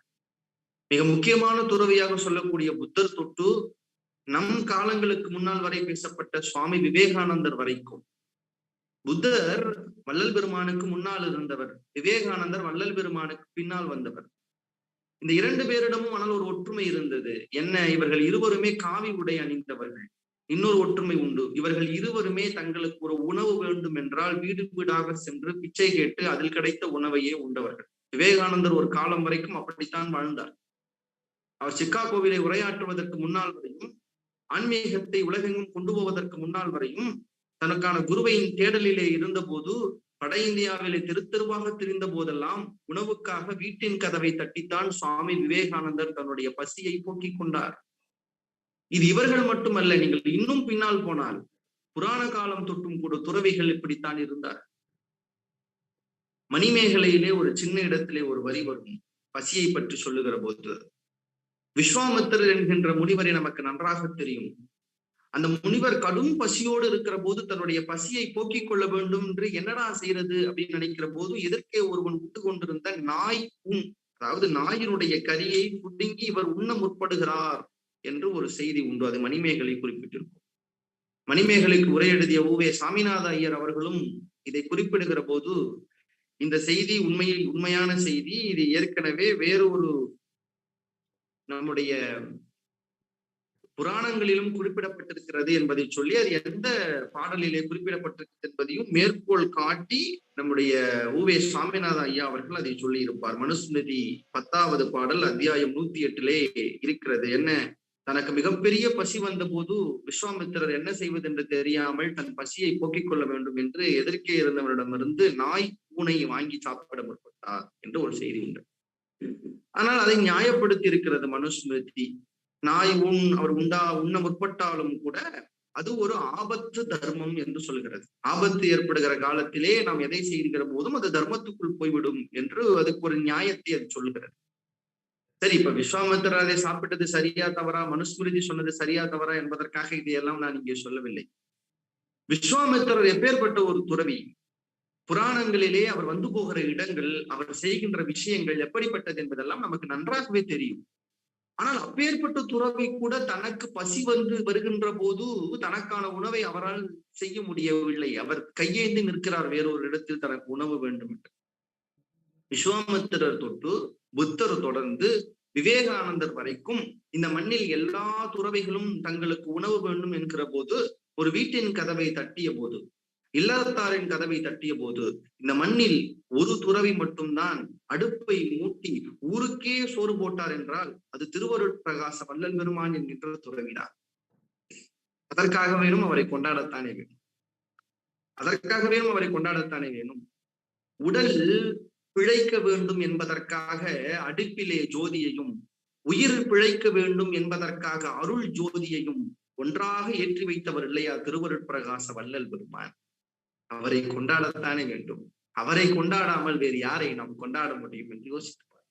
மிக முக்கியமான துறவியாக சொல்லக்கூடிய புத்தர் தொட்டு நம் காலங்களுக்கு முன்னால் வரை பேசப்பட்ட சுவாமி விவேகானந்தர் வரைக்கும். புத்தர் வள்ளல் பெருமானுக்கு முன்னால் இருந்தவர், விவேகானந்தர் வள்ளல் பெருமானுக்கு பின்னால் வந்தவர். இந்த 2 பேரிடமும் ஆனால் ஒரு ஒற்றுமை இருந்தது. என்ன? இவர்கள் இருவருமே காவி உடை அணிந்தவர்கள். இன்னொரு ஒற்றுமை உண்டு, இவர்கள் இருவருமே தங்களுக்கு ஒரு உணவு வேண்டும் என்றால் வீடு வீடாக சென்று பிச்சை கேட்டு அதில் கிடைத்த உணவையே உண்டவர்கள். விவேகானந்தர் ஒரு காலம் வரைக்கும் அப்படித்தான் வாழ்ந்தார். அவர் சிக்காகோவிலே உரையாற்றுவதற்கு முன்னால் வரையும், ஆன்மீகத்தை உலகெங்கும் கொண்டு போவதற்கு முன்னால் வரையும் தனக்கான குருவையின் தேடலிலே இருந்த போது, வட இந்தியாவிலே தெருவாக திரிந்த போதெல்லாம் உணவுக்காக வீட்டின் கதவை தட்டித்தான் சுவாமி விவேகானந்தர் தன்னுடைய பசியை போக்கிக் கொண்டார். இது இவர்கள் மட்டுமல்ல, நீங்கள் இன்னும் பின்னால் போனால் புராண காலம் தொட்டும் கூட துறவிகள் இப்படித்தான் இருந்தார். மணிமேகலையிலே ஒரு சின்ன இடத்திலே ஒரு வரி வரும் பசியை பற்றி சொல்லுகிற போது. விஸ்வாமித்திரர் என்கின்ற முனிவரை நமக்கு நன்றாக தெரியும். அந்த முனிவர் கடும் பசியோடு இருக்கிற போது தன்னுடைய பசியை போக்கிக் கொள்ள வேண்டும் என்று என்னடா செய்யறது அப்படின்னு நினைக்கிற போது எதற்கே ஒருவன் விட்டு கொண்டிருந்த நாய் அதாவது நாயினுடைய கரியை புடுங்கி இவர் உண்ண முற்படுகிறார் என்று ஒரு செய்தி உண்டு. அது மணிமேகலை குறிப்பிட்டிருக்கும். மணிமேகலைக்கு உரை எழுதிய ஊவே சாமிநாத ஐயர் அவர்களும் இதை குறிப்பிடுகிற போது, இந்த செய்தி உண்மையான செய்தி. இது ஏற்கனவே வேறொரு நம்முடைய புராணங்களிலும் குறிப்பிடப்பட்டிருக்கிறது என்பதை சொல்லி, அது எந்த பாடலிலே குறிப்பிடப்பட்டிருக்கிறது என்பதையும் மேற்கோள் காட்டி நம்முடைய உவே சாமிநாத ஐயா அவர்கள் அதை சொல்லி இருப்பார். மனுஸ்மிருதி 10வது பாடல் அத்தியாயம் 108 இருக்கிறது. என்ன, தனக்கு மிகப்பெரிய பசி வந்த போது விஸ்வாமித்திரர் என்ன செய்வது என்று தெரியாமல் தன் பசியை போக்கிக் கொள்ள வேண்டும் என்று எதிர்க்கே இருந்தவரிடமிருந்து நாய் பூனை வாங்கி சாப்பிட முற்பட்டார் என்று ஒரு செய்தி உண்டு. ஆனால் அதை நியாயப்படுத்தி இருக்கிறது மனுஸ்மிருதி. நாய் அவர் உண்ண முற்பட்டாலும் கூட அது ஒரு ஆபத்து தர்மம் என்று சொல்கிறது. ஆபத்து ஏற்படுகிற காலத்திலே நாம் எதை செய்கிற போதும் அது தர்மத்துக்குள் போய்விடும் என்று அதுக்கு ஒரு நியாயத்தை அது சொல்கிறது. சரி, இப்ப விஸ்வாமித்திரர் அதை சாப்பிட்டது சரியா தவறா, மனுஸ்மிருதி சொன்னது சரியா தவறா என்பதற்காக இதையெல்லாம் நான் இங்கே சொல்லவில்லை. விஸ்வாமித்திரர் எப்பேற்பட்ட ஒரு துறவி, புராணங்களிலே அவர் வந்து போகிற இடங்கள், அவர் செய்கின்ற விஷயங்கள் எப்படிப்பட்டது என்பதெல்லாம் நமக்கு நன்றாகவே தெரியும். ஆனால் அப்பேற்பட்ட துறவி கூட தனக்கு பசி வருகின்ற போது தனக்கான உணவை அவரால் செய்ய முடியவில்லை. அவர் கையேந்தி நிற்கிறார் வேறொரு இடத்தில் தனக்கு உணவு வேண்டும் என்று. விஸ்வாமித்திரர் தொட்டு புத்தர் தொடர்ந்து விவேகானந்தர் வரைக்கும் இந்த மண்ணில் எல்லா துறவிகளும் தங்களுக்கு உணவு வேண்டும் என்கிற போது, ஒரு வீட்டின் கதவை தட்டிய போது, இல்லறத்தாரின் கதவை தட்டிய போது, இந்த மண்ணில் ஒரு துறவி மட்டும்தான் அடுப்பை மூட்டி ஊருக்கே சோறு போட்டார் என்றால் அது திருவருட்பிரகாச வள்ளல் பெருமான் என்கின்ற துறவினார். அதற்காக வேணும் அவரை கொண்டாடத்தானே வேணும். உடல் பிழைக்க வேண்டும் என்பதற்காக அடுப்பிலே ஜோதியையும், உயிர் பிழைக்க வேண்டும் என்பதற்காக அருள் ஜோதியையும் ஒன்றாக ஏற்றி வைத்தவர் இல்லையா திருவருட்பிரகாச வள்ளல் பெருமான்? அவரை கொண்டாடத்தானே வேண்டும். அவரை கொண்டாடாமல் வேறு யாரை நாம் கொண்டாட முடியும் என்று யோசிப்பார்.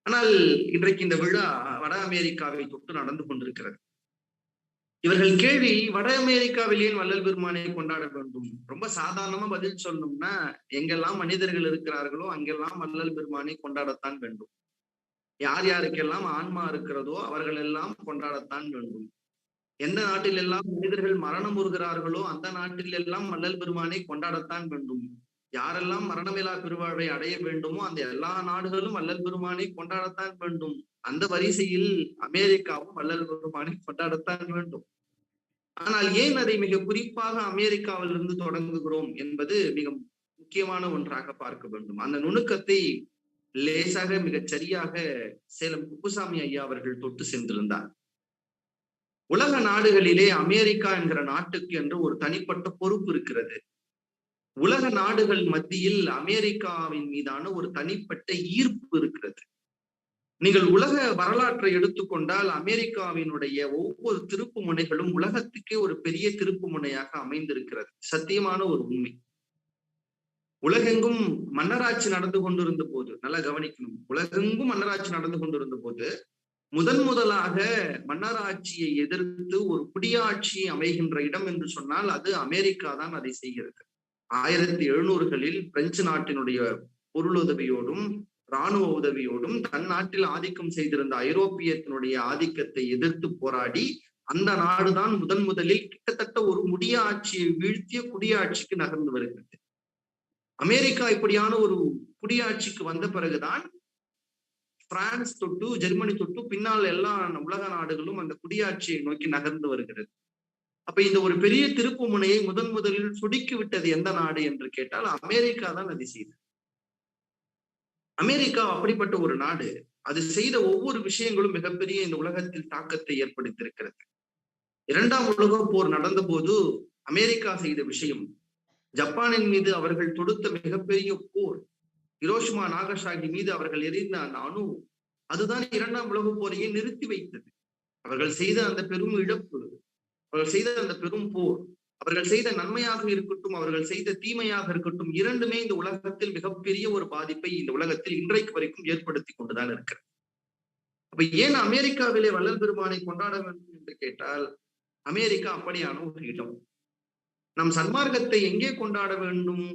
ஆனால் இன்றைக்கு இந்த விழா வட அமெரிக்காவை தொட்டு நடந்து கொண்டிருக்கிறது. இவர்கள் கேள்வி, வட அமெரிக்காவில் ஏன் வள்ளல் பெருமானை கொண்டாட வேண்டும்? ரொம்ப சாதாரணமா பதில் சொல்லணும்னா, எங்கெல்லாம் மனிதர்கள் இருக்கிறார்களோ அங்கெல்லாம் வள்ளல் பெருமானை கொண்டாடத்தான் வேண்டும். யார் யாருக்கெல்லாம் ஆன்மா இருக்கிறதோ அவர்கள் எல்லாம் கொண்டாடத்தான் வேண்டும். எந்த நாட்டில் எல்லாம் மனிதர்கள் மரணம் உறுகிறார்களோ அந்த நாட்டில் எல்லாம் வள்ளல் பெருமானை கொண்டாடத்தான் வேண்டும். யாரெல்லாம் மரணமில்லா பெருவாழ்வை அடைய வேண்டுமோ அந்த எல்லா நாடுகளும் வள்ளல் பெருமானை கொண்டாடத்தான் வேண்டும். அந்த வரிசையில் அமெரிக்காவும் வள்ளல் பெருமானை கொண்டாடத்தான் வேண்டும். ஆனால் ஏன் அதை மிக குறிப்பாக அமெரிக்காவிலிருந்து தொடங்குகிறோம் என்பது மிக முக்கியமான ஒன்றாக பார்க்க வேண்டும். அந்த நுணுக்கத்தை லேசாக மிகச் சரியாக சேலம் குப்புசாமி ஐயா அவர்கள் தொட்டு சென்றிருந்தார். உலக நாடுகளிலே அமெரிக்கா என்கிற நாட்டுக்கு என்று ஒரு தனிப்பட்ட பொறுப்பு இருக்கிறது. உலக நாடுகள் மத்தியில் அமெரிக்காவின் மீதான ஒரு தனிப்பட்ட ஈர்ப்பு இருக்கிறது. நீங்கள் உலக வரலாற்றை எடுத்துக்கொண்டால் அமெரிக்காவினுடைய ஒவ்வொரு திருப்பு முனைகளும் உலகத்துக்கே ஒரு பெரிய திருப்பு முனையாக அமைந்திருக்கிறது. சத்தியமான ஒரு உண்மை. உலகெங்கும் மன்னராட்சி நடந்து கொண்டிருந்த போது, நல்லா கவனிக்கணும், உலகெங்கும் மன்னராட்சி நடந்து கொண்டிருந்த போது முதலாக மன்னராட்சியை எதிர்த்து ஒரு குடியாட்சி அமைகின்ற இடம் என்று சொன்னால் அது அமெரிக்கா தான் அதை செய்கிறது. 1700களில் பிரெஞ்சு நாட்டினுடைய பொருளுதவியோடும் இராணுவ உதவியோடும் தன் நாட்டில் ஆதிக்கம் செய்திருந்த ஐரோப்பியத்தினுடைய ஆதிக்கத்தை எதிர்த்து போராடி அந்த நாடுதான் முதலில் கிட்டத்தட்ட ஒரு முடியாட்சியை வீழ்த்திய குடியாட்சிக்கு நகர்ந்து வருகிறது. அமெரிக்கா இப்படியான ஒரு குடியாட்சிக்கு வந்த பிறகுதான் பிரான்ஸ் தொட்டு ஜெர்மனி தொட்டு பின்னால் எல்லா உலக நாடுகளும் அந்த குடியாட்சியை நோக்கி நகர்ந்து வருகிறது. அப்ப இந்த ஒரு பெரிய திருப்பு முனையை முதலில் சுடுக்கி விட்டது எந்த நாடு என்று கேட்டால் அமெரிக்கா தான் அதை செய்தது. அமெரிக்கா அப்படிப்பட்ட ஒரு நாடு. அது செய்த ஒவ்வொரு விஷயங்களும் மிகப்பெரிய இந்த உலகத்தில் தாக்கத்தை ஏற்படுத்தியிருக்கிறது. 2ஆம் உலகப் போர் நடந்த போது அமெரிக்கா செய்த விஷயம், ஜப்பானின் மீது அவர்கள் தொடுத்த மிகப்பெரிய போர், ஹிரோஷிமா நாகசாகி மீது அவர்கள் எறிந்த அந்த அணு, அதுதான் 2ஆம் உலகப் போரையே நிறுத்தி வைத்தது. அவர்கள் செய்த அந்த பெரும் இழப்பு, அவர்கள் செய்த அந்த பெரும் போர், அவர்கள் செய்த நன்மையாக இருக்கட்டும் அவர்கள் செய்த தீமையாக இருக்கட்டும், இரண்டுமே இந்த உலகத்தில் மிகப்பெரிய ஒரு பாதிப்பை இந்த உலகத்தில் இன்றைக்கு வரைக்கும் ஏற்படுத்தி கொண்டுதான் இருக்கிறது. அப்ப ஏன் அமெரிக்காவிலே வள்ளல் பெருமானை கொண்டாட வேண்டும் என்று கேட்டால், அமெரிக்கா அப்படியான ஒரு இடம். நம் சன்மார்க்கத்தை எங்கே கொண்டாட வேண்டும்,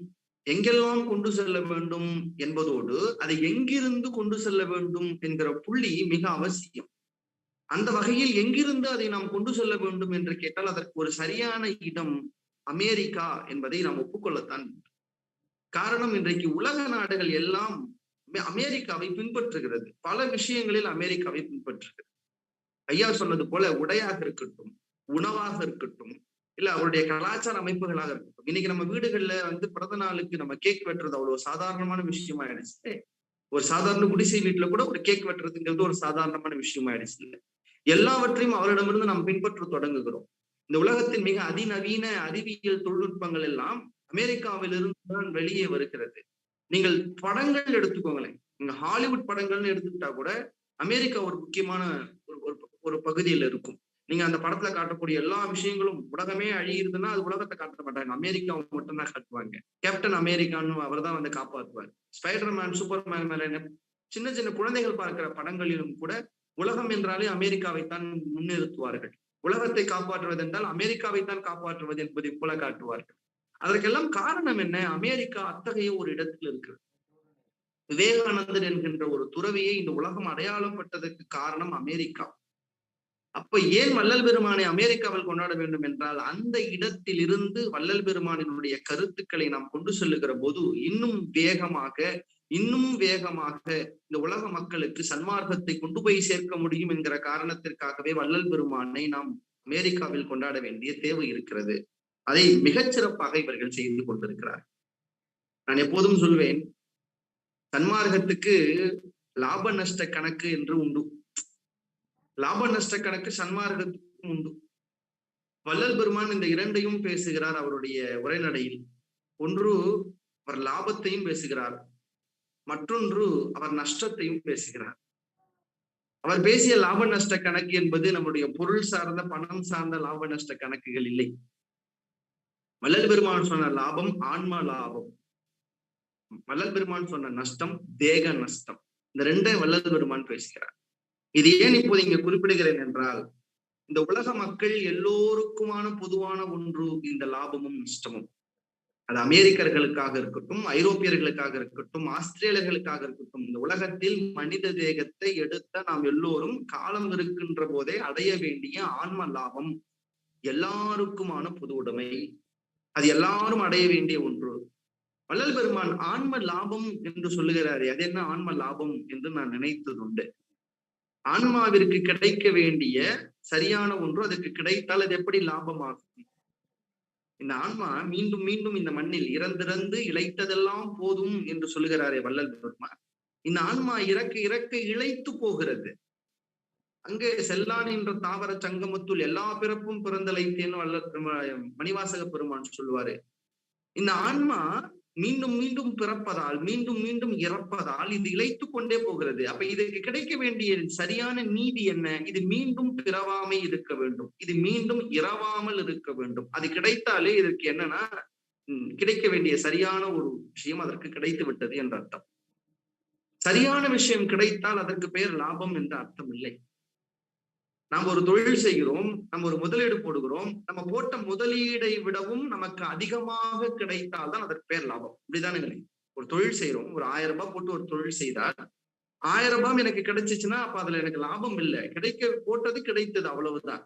எங்கெல்லாம் கொண்டு செல்ல வேண்டும் என்பதோடு அதை எங்கிருந்து கொண்டு செல்ல வேண்டும் என்கிற புள்ளி மிக அவசியம். அந்த வகையில் எங்கிருந்து அதை நாம் கொண்டு செல்ல வேண்டும் என்று கேட்டால் அதற்கு ஒரு சரியான இடம் அமெரிக்கா என்பதை நாம் ஒப்புக்கொள்ளத்தான் வேண்டும். காரணம், இன்றைக்கு உலக நாடுகள் எல்லாம் அமெரிக்காவை பின்பற்றுகிறது. பல விஷயங்களில் அமெரிக்காவை பின்பற்றுகிறது. ஐயா சொன்னது போல உடையாக இருக்கட்டும், உணவாக இருக்கட்டும், இல்ல அவருடைய கலாச்சார அமைப்புகளாக இருக்கட்டும். இன்னைக்கு நம்ம வீடுகள்ல பிறந்த நாளுக்கு நம்ம கேக் வெட்டுறது அவ்வளவு சாதாரணமான விஷயமா ஆயிடுச்சு. ஒரு சாதாரண குடிசை வீட்டுல கூட ஒரு கேக் வெட்டுறதுங்கிறது ஒரு சாதாரணமான விஷயமா ஆயிடுச்சு. எல்லாவற்றையும் அவரிடமிருந்து நாம் பின்பற்ற தொடங்குகிறோம். இந்த உலகத்தின் மிக அதிநவீன அறிவியல் தொழில்நுட்பங்கள் எல்லாம் அமெரிக்காவிலிருந்து தான் வெளியே வருகிறது. நீங்கள் படங்கள் எடுத்துக்கோங்களேன், நீங்க ஹாலிவுட் படங்கள்னு எடுத்துக்கிட்டா கூட அமெரிக்கா ஒரு முக்கியமான ஒரு பகுதியில் இருக்கும். நீங்க அந்த படத்துல காட்டக்கூடிய எல்லா விஷயங்களும் உலகமே அழியுதுன்னா அது உலகத்தை காட்ட மாட்டாங்க, அமெரிக்காவை மட்டும்தான் காட்டுவாங்க. கேப்டன் அமெரிக்கான்னு அவர் தான் காப்பாற்றுவார். ஸ்பைடர்மேன், சூப்பர்மேன் மேல சின்ன சின்ன குழந்தைகள் பார்க்கிற படங்களிலும் கூட உலகம் என்றாலே அமெரிக்காவைத்தான் முன்னிறுத்துவார்கள். உலகத்தை காப்பாற்றுவது என்றால் அமெரிக்காவைத்தான் காப்பாற்றுவது என்பதை போல காட்டுவார்கள். அதற்கெல்லாம் காரணம் என்ன? அமெரிக்கா அத்தகைய ஒரு இடத்தில் இருக்கிறது. விவேகானந்தர் என்கின்ற ஒரு துறவியை இந்த உலகம் அடையாளப்பட்டதற்கு காரணம் அமெரிக்கா. அப்ப ஏன் வள்ளல் பெருமானை அமெரிக்காவில் கொண்டாட வேண்டும் என்றால், அந்த இடத்தில் இருந்து வள்ளல் பெருமானினுடைய கருத்துக்களை நாம் கொண்டு செல்லுகிற போது இன்னும் வேகமாக இந்த உலக மக்களுக்கு சன்மார்க்கத்தை கொண்டு போய் சேர்க்க முடியும் என்கிற காரணத்திற்காகவே வள்ளல் பெருமானை நாம் அமெரிக்காவில் கொண்டாட வேண்டிய தேவை இருக்கிறது. அதை மிகச்சிறப்பாக இவர்கள் செய்து கொண்டிருக்கிறார். நான் எப்போதும் சொல்வேன், சன்மார்க்கத்துக்கு லாப நஷ்ட கணக்கு என்று உண்டு. லாப நஷ்ட கணக்கு சன்மார்க்கத்துக்கும் உண்டு. வள்ளல் பெருமான் இந்த இரண்டையும் பேசுகிறார் அவருடைய உரைநடையில். ஒன்று அவர் லாபத்தையும் பேசுகிறார், மற்றொன்று அவர் நஷ்டத்தையும் பேசுகிறார். அவர் பேசிய லாப நஷ்ட கணக்கு என்பது நம்முடைய பொருள் சார்ந்த, பணம் சார்ந்த லாப நஷ்ட கணக்குகள் இல்லை. வள்ளல் பெருமான் சொன்ன லாபம் ஆன்ம லாபம், வள்ளல் பெருமான் சொன்ன நஷ்டம் தேக நஷ்டம். இந்த ரெண்டே வள்ளல் பெருமான் பேசுகிறார். இது ஏன் இப்போது இங்க குறிப்பிடுகிறேன் என்றால், இந்த உலக மக்கள் எல்லோருக்குமான பொதுவான ஒன்று இந்த லாபமும் நஷ்டமும். அது அமெரிக்கர்களுக்காக இருக்கட்டும், ஐரோப்பியர்களுக்காக இருக்கட்டும், ஆஸ்திரேலியர்களுக்காக இருக்கட்டும், இந்த உலகத்தில் மனித தேகத்தை எடுத்த நாம் எல்லோரும் காலம் இருக்கின்ற போதே அடைய வேண்டிய ஆன்ம லாபம் எல்லாருக்குமான பொது உடைமை. அது எல்லாரும் அடைய வேண்டிய ஒன்று. வள்ளல் பெருமான் ஆன்ம லாபம் என்று சொல்லுகிறாரே, அது என்ன ஆன்ம லாபம் என்று நான் நினைத்தது உண்டு. ஆன்மாவிற்கு கிடைக்க வேண்டிய சரியான ஒன்று அதுக்கு கிடைத்தால் அது எப்படி லாபமாகும்? இந்த ஆன்மா மீண்டும் மீண்டும் இந்த மண்ணில் இறந்திறந்து இழைத்ததெல்லாம் போதும் என்று சொல்லுகிறாரே வள்ளல் பெருமான். இந்த ஆன்மா இறக்க இறக்க இழைத்து போகிறது. அங்கே செல்லான் என்ற தாவர சங்கமத்துள் எல்லா பிறப்பும் பிறந்தலைத்தேன்னு வள்ளல் மணிவாசக பெருமான் சொல்லுவாரு. இந்த ஆன்மா மீண்டும் மீண்டும் பிறப்பதால், மீண்டும் மீண்டும் இறப்பதால் இது இழைத்து கொண்டே போகிறது. அப்ப இதுக்கு கிடைக்க வேண்டிய சரியான நீதி என்ன? இது மீண்டும் பிறவாமை இருக்க வேண்டும், இது மீண்டும் இறவாமல் இருக்க வேண்டும். அது கிடைத்தாலே இதற்கு என்னன்னா, கிடைக்க வேண்டிய சரியான ஒரு விஷயம் அதற்கு கிடைத்து விட்டது என்ற அர்த்தம். சரியான விஷயம் கிடைத்தால் அதற்கு பெயர் லாபம் என்ற அர்த்தம் இல்லை. நாம் ஒரு தொழில் செய்கிறோம், நம்ம ஒரு முதலீடு போடுகிறோம், நம்ம போட்ட முதலீடை விடவும் நமக்கு அதிகமாக கிடைத்தால்தான் அதற்கு பேர் லாபம். இப்படிதானே? ஒரு தொழில் செய்யறோம், ஒரு 1000 ரூபாய் போட்டு ஒரு தொழில் செய்தால் 1000 ரூபாய் எனக்கு கிடைச்சிச்சுன்னா அப்ப அதுல எனக்கு லாபம் இல்லை, போட்டது கிடைத்தது, அவ்வளவுதான்.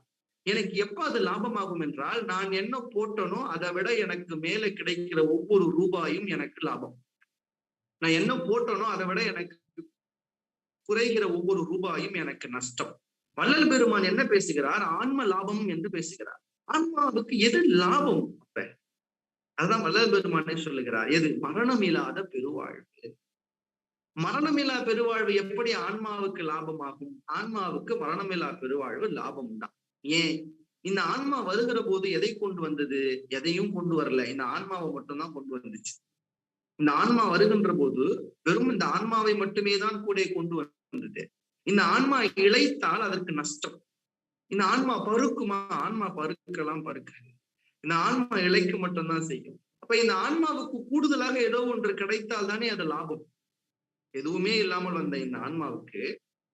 எனக்கு எப்ப அது லாபமாகும் என்றால், நான் என்ன போட்டனோ அதை விட எனக்கு மேல கிடைக்கிற ஒவ்வொரு ரூபாயும் எனக்கு லாபம். நான் என்ன போட்டனோ அதை விட எனக்கு குறைகிற ஒவ்வொரு ரூபாயும் எனக்கு நஷ்டம். வள்ளல் பெருமான் என்ன பேசுகிறார்? ஆன்ம லாபம் என்று பேசுகிறார். ஆன்மாவுக்கு எது லாபம்? அப்ப அதுதான் வள்ளல் பெருமானே சொல்லுகிறார். எது? மரணமில்லாத பெருவாழ்வு. மரணமில்லா பெருவாழ்வு எப்படி ஆன்மாவுக்கு லாபமாகும்? ஆன்மாவுக்கு மரணமில்லா பெருவாழ்வு லாபம் தான். ஏன்? இந்த ஆன்மா வருகிற போது எதை கொண்டு வந்தது? எதையும் கொண்டு வரல, இந்த ஆன்மாவை மட்டும்தான் கொண்டு வந்துச்சு. இந்த ஆன்மா வருகின்ற போது வெறும் இந்த ஆன்மாவை மட்டுமே தான் கூட கொண்டு வந்தது. இந்த ஆன்மா இழைத்தால் அதற்கு நஷ்டம். இந்த ஆன்மா பருக்குமா? ஆன்மா பருக்கலாம், பருக்காது. இந்த ஆன்மா இழைக்க மட்டும்தான் செய்யும். அப்ப இந்த ஆன்மாவுக்கு கூடுதலாக ஏதோ ஒன்று கிடைத்தால் தானே அது லாபம். எதுவுமே இல்லாமல் வந்த இந்த ஆன்மாவுக்கு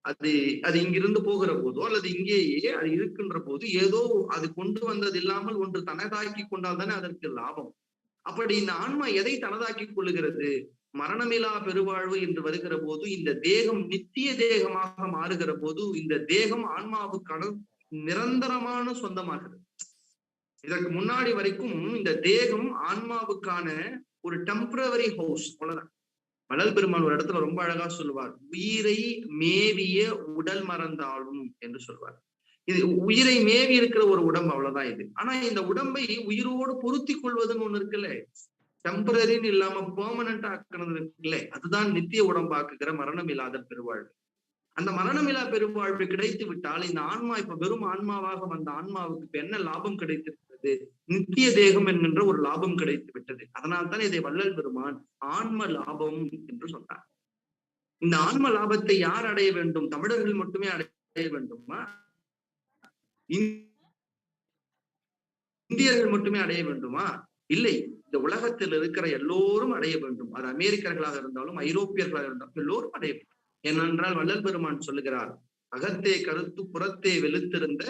அது இங்கிருந்து போகிற போதோ அல்லது இங்கேயே அது இருக்கின்ற போது ஏதோ அது கொண்டு வந்தது இல்லாமல் ஒன்று தனதாக்கி கொண்டால் தானே அதற்கு லாபம். அப்படி இந்த ஆன்மா எதை தனதாக்கி கொள்ளுகிறது? மரணமில்லா பெருவாழ்வு என்று வருகிற போது இந்த தேகம் நித்திய தேகமாக மாறுகிற போது இந்த தேகம் ஆன்மாவுக்கான நிரந்தரமான சொந்தமாகிறது. இதற்கு முன்னாடி வரைக்கும் இந்த தேகம் ஆன்மாவுக்கான ஒரு டெம்பரவரி ஹவுஸ், அவ்வளவுதான். வள்ளல் பெருமான் ஒரு இடத்துல ரொம்ப அழகா சொல்லுவார், உயிரை மேவிய உடல் மறந்தாலும் என்று சொல்வார். இது உயிரை மேவி இருக்கிற ஒரு உடம்பு, அவ்வளவுதான் இது. ஆனா இந்த உடம்பை உயிரோடு பொருத்தி கொள்வதுன்னு ஒண்ணு இருக்குல்ல, டெம்பரரின்னு இல்லாம பெர்மனண்டா ஆக்குறது இருக்குல்ல, அதுதான் நித்திய உடம்பாக்குகிற மரணம் இல்லாத பெருவாழ்வு. அந்த மரணமில்லா பெருவாழ்வு கிடைத்து விட்டால் இந்த ஆன்மா இப்ப வெறும் ஆன்மாவாக வந்த ஆன்மாவுக்கு இப்ப என்ன லாபம் கிடைத்திருக்கிறது? நித்திய தேகம் என்கின்ற ஒரு லாபம் கிடைத்து விட்டது. அதனால்தான் இதை வள்ளல் பெருமான் ஆன்ம லாபம் என்று சொன்னார். இந்த ஆன்ம லாபத்தை யார் அடைய வேண்டும்? தமிழர்கள் மட்டுமே அடைய வேண்டுமா? இந்தியர்கள் மட்டுமே அடைய வேண்டுமா? இல்லை, இந்த உலகத்தில் இருக்கிற எல்லோரும் அடைய வேண்டும். அது அமெரிக்கர்களாக இருந்தாலும் ஐரோப்பியர்களாக இருந்தாலும் எல்லோரும் அடைய வேண்டும். ஏனென்றால் வள்ளல் பெருமான் சொல்லுகிறார், அகத்தே கருத்து புறத்தே வெளுத்திருந்த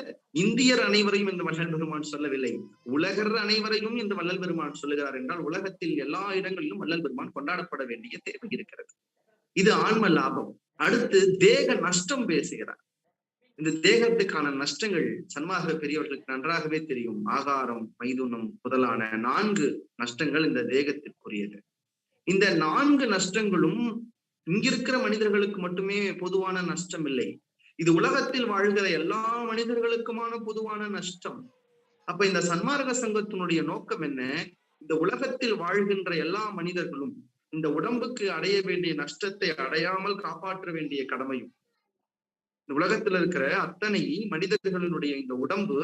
இந்தியர் அனைவரையும் என்று வள்ளல் பெருமான் சொல்லவில்லை, உலகர் அனைவரையும் என்று வள்ளல் பெருமான் சொல்லுகிறார். என்றால் உலகத்தில் எல்லா இடங்களிலும் வள்ளல் பெருமான் கொண்டாடப்பட வேண்டிய தேவை இருக்கிறது. இது ஆன்ம லாபம். அடுத்து தேக நஷ்டம் பேசுகிறார். இந்த தேகத்துக்கான நஷ்டங்கள் சன்மார்க்க பெரியவர்களுக்கு நன்றாகவே தெரியும். ஆகாரம், மைதுனம் முதலான 4 நஷ்டங்கள் இந்த தேகத்திற்குரியது. இந்த 4 நஷ்டங்களும் இங்கிருக்கிற மனிதர்களுக்கு மட்டுமே பொதுவான நஷ்டம் இல்லை, இது உலகத்தில் வாழ்கிற எல்லா மனிதர்களுக்குமான பொதுவான நஷ்டம். அப்ப இந்த சன்மார்க்க சங்கத்தினுடைய நோக்கம் என்ன? இந்த உலகத்தில் வாழ்கின்ற எல்லா மனிதர்களும் இந்த உடம்புக்கு அடைய வேண்டிய நஷ்டத்தை அடையாமல் காப்பாற்ற வேண்டிய கடமையும், இந்த உலகத்துல இருக்கிற அத்தனை மனிதர்களுடைய இந்த உடம்பு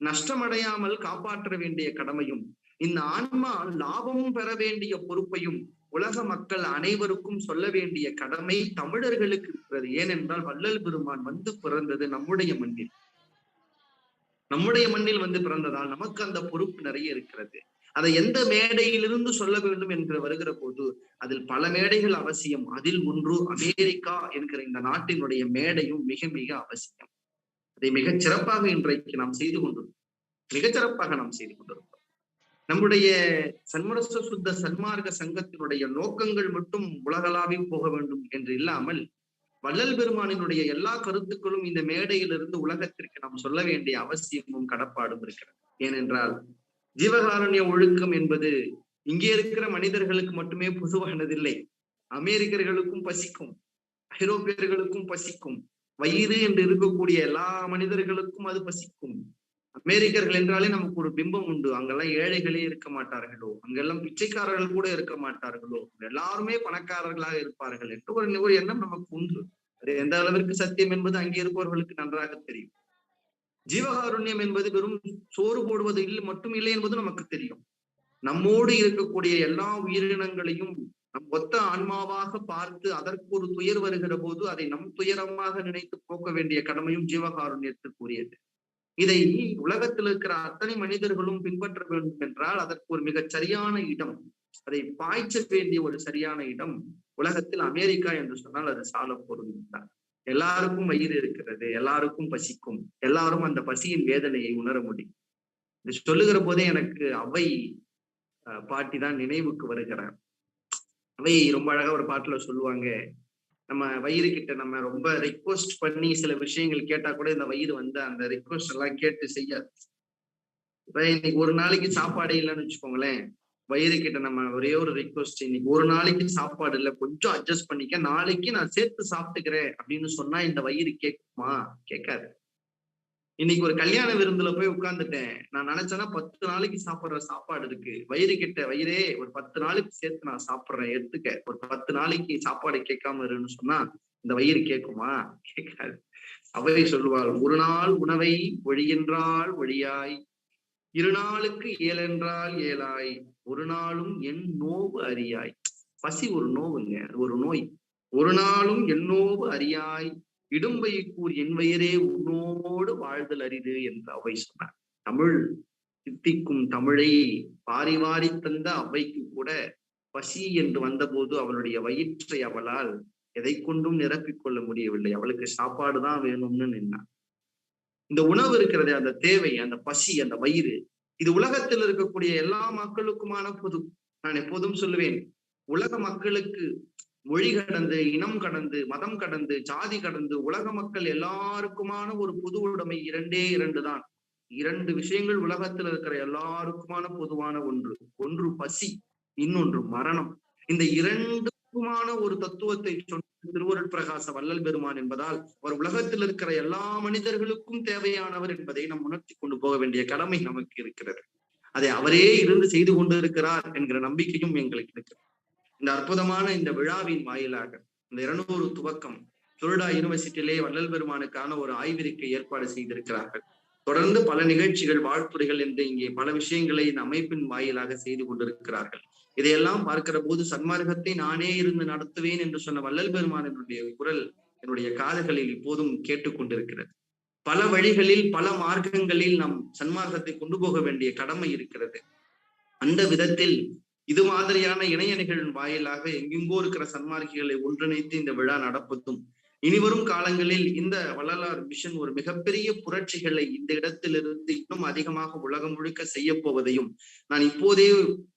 நஷ்டமடையாமல் காப்பாற்ற வேண்டிய கடமையும், இந்த ஆன்மா லாபமும் பெற வேண்டிய பொறுப்பையும் உலக மக்கள் அனைவருக்கும் சொல்ல வேண்டிய கடமை தமிழர்களுக்கு இருக்கிறது. ஏனென்றால் வள்ளல் பெருமான் வந்து பிறந்தது நம்முடைய மண்ணில். நம்முடைய மண்ணில் வந்து பிறந்ததால் நமக்கு அந்த பொறுப்பு நிறைய இருக்கிறது. அதை எந்த மேடையிலிருந்து சொல்ல வேண்டும் என்று வருகிற போது அதில் பல மேடைகள் அவசியம். அதில் ஒன்று அமெரிக்கா என்கிற இந்த நாட்டினுடைய மேடையும் மிக மிக அவசியம். அதை மிகச் சிறப்பாக இன்றைக்கு நாம் செய்து கொண்டிருக்கிறோம். மிகச்சிறப்பாக நாம் செய்து கொண்டிருக்கிறோம். நம்முடைய சன்மனச சுத்த சன்மார்க்க சங்கத்தினுடைய நோக்கங்கள் மட்டும் உலகளாவி போக வேண்டும் என்று இல்லாமல் வள்ளல் பெருமானினுடைய எல்லா கருத்துக்களும் இந்த மேடையிலிருந்து உலகத்திற்கு நாம் சொல்ல வேண்டிய அவசியமும் கடப்பாடும் இருக்கிறது. ஏனென்றால் ஜீவகாருண்ய ஒழுக்கம் என்பது இங்கே இருக்கிற மனிதர்களுக்கு மட்டுமே பொதுவானதில்லை. அமெரிக்கர்களுக்கும் பசிக்கும், ஐரோப்பியர்களுக்கும் பசிக்கும், வயிறு என்று இருக்கக்கூடிய எல்லா மனிதர்களுக்கும் அது பசிக்கும். அமெரிக்கர்கள் என்றாலே நமக்கு ஒரு பிம்பம் உண்டு, அங்கெல்லாம் ஏழைகளே இருக்க மாட்டார்களோ, அங்கெல்லாம் பிச்சைக்காரர்கள் கூட இருக்க மாட்டார்களோ, எல்லாருமே பணக்காரர்களாக இருப்பார்கள் என்று ஒரு எண்ணம் நமக்கு உண்டு. அது எந்த அளவிற்கு சத்தியம் என்பது அங்கே இருப்பவர்களுக்கு நன்றாக தெரியும். ஜீவகாருண்யம் என்பது வெறும் சோறு போடுவது மட்டும் இல்லை என்பது நமக்கு தெரியும். நம்மோடு இருக்கக்கூடிய எல்லா உயிரினங்களையும் நம் ஒத்த ஆன்மாவாக பார்த்து அதற்கு ஒரு துயர் வருகிற போது அதை நம் துயரமாக நினைத்து போக்க வேண்டிய கடமையும் ஜீவகாருண்யத்திற்குரியது. இதை உலகத்தில் இருக்கிற அத்தனை மனிதர்களும் பின்பற்ற வேண்டும் என்றால் அதற்கு ஒரு மிகச் சரியான இடம், அதை பாய்ச்ச வேண்டிய ஒரு சரியான இடம் உலகத்தில் அமெரிக்கா என்று சொன்னால் அது சால பொருள். எல்லாருக்கும் வயிறு இருக்கிறது, எல்லாருக்கும் பசிக்கும், எல்லாரும் அந்த பசியின் வேதனையை உணர முடியும். இது சொல்லுகிற போதே எனக்கு அவை பாட்டி தான் நினைவுக்கு வருகிறார். அவை ரொம்ப அழகா ஒரு பாட்டுல சொல்லுவாங்க, நம்ம வயிறு கிட்ட நம்ம ரொம்ப ரிக்வெஸ்ட் பண்ணி சில விஷயங்கள் கேட்டா கூட இந்த வயிறு வந்து அந்த ரிக்வெஸ்ட் எல்லாம் கேட்டு செய்யாது. இப்ப இன்னைக்கு ஒரு நாளைக்கு சாப்பாடு இல்லைன்னு வச்சுக்கோங்களேன், வயிறு கிட்ட நம்ம ஒரே ஒரு ரிக்வெஸ்ட், இன்னைக்கு ஒரு நாளைக்கு சாப்பாடு இல்லை, கொஞ்சம் அட்ஜஸ்ட் பண்ணிக்க, நாளைக்கு நான் சேர்த்து சாப்பிட்டுக்கிறேன் அப்படின்னு சொன்னா இந்த வயிறு கேட்குமா? கேட்காது. இன்னைக்கு ஒரு கல்யாண விருந்துல போய் உட்கார்ந்துட்டேன், நான் நினைச்சேன்னா 10 நாளைக்கு சாப்பிடுற சாப்பாடு இருக்கு, வயிறு கிட்ட வயிறே ஒரு 10 நாளைக்கு சேர்த்து நான் சாப்பிடுறேன் எடுத்துக்க, ஒரு 10 நாளைக்கு சாப்பாடு கேட்காம இருன்னு சொன்னா இந்த வயிறு கேட்குமா? கேட்காது. அவை சொல்லுவாள், ஒரு நாள் உணவை ஒழியென்றால் ஒழியாய், 2 நாளுக்கு ஏழென்றால் ஏழாய், ஒரு நாளும் என் நோவு அறியாய். பசி ஒரு நோவுங்க, அது ஒரு நோய். ஒரு நாளும் என் நோவு அறியாய், இடும்பை கூர் என் வயிறே உன்னோடு வாழ்தல் அரிது என்று அவை சொன்னார். தமிழ் சித்திக்கும் தமிழை வாரி வாரி தந்த அவைக்கு கூட பசி என்று வந்தபோது அவளுடைய வயிற்றை அவளால் எதை கொண்டும் நிரப்பிக் கொள்ள முடியவில்லை. அவளுக்கு சாப்பாடுதான் வேணும்னு நின்னார். இந்த உணவு இருக்கிறதே, அந்த தேவை, அந்த பசி, அந்த வயிறு, இது உலகத்தில் இருக்கக்கூடிய எல்லா மக்களுக்குமான பொது. நான் எப்போதும் சொல்லுவேன், உலக மக்களுக்கு மொழி கடந்து, இனம் கடந்து, மதம் கடந்து, ஜாதி கடந்து உலக மக்கள் எல்லாருக்குமான ஒரு பொது உடைமை 2 தான். 2 விஷயங்கள் உலகத்தில் இருக்கிற எல்லாருக்குமான பொதுவான ஒன்று பசி, இன்னொன்று மரணம். இந்த 2க்குமான ஒரு தத்துவத்தை சொன்ன திருவருட் பிரகாச வள்ளல் பெருமான் என்பதால் அவர் உலகத்தில் இருக்கிற எல்லா மனிதர்களுக்கும் தேவையானவர் என்பதை நாம் உணர்த்தி கொண்டு போக வேண்டிய கடமை நமக்கு இருக்கிறது. அதை அவரே இருந்து செய்து கொண்டு இருக்கிறார் என்கிற நம்பிக்கையும் எங்களுக்கு இருக்கிறது. இந்த அற்புதமான இந்த விழாவின் வாயிலாக இந்த 200 துவக்கம் ஃப்ளோரிடா யூனிவர்சிட்டியிலே வள்ளல் பெருமானுக்கான ஒரு ஆய்விருக்கை ஏற்பாடு செய்திருக்கிறார்கள். தொடர்ந்து பல நிகழ்ச்சிகள், வாழ்த்துறைகள் என்று இங்கே பல விஷயங்களை இந்த அமைப்பின் வாயிலாக செய்து கொண்டிருக்கிறார்கள். இதையெல்லாம் பார்க்கிற போது சன்மார்க்கத்தை நானே இருந்து நடத்துவேன் என்று சொன்ன வள்ளல் பெருமானினுடைய குரல் என்னுடைய காதுகளில் இப்போதும் கேட்டுக்கொண்டிருக்கிறது. பல வழிகளில், பல மார்க்கங்களில் நாம் சன்மார்க்கத்தை கொண்டு போக வேண்டிய கடமை இருக்கிறது. அந்த விதத்தில் இது மாதிரியான இணைய நிகழ்வின் வாயிலாக எங்கெங்கோ இருக்கிற சன்மார்க்கிகளை ஒன்றிணைத்து இந்த விழா நடப்பதும், இனிவரும் காலங்களில் இந்த வள்ளலார் மிஷன் ஒரு மிகப்பெரிய புரட்சிகளை இந்த இடத்திலிருந்து இன்னும் அதிகமாக உலகம் முழுக்க செய்ய போவதையும் நான் இப்போதே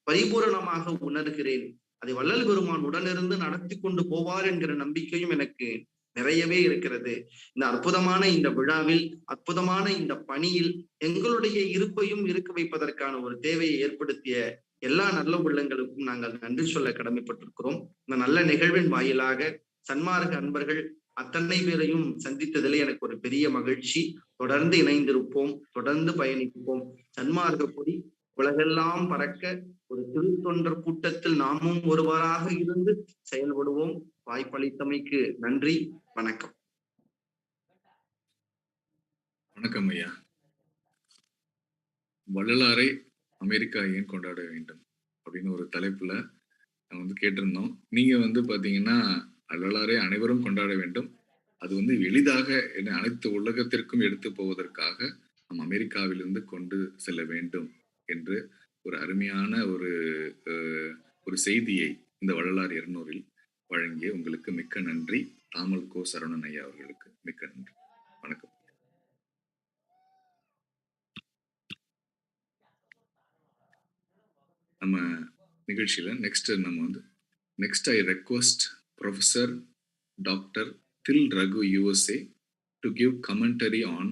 பரிபூரணமாக உணர்கிறேன். அதை வள்ளல் பெருமான் உடனிருந்து நடத்தி கொண்டு போவார் என்கிற நம்பிக்கையும் எனக்கு நிறையவே இருக்கிறது. இந்த அற்புதமான இந்த விழாவில், அற்புதமான இந்த பணியில் எங்களுடைய இருப்பையும் இருக்க வைப்பதற்கான ஒரு தேவையை ஏற்படுத்திய எல்லா நல்ல உள்ளங்களுக்கும் நாங்கள் நன்றி சொல்ல கடமைப்பட்டிருக்கிறோம். இந்த நல்ல நிகழ்வின் வாயிலாக சன்மார்க்க அன்பர்கள் அத்தனை பேரையும் சந்தித்ததிலே எனக்கு ஒரு பெரிய மகிழ்ச்சி. தொடர்ந்து இணைந்திருப்போம், தொடர்ந்து பயணிப்போம். சன்மார்க்க கொடி உலகெல்லாம் பறக்க ஒரு திருத்தொண்டர் கூட்டத்தில் நாமும் ஒருவராக இருந்து செயல்படுவோம். வாய்ப்பளித்தமைக்கு நன்றி. வணக்கம். வணக்கம் ஐயா. வள்ளலாரை அமெரிக்கா ஏன் கொண்டாட வேண்டும் அப்படின்னு ஒரு தலைப்புல நான் கேட்டிருந்தோம். நீங்க பாத்தீங்கன்னா வள்ளலாரை அனைவரும் கொண்டாட வேண்டும், அது எளிதாக அனைத்து உலகத்திற்கும் எடுத்து போவதற்காக நம் அமெரிக்காவிலிருந்து கொண்டு செல்ல வேண்டும் என்று ஒரு அருமையான ஒரு செய்தியை இந்த வள்ளலார் 200 வழங்கிய உங்களுக்கு மிக்க நன்றி. தாமல் கோ சரவணன் ஐயா அவர்களுக்கு மிக்க நன்றி. வணக்கம். நம்ம நிகழ்ச்சியில next I request Professor Dr. Til Raghu USA to give commentary on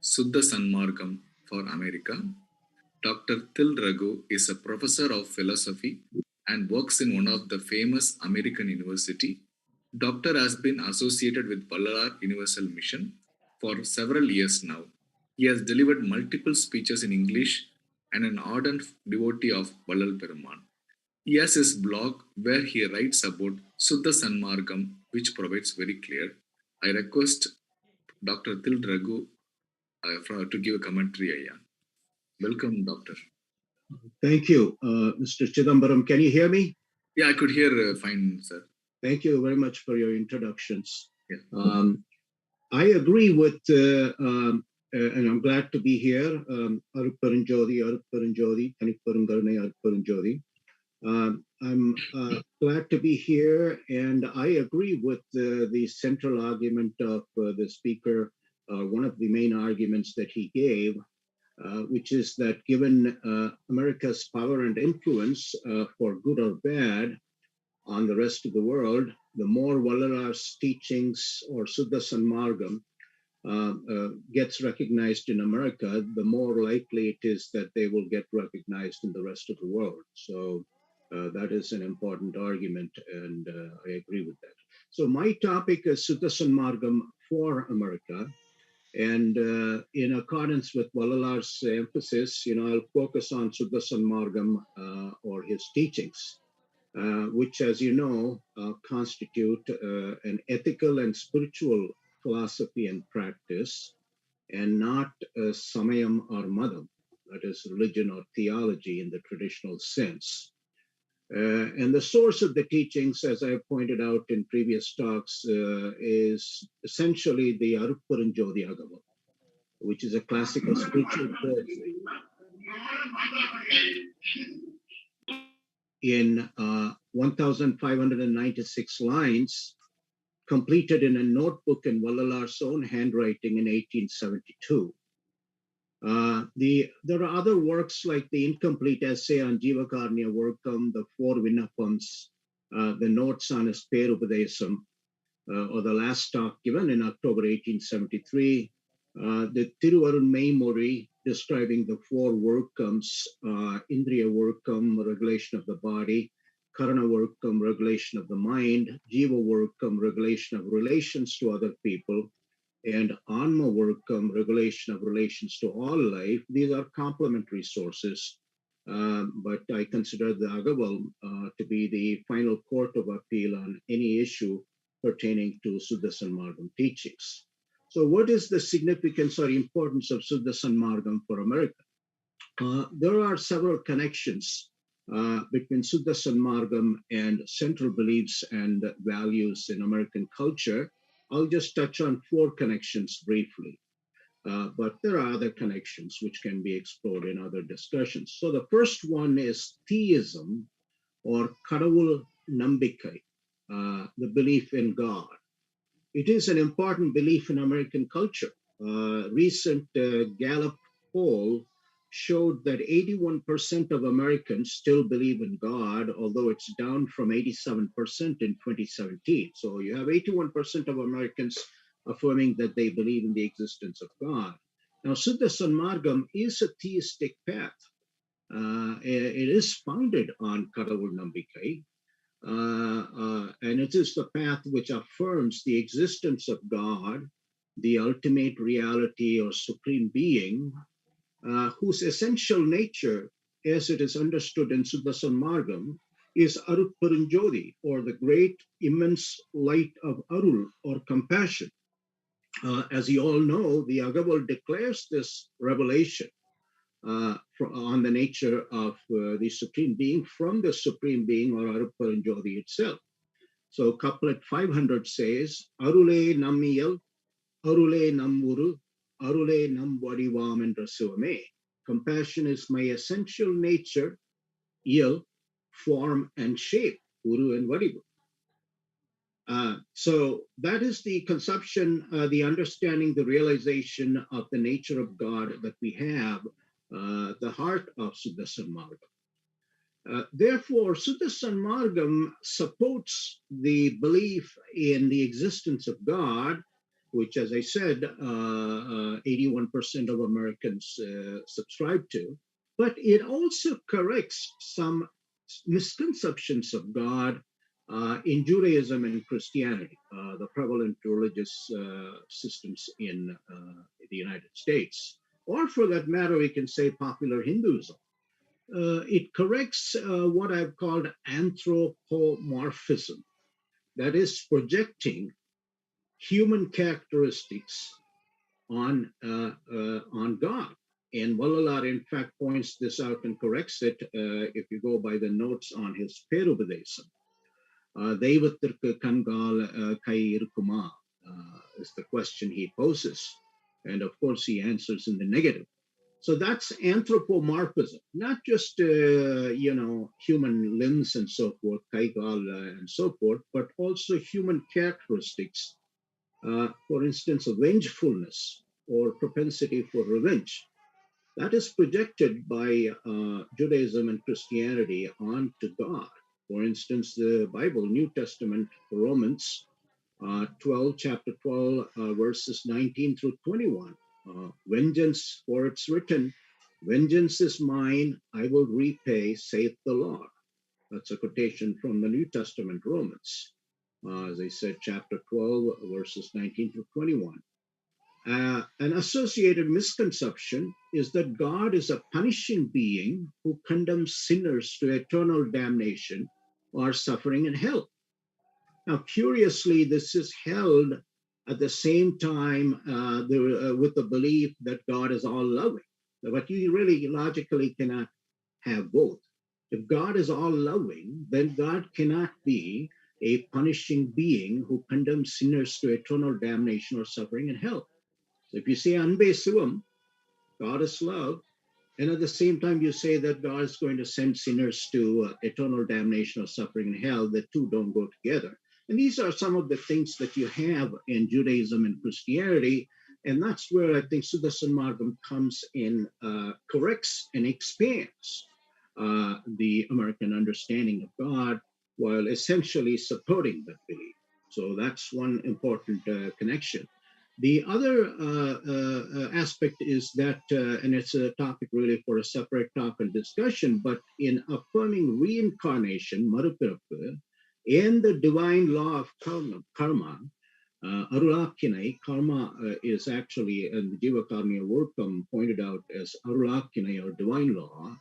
Suddha Sanmargam for America. Dr. Til Raghu is a professor of philosophy and works in one of the famous American university. Doctor has been associated with Vallalar Universal Mission for several years now. He has delivered multiple speeches in English and an ardent devotee of Vallal Peruman. He has his blog where he writes about Suddha Sanmargam, which provides very clear. I request Dr. Til Raghu to give a commentary. Welcome, Doctor. Thank you, Mr. Chidambaram. Can you hear me? Yeah, I could hear fine, sir. Thank you very much for your introductions. Yeah. I agree with, and I'm glad to be here. Aruljothi, Thanipparungarane Aruljothi. I'm glad to be here, and I agree with the central argument of the speaker, one of the main arguments that he gave, which is that given America's power and influence, for good or bad, on the rest of the world, the more Vallalar's teachings or Suddha Sanmargam gets recognized in America, the more likely it is that they will get recognized in the rest of the world. So that is an important argument, and I agree with that. So my topic is Suddha Sanmargam for America. And in accordance with Vallalar's emphasis, I'll focus on Suddha Sanmargam or his teachings, which, as you know, constitute an ethical and spiritual philosophy and practice, and not samayam or madam, that is religion or theology in the traditional sense. And the source of the teachings, as I have pointed out in previous talks, is essentially the Aruljothi Agama, which is a classical spiritual poetry in 1,596 lines, completed in a notebook in Vallalar's own handwriting in 1872. There are other works like the incomplete essay on Jivakarnya Workam, the 4 Vinnapams, the notes on his Perupadesam, or the last talk given in October 1873, the Tiruvarun Meimori, describing the four workums, Indriya workam, regulation of the body, Karana workam, regulation of the mind, Jiva workam, regulation of relations to other people, and Anma workam, regulation of relations to all life. These are complementary sources, but I consider the Agaval to be the final court of appeal on any issue pertaining to Suddha Sanmargam teachings. So what is the significance or importance of Suddha Sanmargam for America? There are several connections between Suddha Sanmargam and central beliefs and values in American culture. I'll just touch on four connections briefly, but there are other connections which can be explored in other discussions. So the first one is theism or Kadavul Nambikai, the belief in God. It is an important belief in American culture. Recent Gallup poll showed that 81% of Americans still believe in God, although it's down from 87% in 2017. So you have 81% of Americans affirming that they believe in the existence of God. Now, Suddha Sanmargam is a theistic path. It is founded on Kadavul Nambikai, and it is the path which affirms the existence of God, the ultimate reality or supreme being, whose essential nature, as it is understood in Suddha Sanmargam, is Arul, or the great immense light of Arul, or compassion. As you all know, the Agaval declares this revelation on the nature of the Supreme Being from the Supreme Being, or Arul itself. So couplet 500 says, Arule Nammiyal, Arule Nammuru, Arule Namvadivam endra Sivame. Compassion is my essential nature, Yal, form and shape, Uru and Vadivu. So that is the conception, the understanding, the realization of the nature of God that we have, the heart of Suddha Sanmargam. Therefore, Suddha Sanmargam supports the belief in the existence of God, which, as I said, 81% of Americans subscribe to, but it also corrects some misconceptions of God in Judaism and Christianity, the prevalent religious systems in the United States, or for that matter, we can say popular Hinduism. It corrects what I've called anthropomorphism, that is projecting human characteristics on God. And Vallalar, in fact, points this out and corrects it if you go by the notes on his Perubadesam. Deivathirku kangal kai irukuma is the question he poses. And of course, he answers in the negative. So that's anthropomorphism, not just, human limbs and so forth, kaigal and so forth, but also human characteristics. For instance, vengefulness or propensity for revenge. That is projected by Judaism and Christianity onto God. For instance, the Bible, New Testament, Romans 12, chapter 12, verses 19 through 21. Vengeance, for it's written, vengeance is mine, I will repay, saith the Lord. That's a quotation from the New Testament, Romans. As I said, chapter 12, verses 19 through 21. An associated misconception is that God is a punishing being who condemns sinners to eternal damnation or suffering in hell. Now, curiously, this is held at the same time with the belief that God is all loving. But you really logically cannot have both. If God is all loving, then God cannot be a punishing being who condemns sinners to eternal damnation or suffering in hell. So if you say Anbe Sivam, God is love, and at the same time you say that God is going to send sinners to eternal damnation or suffering in hell, the two don't go together. And these are some of the things that you have in Judaism and Christianity, and that's where I think Suddha Sanmargam comes in, corrects and expands the American understanding of God, while essentially supporting that belief. So that's one important connection. The other aspect is that, and it's a topic really for a separate talk and discussion, but in affirming reincarnation, marupirappu, and the divine law of karma, Arulakinai, karma is actually, and the Jivakarmiya Workam pointed out as Arulakinai or divine law.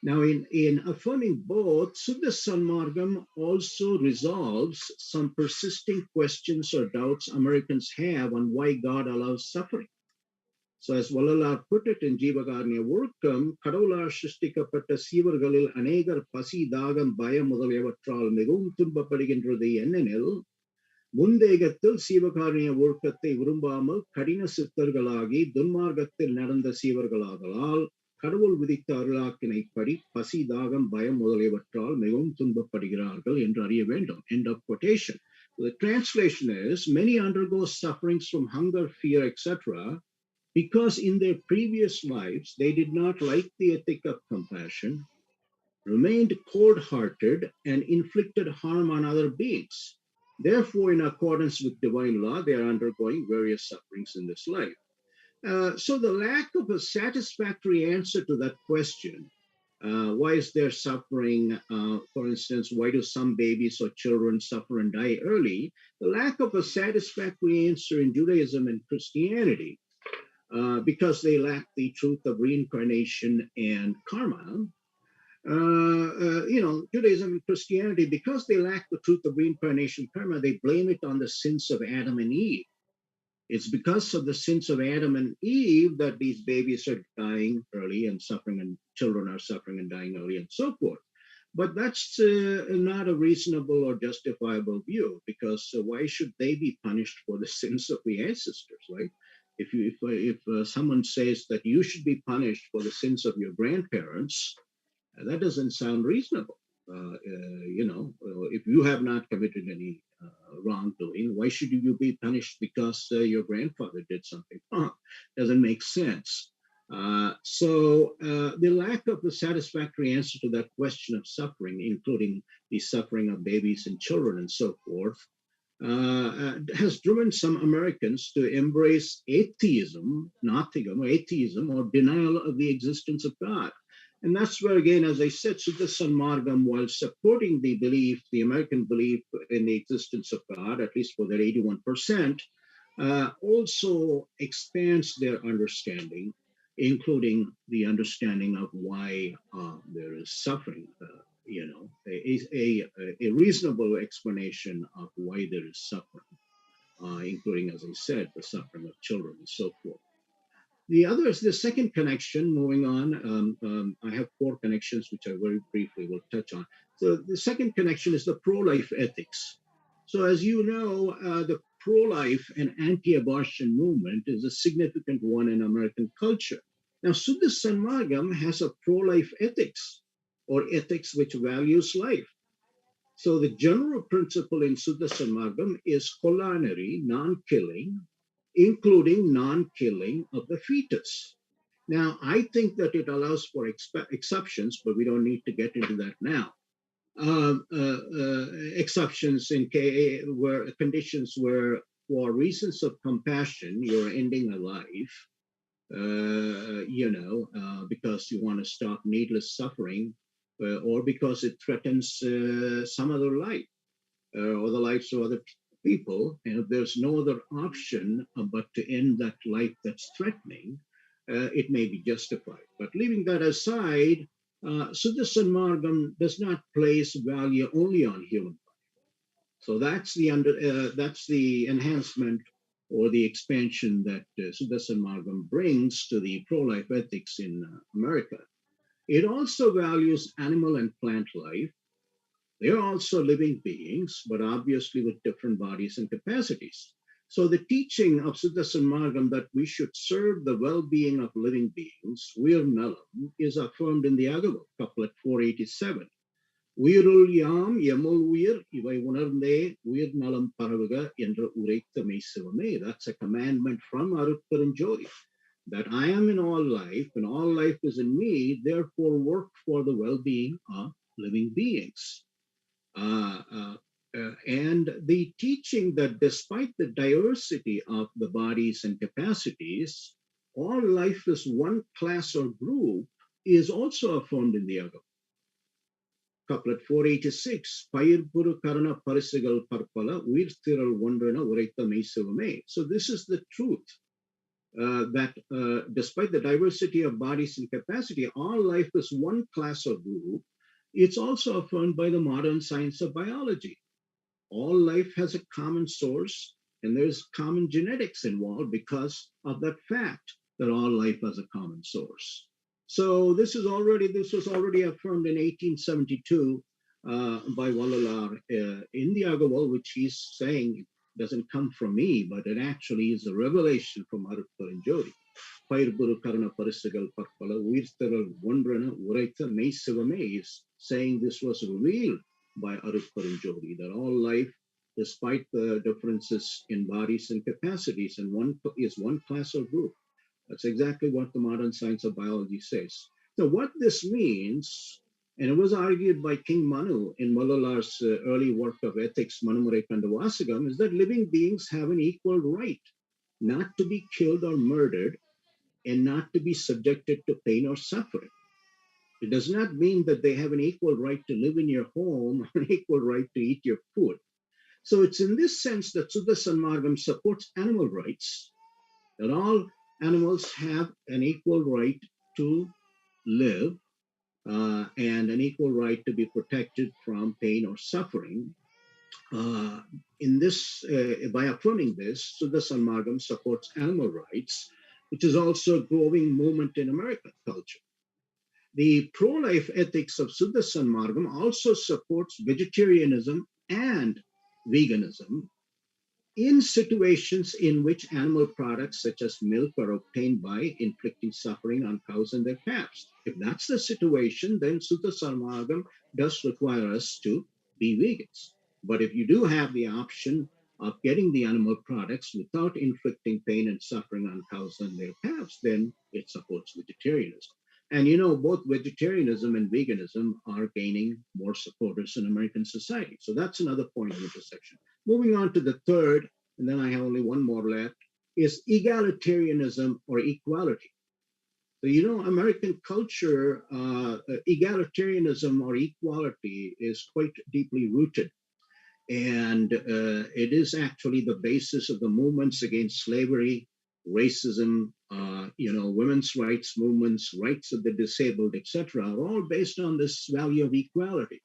Now, in affirming both, Suddha Sanmargam also resolves some persisting questions or doubts Americans have on why God allows suffering. So, as Vallalar put it in Jivakarmiya Workam, Kadavulaar Shristikapatta Sivargalil Anegar Pasi Dagam Baya Mudaliyavattral Migum Thunbapadugiன்றது என்னெனில் முந்தேகத்தில் சீவகாரணிய ஒழுக்கத்தை விரும்பாமல் கடின சித்தர்களாகி துன்மார்க்கத்தில் நடந்த சீவர்களாதலால் கடவுள் விதித்த அருளாக்கினைப்படி பசி தாகம் பயம் முதலியவற்றால் மிகவும் துன்பப்படுகிறார்கள் என்று அறிய வேண்டும். End of quotation. The translation is, many undergo sufferings from hunger, fear, etc. because in their previous lives they did not like the ethic of compassion, remained cold-hearted, and inflicted harm on other beings. Therefore, in accordance with divine law, they are undergoing various sufferings in this life. So the lack of a satisfactory answer to that question, why is there suffering? For instance, why do some babies or children suffer and die early? The lack of a satisfactory answer in Judaism and Christianity, because they lack the truth of reincarnation and karma. Judaism and Christianity, because they lack the truth of reincarnation karma, they blame it on the sins of Adam and Eve. It's because of the sins of Adam and Eve that these babies are dying early and suffering, and children are suffering and dying early, and so forth. But that's not a reasonable or justifiable view, because why should they be punished for the sins of the ancestors, right? If someone says that you should be punished for the sins of your grandparents, that doesn't sound reasonable. If you have not committed any wrongdoing, why should you be punished because your grandfather did something wrong? Doesn't make sense. So the lack of a satisfactory answer to that question of suffering, including the suffering of babies and children and so forth, has driven some Americans to embrace atheism, atheism, or denial of the existence of God. And that's where, again, as I said, Suddha Sanmargam, while supporting the belief, the American belief in the existence of God, at least for their 81%, also expands their understanding, including the understanding of why there is suffering, a reasonable explanation of why there is suffering, including, as I said, the suffering of children and so forth. The other is the second connection. Moving on, I have 4 connections, which I very briefly will touch on. So the second connection is the pro-life ethics. So as you know, the pro-life and anti-abortion movement is a significant one in American culture. Now, Suddha Sanmargam has a pro-life ethics, or ethics which values life. So the general principle in Suddha Sanmargam is kolanari, non-killing, including non-killing of the fetus. Now, I think that it allows for exceptions, but we don't need to get into that now. Exceptions in conditions where, for reasons of compassion, you're ending a life, because you want to stop needless suffering, or because it threatens some other life, or the lives of other people, and if there's no other option but to end that life that's threatening, it may be justified. But leaving that aside, Suddha Sanmargam does not place value only on human life. So that's the enhancement or the expansion that Suddha Sanmargam brings to the pro-life ethics in America. It also values animal and plant life. They are also living beings, but obviously with different bodies and capacities. So the teaching of Suddha Sanmargam that we should serve the well-being of living beings, Veer Nalam, is affirmed in the Agava, couplet 487. Veerul yam yamul veer ivai unarnde veer nalam paravuga endra ureitha meisivame. That's a commandment from Arul Jothi, that I am in all life and all life is in me, therefore work for the well-being of living beings. And the teaching that despite the diversity of the bodies and capacities, all life is one class or group is also affirmed in the Agam. Couplet 486, Payir Puru Karana Parisigal Parpala, Uirthiral Wondrana Uraitha Meisavame. So this is the truth. That despite the diversity of bodies and capacity, all life is one class or group. It's also affirmed by the modern science of biology. All life has a common source, and there's common genetics involved because of that fact that all life has a common source. So this was already affirmed in 1872 by Vallalar in the Agawal, which he's saying doesn't come from me, but it actually is a revelation from Arul Jothi. Pairburu Karana Parisigal Parpala, Uirthiral Wondrana Uraitha Meisavame is saying this was revealed by Arul Jothi, that all life, despite the differences in bodies and capacities, and is one class or group. That's exactly what the modern science of biology says. So what this means, and it was argued by King Manu in Vallalar's early work of ethics, Manumurai Kandavasagam, is that living beings have an equal right not to be killed or murdered and not to be subjected to pain or suffering. It does not mean that they have an equal right to live in your home or an equal right to eat your food. So it's in this sense that Suddha Sanmargam supports animal rights, that all animals have an equal right to live and an equal right to be protected from pain or suffering. By affirming this, Suddha Sanmargam supports animal rights, which is also a growing movement in American culture. The pro-life ethics of Suddha Sanmargam also supports vegetarianism and veganism in situations in which animal products such as milk are obtained by inflicting suffering on cows and their calves. If that's the situation, then Suddha Sanmargam does require us to be vegans. But if you do have the option of getting the animal products without inflicting pain and suffering on cows and their calves, then it supports vegetarianism. And you know, both vegetarianism and veganism are gaining more supporters in American society. So that's another point of intersection. Moving on to the third, and then I have only one more left, is egalitarianism or equality. So, you know, American culture, egalitarianism or equality is quite deeply rooted. And it is actually the basis of the movements against slavery, racism, women's rights movements, rights of the disabled, etc., are all based on this value of equality.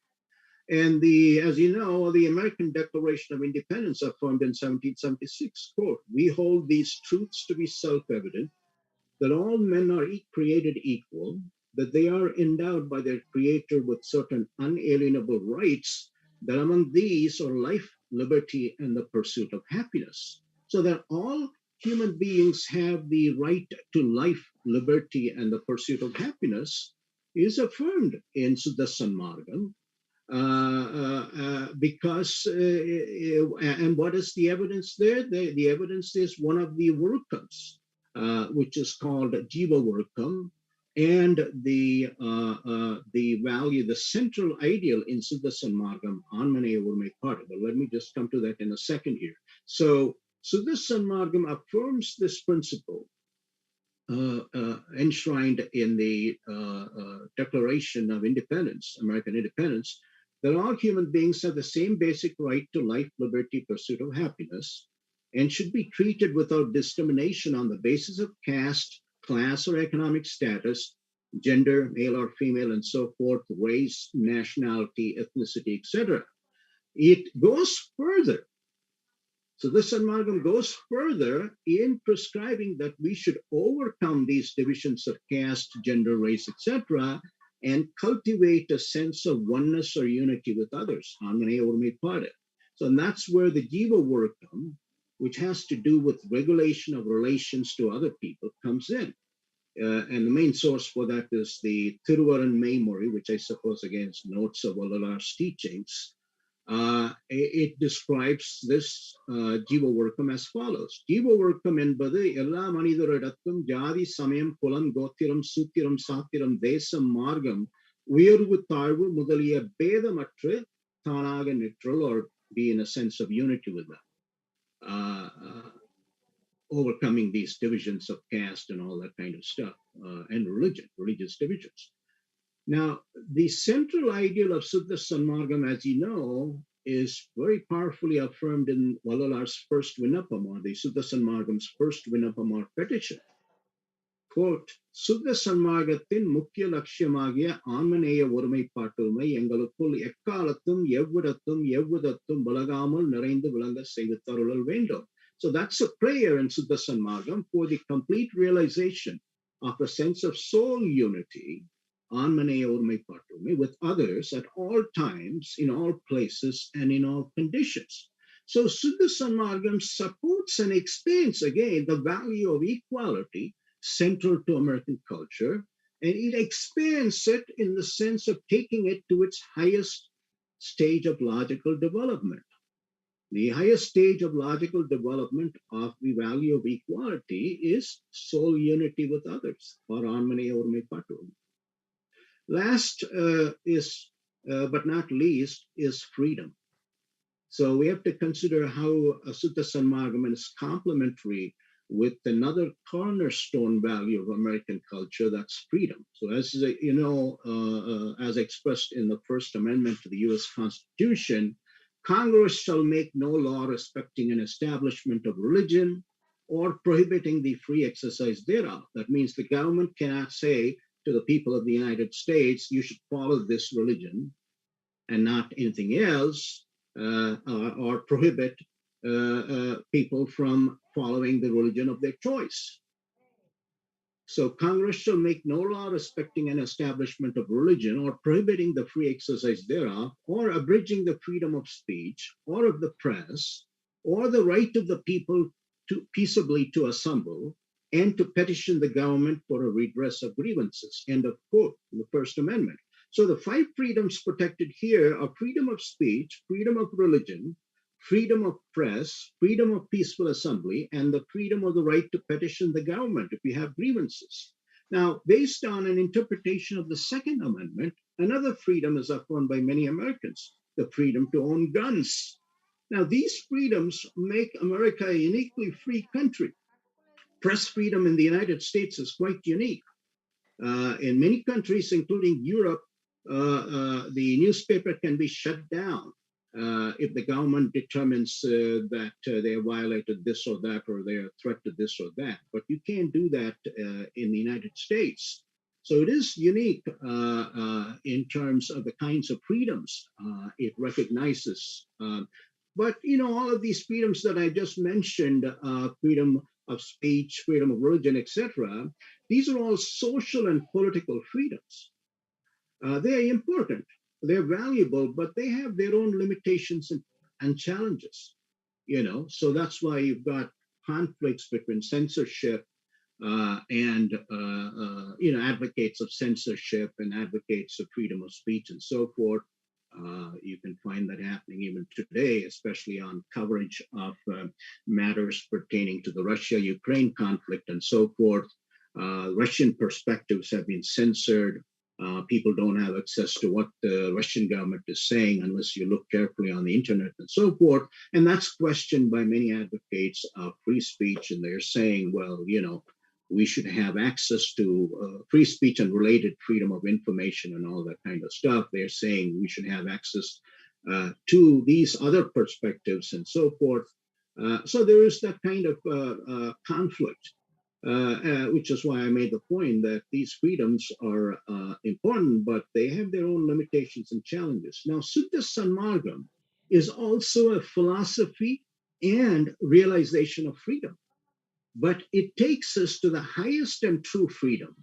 And as you know, the American Declaration of Independence affirmed in 1776, quote, "We hold these truths to be self-evident, that all men are created equal, that they are endowed by their Creator with certain unalienable rights, that among these are life, liberty, and the pursuit of happiness." So that all human beings have the right to life, liberty, and the pursuit of happiness is affirmed in Suddha Sanmargam. Because, and what is the evidence there? The evidence is one of the workams, which is called Jiva Workam, and the value, the central ideal in Suddha Sanmargam, Anmane Urme Pada. But let me just come to that in a second here. So Suddha Sanmargam affirms this principle enshrined in the Declaration of Independence, American Independence, that all human beings have the same basic right to life, liberty, pursuit of happiness, and should be treated without discrimination on the basis of caste, class, or economic status, gender, male or female, and so forth, race, nationality, ethnicity, etc. It goes further. So this Sanmargam goes further in prescribing that we should overcome these divisions of caste, gender, race, etc., and cultivate a sense of oneness or unity with others. So that's where the Jiva Workam, which has to do with regulation of relations to other people, comes in. And the main source for that is the Thiruvaran Meimori, which I suppose again is notes of Vallalar's teachings. It describes this Jiva Workam as follows. Jiva Workam என்பது எல்லா மனிதரிடத்தும் ஜாதி, சமயம், குலம், கோத்திரம், சூத்திரம், சாத்திரம், தேசம், மார்க்கம், உயர்வு, தாழ்வு முதலிய பேதமற்று தானாக நிற்றல், or be in a sense of unity with them, overcoming these divisions of caste and all that kind of stuff, and religious divisions. Now, the central ideal of Siddha Sanmargam, as you know, is very powerfully affirmed in Vallalar's first Vinapam, or the Siddha Sanmargam's first Vinapam or petition. Quote, Siddha Sanmargatin Mukhya Lakshamagia Anmaneya Urmai Patumai Engalukul Ekalatum Yevadatum Yevadatum Balagamal Narendu Vilanga Sevitarulal Vendo. So that's a prayer in Siddha Sanmargam for the complete realization of a sense of soul unity with others at all times, in all places, and in all conditions. So Siddha Sanmargam supports and explains again the value of equality central to American culture, and it expands it in the sense of taking it to its highest stage of logical development. The highest stage of logical development of the value of equality is soul unity with others, or Anmane Urme Patum. Last but not least, is freedom. So we have to consider how Siddha Sanmargam is complementary with another cornerstone value of American culture, that's freedom. So as you know, as expressed in the First Amendment to the US Constitution, Congress shall make no law respecting an establishment of religion or prohibiting the free exercise thereof. That means the government cannot say to the people of the United States, you should follow this religion and not anything else, or prohibit people from following the religion of their choice. So Congress shall make no law respecting an establishment of religion or prohibiting the free exercise thereof, or abridging the freedom of speech or of the press, or the right of the people to peaceably to assemble and to petition the government for a redress of grievances. End of quote in the First Amendment. So the 5 freedoms protected here are freedom of speech, freedom of religion, freedom of press, freedom of peaceful assembly, and the freedom of the right to petition the government if you have grievances. Now, based on an interpretation of the Second Amendment, another freedom is affirmed by many Americans, the freedom to own guns. Now, these freedoms make America a uniquely free country. Press freedom in the United States is quite unique. In many countries, including Europe, the newspaper can be shut down if the government determines that they have violated this or that, or they are threat to this or that. But you can't do that in the United States. So it is unique in terms of the kinds of freedoms it recognizes. But, you know, all of these freedoms that I just mentioned, freedom of speech, freedom of religion, etc., these are all social and political freedoms. They're important, they're valuable, but they have their own limitations and challenges, you know. So that's why you've got conflicts between censorship and you know, advocates of censorship and advocates of freedom of speech and so forth. You can find that happening even today, especially on coverage of matters pertaining to the Russia-Ukraine conflict and so forth. Russian perspectives have been censored. People don't have access to what the Russian government is saying unless you look carefully on the internet and so forth. And that's questioned by many advocates of free speech. And they're saying, well, you know, we should have access to free speech and related freedom of information and all that kind of stuff. They're saying we should have access to these other perspectives and so forth. So there is that kind of conflict. Which is why I made the point that these freedoms are important, but they have their own limitations and challenges. Now, Siddha Sanmargam is also a philosophy and realization of freedom, but it takes us to the highest and true freedom,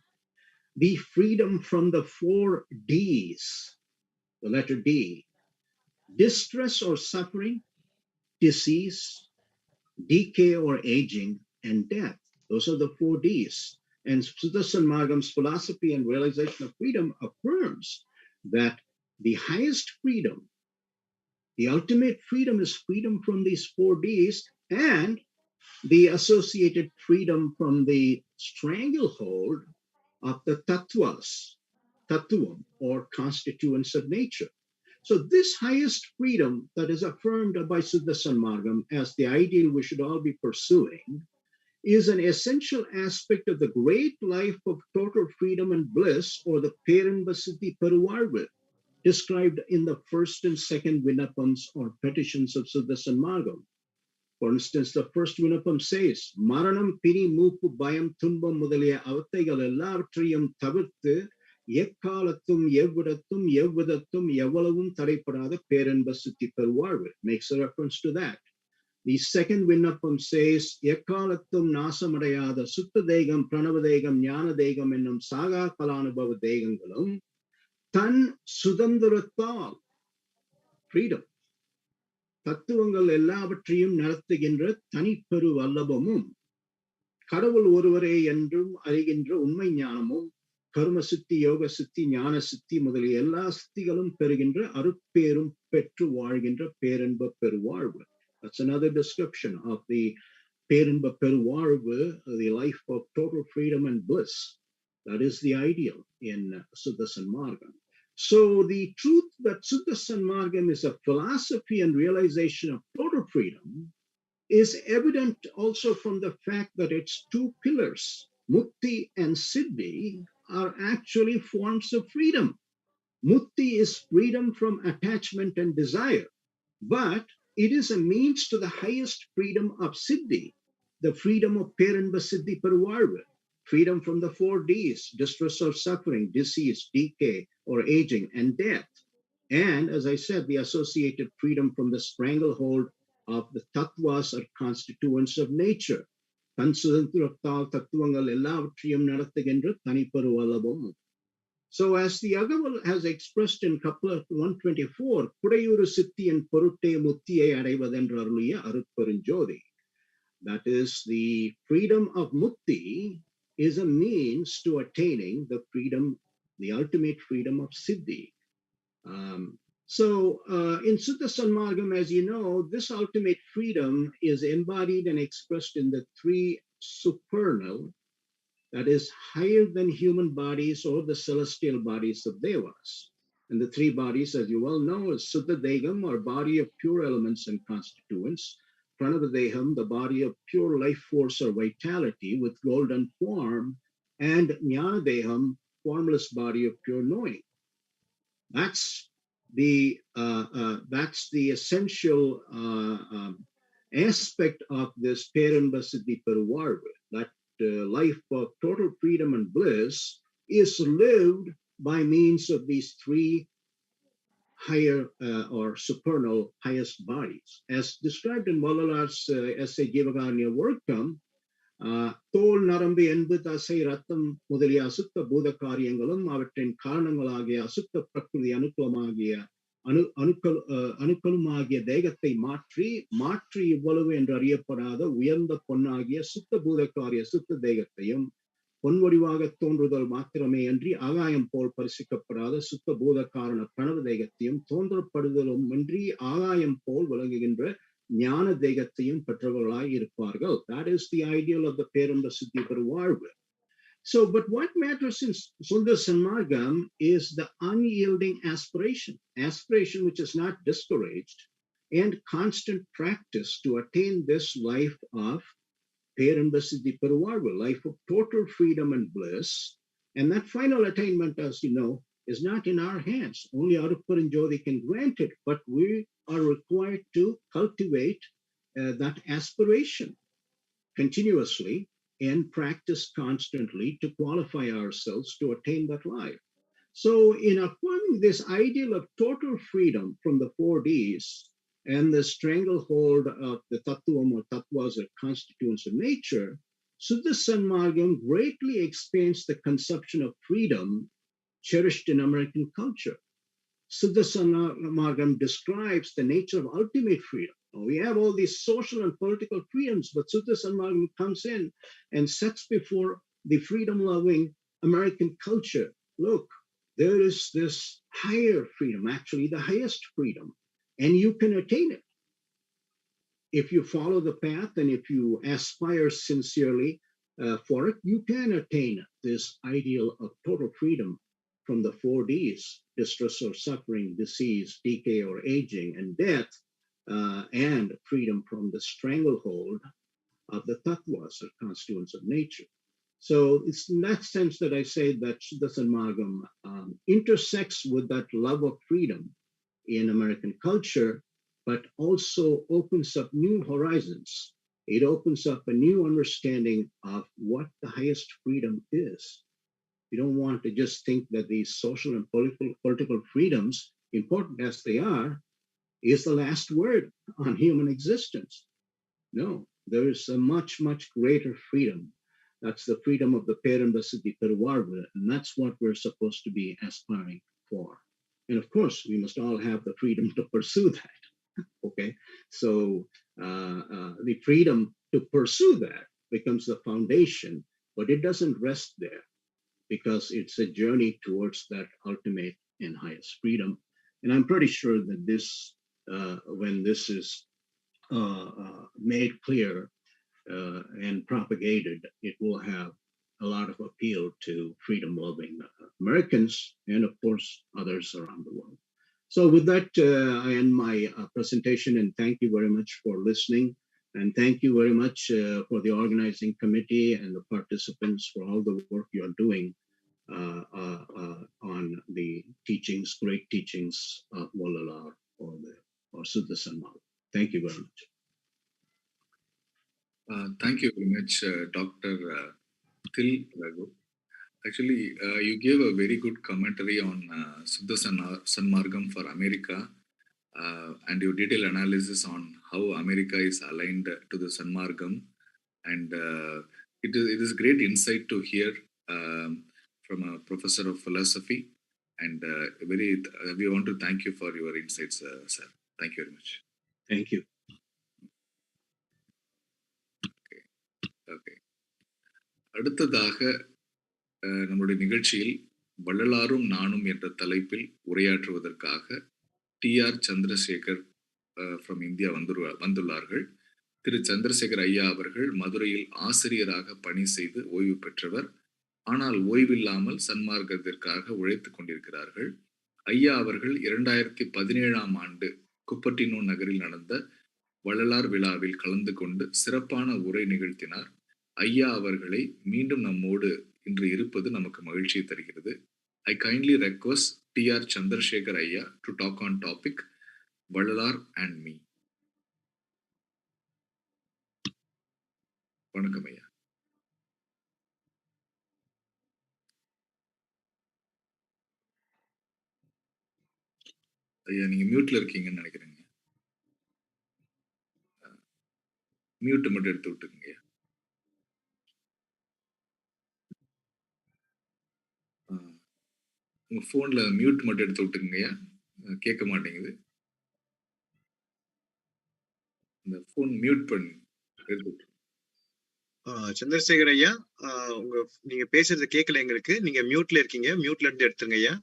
the freedom from the 4 Ds, the letter D: distress or suffering, disease, decay or aging, and death. Those are the 4 Ds. And Siddha Sanmargam's philosophy and realization of freedom affirms that the highest freedom, the ultimate freedom, is freedom from these 4 Ds and the associated freedom from the stranglehold of the tattvas, tattvam, or constituents of nature. So this highest freedom that is affirmed by Siddha Sanmargam as the ideal we should all be pursuing is an essential aspect of the great life of total freedom and bliss, or the Perenbasiddhi Peruvarvu, described in the first and second Vinapams or petitions of Siddha Sanmargam. For instance, the first Vinapam says, Maranam Pini Mupu Bayam Tumbam Mudaliya Avathaigal Ellavattriyum Tavirthu Ekkaalathum Evvidathum Evvidathum Evalavum Thadaipadatha Perenbasiddhi Peruvarvu. Makes a reference to that. The second Vinnapam says, Ekkaalathum Nasamadayada Sutta Degam Pranavadegam Jnana Degam Ennum Saga Kalanubhava Degangalum Tan Sudandarathal, freedom. தத்துவங்கள் எல்லாவற்றையும் நடத்துகின்ற தனிப்பெரு வல்லபமும் கடவுள் ஒருவரே என்றும் அறிகின்ற உண்மை ஞானமும் கர்ம சித்தி யோக சித்தி ஞான சித்தி முதலிய எல்லா சித்திகளும் பெறுகின்ற அருட்பேரும் பெற்று வாழ்கின்ற பேரன்ப பெருவாழ்வு. That's another description of the பேரன்ப பெருவாழ்வு, the life of total freedom and bliss. That is the ideal in Siddha Sanmargam. So the truth that Siddha Sanmargam is a philosophy and realization of total freedom is evident also from the fact that its two pillars, Mukti and Siddhi, are actually forms of freedom. Mukti is freedom from attachment and desire, but it is a means to the highest freedom of Siddhi, the freedom of Perenba Siddhi Peruvarvu, freedom from the 4 Ds, distress or suffering, disease, decay, or aging, and death. And as I said, the associated freedom from the stranglehold of the tattvas or constituents of nature. So as the Agaval has expressed in couplet 124, Kudayuru Sitthiyan Porutte Muttiye Adaivathendru Aruliya Aruljothi. That is, the freedom of Mukti is a means to attaining the freedom, the ultimate freedom of Siddhi. In Siddha Sanmargam, as you know, this ultimate freedom is embodied and expressed in the 3 supernal, that is, higher than human bodies or the celestial bodies of Devas. And the 3 bodies, as you well know, is Siddha Degam, or body of pure elements and constituents, Pranavadeham, the body of pure life force or vitality with golden form, and Jnanadeham, formless body of pure knowing. That's the essential aspect of this Perenba Siddhi Peruvarvu, that life of total freedom and bliss is lived by means of these 3 higher or supernal highest bodies. As described in Vallalar's essay Jivagarnya Workam, தோல் நரம்பு என்பு தசை ரத்தம் முதலிய அசுத்த பூத காரியங்களும் அவற்றின் காரணங்களாகிய அசுத்த பிரகிருதி அணுக்களுமாகிய தேகத்தை மாற்றி இவ்வளவு என்று அறியப்படாத உயர்ந்த பொன்னாகிய சுத்த பூதக்காரிய சுத்த தேகத்தையும் பொன்வடிவாக தோன்றுதல் மாத்திரமே அன்றி ஆகாயம் போல் பரிசிக்கப்படாத சுத்த பூத காரண பிரணவ தேகத்தையும் தோன்றப்படுதலும் இன்றி ஆகாயம் போல் விளங்குகின்ற ஞான தேகத்தையும் பெற்றவர்களாய் இருப்பார்கள். That is the ideal of the Perenba Siddhi Peruvarvu. So, but what matters in Siddha Sanmargam is the unyielding aspiration which is not discouraged, and constant practice to attain this life of Perenba Siddhi Peruvarvu, life of total freedom and bliss. And that final attainment, as you know, is not in our hands. Only Aruljothi can grant it, but we are required to cultivate that aspiration continuously and practice constantly to qualify ourselves to attain that life. So in affirming this ideal of total freedom from the 4 Ds and the stranglehold of the tattvam or tattvas or constituents of nature, Siddha Sanmargam greatly expands the conception of freedom cherished in American culture. Siddha Sanmargam describes the nature of ultimate freedom. We have all these social and political freedoms, but Siddha Sanmargam comes in and sets before the freedom-loving American culture, look, there is this higher freedom, actually the highest freedom, and you can attain it. If you follow the path and if you aspire sincerely for it, you can attain this ideal of total freedom from the 4Ds, distress or suffering, disease, decay or aging, and death, and freedom from the stranglehold of the tattvas or constituents of nature. So it's in that sense that I say that Shuddha Sanmargam intersects with that love of freedom in American culture, but also opens up new horizons. It opens up a new understanding of what the highest freedom is. You don't want to just think that these social and political freedoms, important as they are, is the last word on human existence. No, there is a much, much greater freedom. That's the freedom of the Perambasiddhi Peruvarvu, and that's what we're supposed to be aspiring for. And of course, we must all have the freedom to pursue that. Okay, so the freedom to pursue that becomes the foundation, but it doesn't rest there, because it's a journey towards that ultimate and highest freedom. And I'm pretty sure that this, when this is made clear and propagated, it will have a lot of appeal to freedom-loving Americans and, of course, others around the world. So with that, I end my presentation, and thank you very much for listening. And thank you very much for the organizing committee and the participants for all the work you're doing on the teachings, great teachings of Vallalar or Shuddha Sanmargam. Thank you very much. Thank you very much, Dr. Til Raghu. Actually, you gave a very good commentary on Shuddha Sanmargam for America, and your detailed analysis on how America is aligned to the Sanmargam. And it is great insight to hear from a professor of philosophy. And we want to thank you for your insights, sir. Thank you very much. Thank you. Okay. அடுத்ததாக நம்முடைய நிகழ்ச்சியில் வள்ளலாரும் நானும் என்ற தலைப்பில் உரையாற்றுவதற்காக TR Chandrasekhar from India வந்துள்ளார்கள். திரு சந்திரசேகர் ஐயா அவர்கள் மதுரையில் ஆசிரியராக பணி செய்து ஓய்வு பெற்றவர். ஆனால் ஓய்வில்லாமல் சன்மார்க்கத்திற்காக உழைத்துக் கொண்டிருக்கிறார்கள். ஐயா அவர்கள் 2017 ஆண்டு குப்பட்டினோ நகரில் நடந்த வள்ளலார் விழாவில் கலந்து கொண்டு சிறப்பான உரை நிகழ்த்தினார். ஐயா அவர்களை மீண்டும் நம்மோடு இன்று இருப்பது நமக்கு மகிழ்ச்சியை தருகிறது. I kindly request TR Chandrasekhar Ayya to talk on topic Vallalar and me. வணக்கம் ஐயா. ஐயா நீங்க மியூட்ல இருக்கீங்கன்னு நினைக்கிறேங்க. மியூட் மட்டும் எடுத்து விட்டுருங்க. உங்க போன்ல மியூட் மட்டும் எடுத்து விட்டுருங்கய்யா. கேட்க மாட்டேங்குது. இந்த போன் மியூட் பண்ணி எடுத்து விட்டு. சந்திரசேகர் ஐயா, நீங்க பேசுறது கேட்கல எங்களுக்கு. நீங்க மியூட்ல இருக்கீங்க. மியூட்ல இருந்து எடுத்துருங்க ஐயா.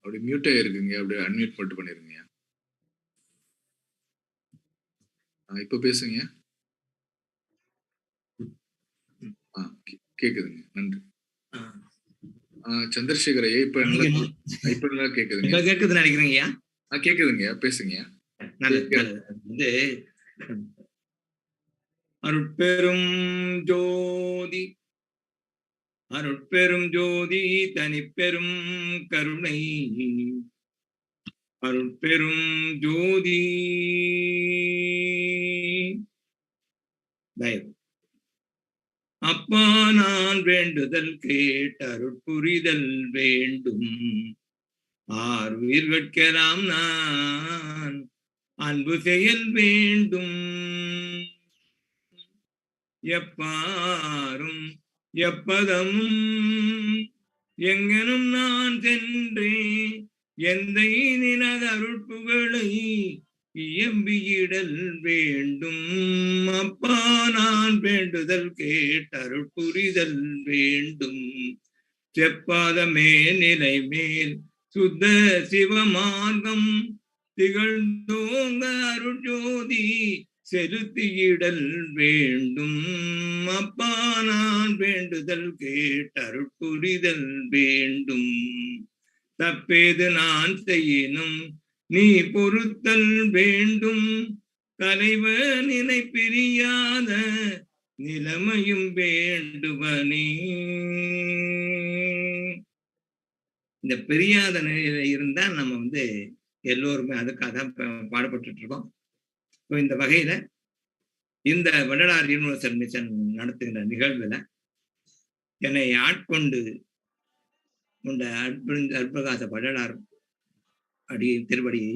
அப்படி மியூட்டே இருக்குங்க. அப்படியே அன்மியூட் மட்டும் பண்ணிருங்க. இப்ப பேசுங்க. கேக்குதுங்க. நன்றி. சந்திரசேகர் ஐயா இப்ப நல்லா கேக்குதுங்க. கேக்குதுன்னு நினைக்கிறீங்கய்யா? கேக்குதுங்கய்யா, பேசுங்க. வந்து அருட்பெரும் ஜோதி அருட்பெரும் ஜோதி தனிப்பெரும் கருணை அருட்பெரும் ஜோதி தயவு. அப்பா நான் வேண்டுதல் கேட்டருட்புரிதல் வேண்டும். ஆறுயிர்கட்கெல்லாம் நான் அன்பு செயல் வேண்டும். எப்பாரும் எப்பதமும் எங்கனும் நான் சென்றே எந்தை நினது அருட்புகளை இயம்பியிடல் வேண்டும். அப்பா நான் வேண்டுதல் கேட்டருட்புரிதல் வேண்டும். செப்பாதமே நிலை மேல் சுத்த சிவமார்க்கம் திகழ்ந்தோங்க அருள்ஜோதி செலுத்தியிடல் வேண்டும். அப்பா நான் வேண்டுதல் கேட்டருட்புரிதல் வேண்டும். தப்பேது நான் செய்யினும் நீ பொறுத்தல் வேண்டும். தலைவர் நிலை பிரியாத நிலைமையும் வேண்டுவனே. இந்த பிரியாத நிலையில இருந்தா நம்ம எல்லோருமே அதுக்காக தான் பாடுபட்டு இருக்கோம். இந்த வகையில இந்த வள்ளலார் யூனிவர்சல் மிஷன் நடத்துகின்ற நிகழ்வுல என்னை ஆட்கொண்டு உண்ட அற்பகாச வள்ளலார் திருவடியை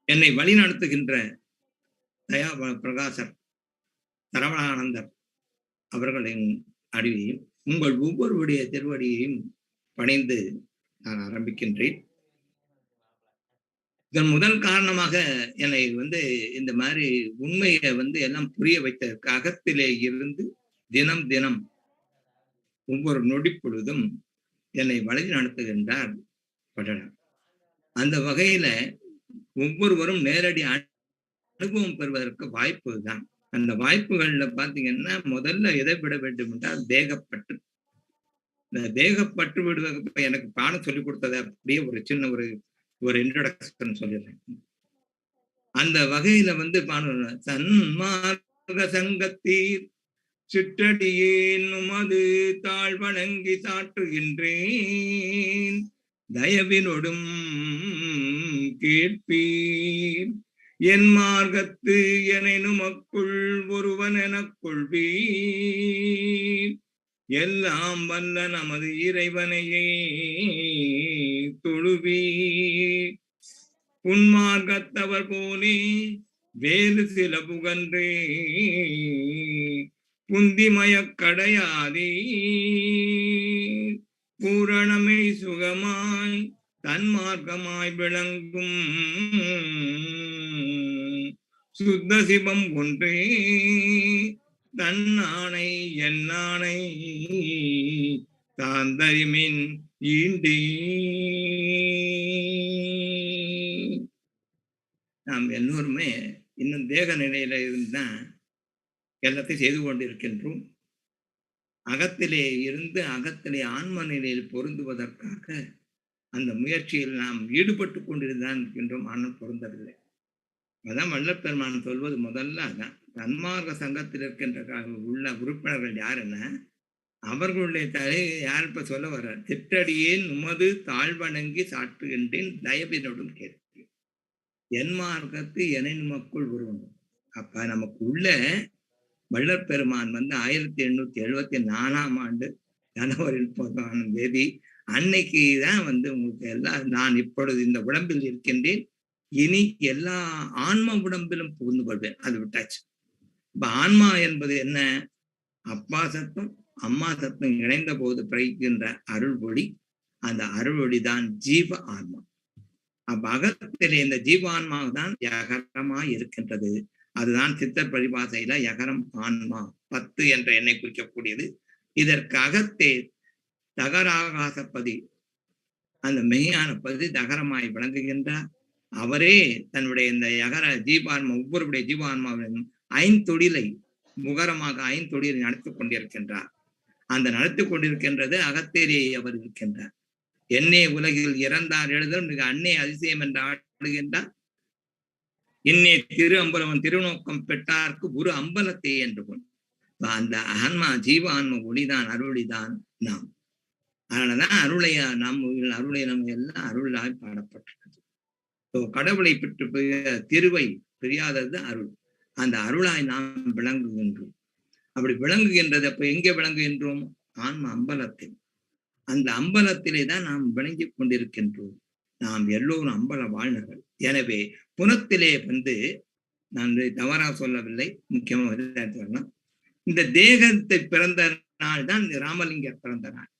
என்னை வழி நடத்துகின்ற தயா பிரகாசர் சரவணானந்தர் அவர்களின் அடியையும் உங்கள் ஒவ்வொருவருடைய திருவடியையும் பணிந்து நான் ஆரம்பிக்கின்றேன். இதன் முதல் காரணமாக என்னை இந்த மாதிரி உண்மையை எல்லாம் புரிய வைத்ததற்கு அகத்திலே இருந்து தினம் தினம் ஒவ்வொரு நொடி பொழுதும் என்னை வழி நடத்துகின்றார் வள்ளலார். அந்த வகையில ஒவ்வொருவரும் நேரடி அனுபவம் பெறுவதற்கு வாய்ப்பு தான். அந்த வாய்ப்புகள்ல பாத்தீங்கன்னா முதல்ல எதை விட வேண்டும் என்றால் தேகப்பற்று. இந்த தேகப்பற்று விடுவதற்கு எனக்கு பாடம் சொல்லிக் கொடுத்தது அப்படியே ஒரு சின்ன ஒரு இன்ட்ரோடக்ஷன் சொல்லிடுறேன். அந்த வகையில சன்மார்க்க சங்கத்தீர் சிற்றடியேன் உமது தாழ் வணங்கி சாற்றுகின்றேன். தயவினொடும் கேட்பீர் என் மார்க்கத்து எனுமக்குள் ஒருவன் எனக் கொள்வீர். எல்லாம் வல்ல நமது இறைவனையே தொழுவீர். புன்மார்க்கத்தவர் போலே வேறு சில புகன்றே புந்திமயக்கடையாதே. பூரணமை சுகமாய் தன்மார்க்கமாய் விளங்கும் சுத்த சிவம் ஒன்றே தன்னானை என்னானை தாந்தரிமின் ஈண்டே. நாம் எல்லோருமே இன்னும் தேக நிலையில இருந்தான் எல்லாத்தையும் செய்து கொண்டிருக்கின்றோம். அகத்திலே இருந்து அகத்திலே ஆன்ம நிலையில் பொருந்துவதற்காக அந்த முயற்சியில் நாம் ஈடுபட்டு கொண்டிருந்தான் இருக்கின்றோம். ஆனால் பொருந்தவில்லை. அதான் வள்ளற்பெருமான் சொல்வது முதல்ல அதான். தன்மார்க்க சங்கத்தில் இருக்கின்ற உள்ள உறுப்பினர்கள் யாருன்னா அவர்களுடைய தலையை யார் இப்ப சொல்ல வர்ற திட்டடியேன் உமது தாழ்வணங்கி சாற்றுகின்றேன் தயவினோடும் கேட்கிறேன். என் மார்க்கத்து எனுமக்குள் ஒருவன். அப்ப நமக்கு உள்ள வள்ளற்பெருமான் 1874ஆம் ஆண்டு ஜனவரி 30ஆம் தேதி அன்னைக்கு தான் உங்களுக்கு எல்லாம் நான் இப்பொழுது இந்த உடம்பில் இருக்கின்றேன், இனி எல்லா ஆன்ம உடம்பிலும் புகுந்து கொள்வேன். அது விட்டாச்சு. இப்ப ஆன்மா என்பது என்ன? அப்பா சத்தம் அம்மா சத்தம் இணைந்த போது பிறக்கின்ற அருள் ஒளி. அந்த அருள் ஒளி தான் ஜீவ ஆன்மா. அப்ப அகத்திலே இந்த ஜீவான்மா தான் யகரமா இருக்கின்றது. அதுதான் சித்தர் பரிபாசையில யகரம் ஆன்மா 10 என்ற எண்ணை குறிக்கக்கூடியது. இதற்கு அகத்தே தகராகாசப்பதி அந்த மெய்யான பதி தகரமாய் விளங்குகின்றார். அவரே தன்னுடைய இந்த யகர ஜீவான்மா ஒவ்வொருடைய ஜீவான்மாவின் ஐந்தொழிலை முகரமாக ஐந்தொழிலை நடத்திக் கொண்டிருக்கின்றார். அந்த நடத்தி கொண்டிருக்கின்றது அகத்தேரே அவர் இருக்கின்றார். என்னே உலகில் இறந்தார் எழுதல் மிக அன்னே அதிசயம் என்று ஆடுகின்றார். இன்னே திரு அம்பலவன் திருநோக்கம் பெற்றார்க்கு ஒரு அம்பலத்தே என்று கொண்டு அந்த ஆன்மா ஜீவ ஆன்ம ஒளிதான் அருளிதான் நாம். அதனாலதான் அருளை நம்ம எல்லாம் அருளாய் பாடப்பட்டிருக்கிறது. கடவுளை பெற்று திருவை பிரியாதது அருள். அந்த அருளாய் நாம் விளங்குகின்றோம். அப்படி விளங்குகின்றது அப்ப எங்கே விளங்குகின்றோம்? ஆன்ம அம்பலத்தில். அந்த அம்பலத்திலே தான் நாம் விளங்கிக் கொண்டிருக்கின்றோம். நாம் எல்லோரும் அம்பல வாழ்நர்கள். எனவே புறத்திலே நான் தவறா சொல்லவில்லை, முக்கியமாக இந்த தேகத்தை பிறந்த நாள் தான் ராமலிங்கர் பிறந்த நாள்.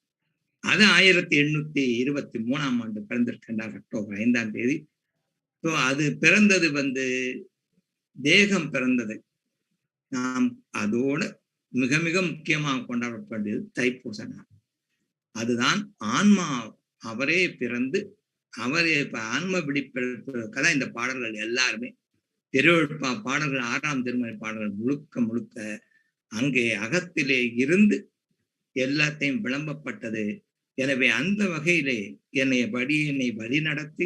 அது 1823 பிறந்திருக்கின்றார், அக்டோபர் 5 அது பிறந்தது தேகம் பிறந்தது. நாம் அதோட மிக மிக முக்கியமாக கொண்டாடப்படுவது தைப்பூச நாள். அதுதான் ஆன்மா அவரே பிறந்து அவரே ஆன்ம விழிப்பெடுப்பதற்காக இந்த பாடல்கள் எல்லாருமே திருவெழுப்பா பாடல்கள் 6ஆம் திருமறை பாடல்கள் முழுக்க முழுக்க அங்கே அகத்திலே இருந்து எல்லாத்தையும் விளம்பப்பட்டது. எனவே அந்த வகையிலே என்னை வழி நடத்தி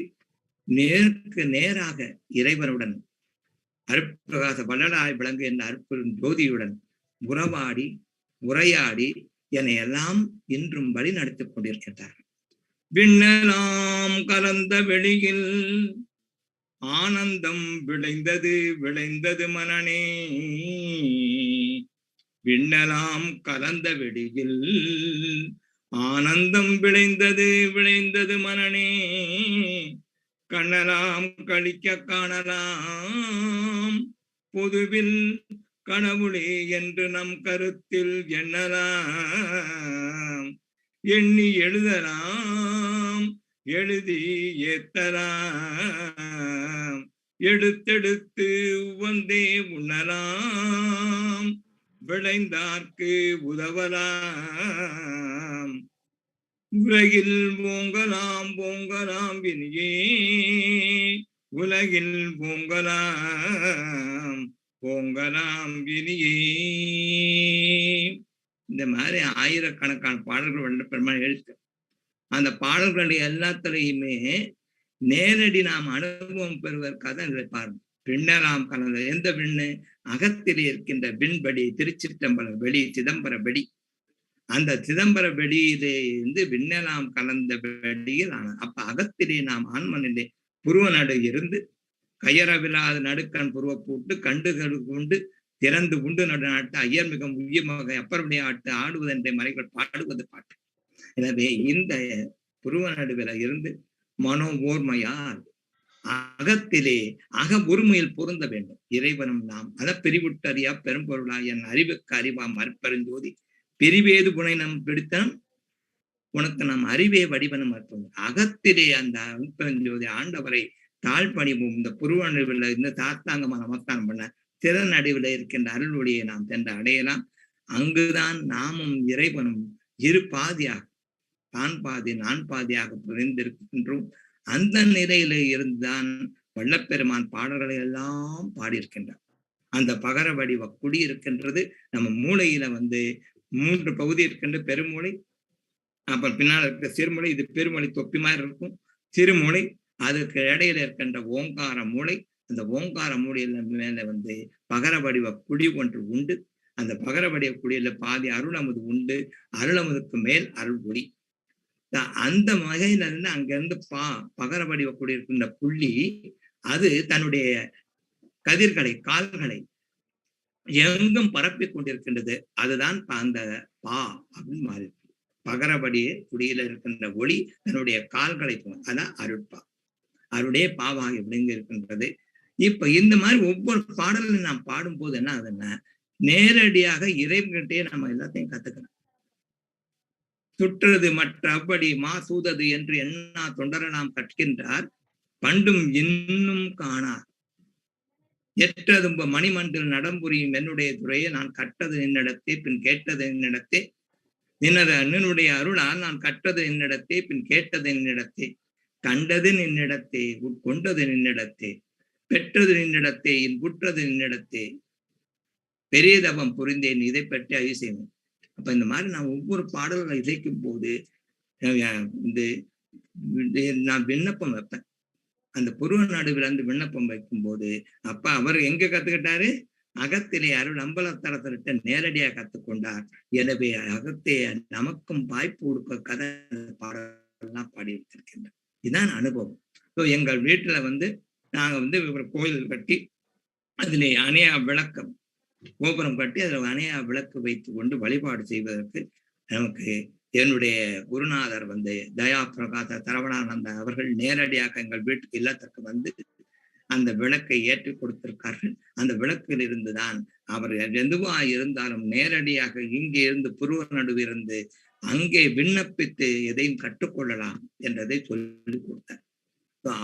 நேருக்கு நேராக இறைவனுடன் அருட்பிரகாச வள்ளலாய் விளங்கு என்ற அருட்பெரும் ஜோதியுடன் உறவாடி உரையாடி என்னை எல்லாம் இன்றும் வழி நடத்திக் கொண்டிருக்கிறார். விண்ணலாம் கலந்த வெளியில் ஆனந்தம் விளைந்தது மனனே. விண்ணலாம் கலந்த வெளியில் ஆனந்தம் விளைந்தது மனனே. கண்ணலாம் கழிக்க காணலாம் பொதுவில் கனவுளே என்று நம் கருத்தில் எண்ணலாம். எண்ணி எழுதலாம் எழுதி ஏத்தலாம். எடுத்தெடுத்து வந்தே உண்ணலாம் விளைந்தார்க்கு உதவலாம். உலகில் பொங்கலாம் வினியே உலகில் பொங்கலாம் வினியே. இந்த மாதிரி ஆயிரக்கணக்கான பாடல்கள் வல்லபெருமான் எழுத்து. அந்த பாடல்களுடைய எல்லாத்துலையுமே நேரடி நாம் அனுபவம் பெறுவதற்காக தான் பாருங்க. விண்ணலாம் கலந்த எந்த விண்ணு? அகத்திலே இருக்கின்ற விண்படி, திருச்சிற்றம்பல வெளி, சிதம்பர வெடி. அந்த சிதம்பர வெளியிலே இருந்து விண்ணலாம் கலந்த வெளியில் அப்ப அகத்திலே நாம் ஆன்மனிலே புருவ நடு இருந்து கையறவில்லாத நடுக்கண் புருவ போட்டு கண்டுகள் கொண்டு திறந்து உண்டு நடு நாட்டு ஐயர் மிக உயர்மாக அப்பருடைய ஆட்டு ஆடுவதென்ற மறைகள் பாடுவது பாட்டு. எனவே இந்த புருவ நடுவில இருந்து மனோ ஓர்மையால் அகத்திலே ஒருமையில் பொருந்த வேண்டும். இறைவனும் நாம் அத பிரிவுட்டறியா பெரும்பொருளா என் அறிவுக்கு அறிவாம் அற்பெருஞ்சோதி பிரிவேது புனை நம் பிடித்தனம் உனக்கு நாம் அறிவே வடிவனம் அற்பம். அகத்திலே அந்த அற்பெருஞ்சோதி ஆண்டவரை தாழ்பணிவும் இந்த புருவ நடுவில் இந்த தாத்தாங்கமா நமஸ்காரம் பண்ண திறன் நடுவில் இருக்கின்ற அருள்வொழியை நாம் சென்று அடையலாம். அங்குதான் நாமும் இறைவனும் இரு பாதியாக, தான் பாதி நான் பாதியாக புரிந்திருக்கின்றோம். அந்த நிலையில இருந்துதான் வல்லப்பெருமான் பாடல்களை எல்லாம் பாடியிருக்கின்றார். அந்த பகர வடிவ குடி இருக்கின்றது நம்ம மூளையில 3 பகுதி இருக்கின்ற பெருமூளை, அப்புறம் பின்னால் இருக்கிற சிறுமூளை, இது பெருமொழி தொப்பி மாதிரி இருக்கும். சிறுமூளை, அதுக்கு இடையில இருக்கின்ற ஓங்கார மூளை. அந்த ஓங்கார மூலையில மேல பகர வடிவ குடி ஒன்று உண்டு. அந்த பகர வடிவ குடியில பாதி அருளமுது உண்டு. அருளமுதுக்கு மேல் அருள் ஒளி. அந்த வகையில இருந்து அங்கிருந்து பகர வடிவ குடி இருக்கின்ற புள்ளி அது தன்னுடைய கதிர்களை கால்களை எங்கும் பரப்பி கொண்டிருக்கின்றது. அதுதான் அந்த அப்படின்னு மாறி பகரபடியே குடியில இருக்கின்ற ஒளி தன்னுடைய கால்களை அதான் அருட்பா, அருடைய பாவாக விளங்கி இருக்கின்றது. இப்ப இந்த மாதிரி ஒவ்வொரு பாடலையும் நாம் பாடும்போது என்ன ஆகுதுன்னா நேரடியாக இறைவன்கிட்டே நம்ம எல்லாத்தையும் கத்துக்கணும். சுற்றது மற்ற அப்படி சூதது என்று எண்ணா தொண்டரெல்லாம் கற்கின்றார் பண்டும் இன்னும் காணார். எற்றதும்ப மணிமண்டில் நடம்புரியும் என்னுடைய துறையை நான் கட்டது என்னிடத்தே பின் கேட்டது என்னிடத்தே. நின்னுடைய அருளால் நான் கட்டது என்னிடத்தே பின் கேட்டது என்னிடத்தே. கண்டது நின்னிடத்தே உட்கொண்டது நின்னிடத்தே. பெற்றது நின்னிடத்தே இன்புற்றது நின்னிடத்தே. பெரியதவம் புரிந்தேன் இதை பற்றி அதிசயம். அப்ப இந்த மாதிரி நான் ஒவ்வொரு பாடல்களை இசைக்கும் போது நான் விண்ணப்பம் வைப்பேன். அந்த புருவ நடுவில் விண்ணப்பம் வைக்கும் போது அப்ப அவர் எங்க கத்துக்கிட்டாரு? அகத்திலே அருள் அம்பலத்தளத்திட்ட நேரடியாக கற்றுக்கொண்டார். எனவே அகத்தே நமக்கும் வாய்ப்பு கொடுக்க கதை பாடலாம் பாடி வைத்திருக்கின்றார். இதுதான் அனுபவம். ஸோ எங்கள் வீட்டுல நாங்க ஒரு கோயில் கட்டி அதிலே அணையா விளக்கம் கோபுரம் கட்டி அதில் அணையா விளக்கு வைத்து கொண்டு வழிபாடு செய்வதற்கு நமக்கு என்னுடைய குருநாதர் தயா பிரகாச சரவணானந்த அவர்கள் நேரடியாக எங்கள் வீட்டுக்கு இல்லத்திற்கு அந்த விளக்கை ஏற்றி கொடுத்திருக்கார்கள். அந்த விளக்கில் இருந்துதான் அவர் எதுவா இருந்தாலும் நேரடியாக இங்கே இருந்து புருவ நடுவிருந்து அங்கே விண்ணப்பித்து எதையும் கற்றுக்கொள்ளலாம் என்றதை சொல்லிக் கொடுத்தார்.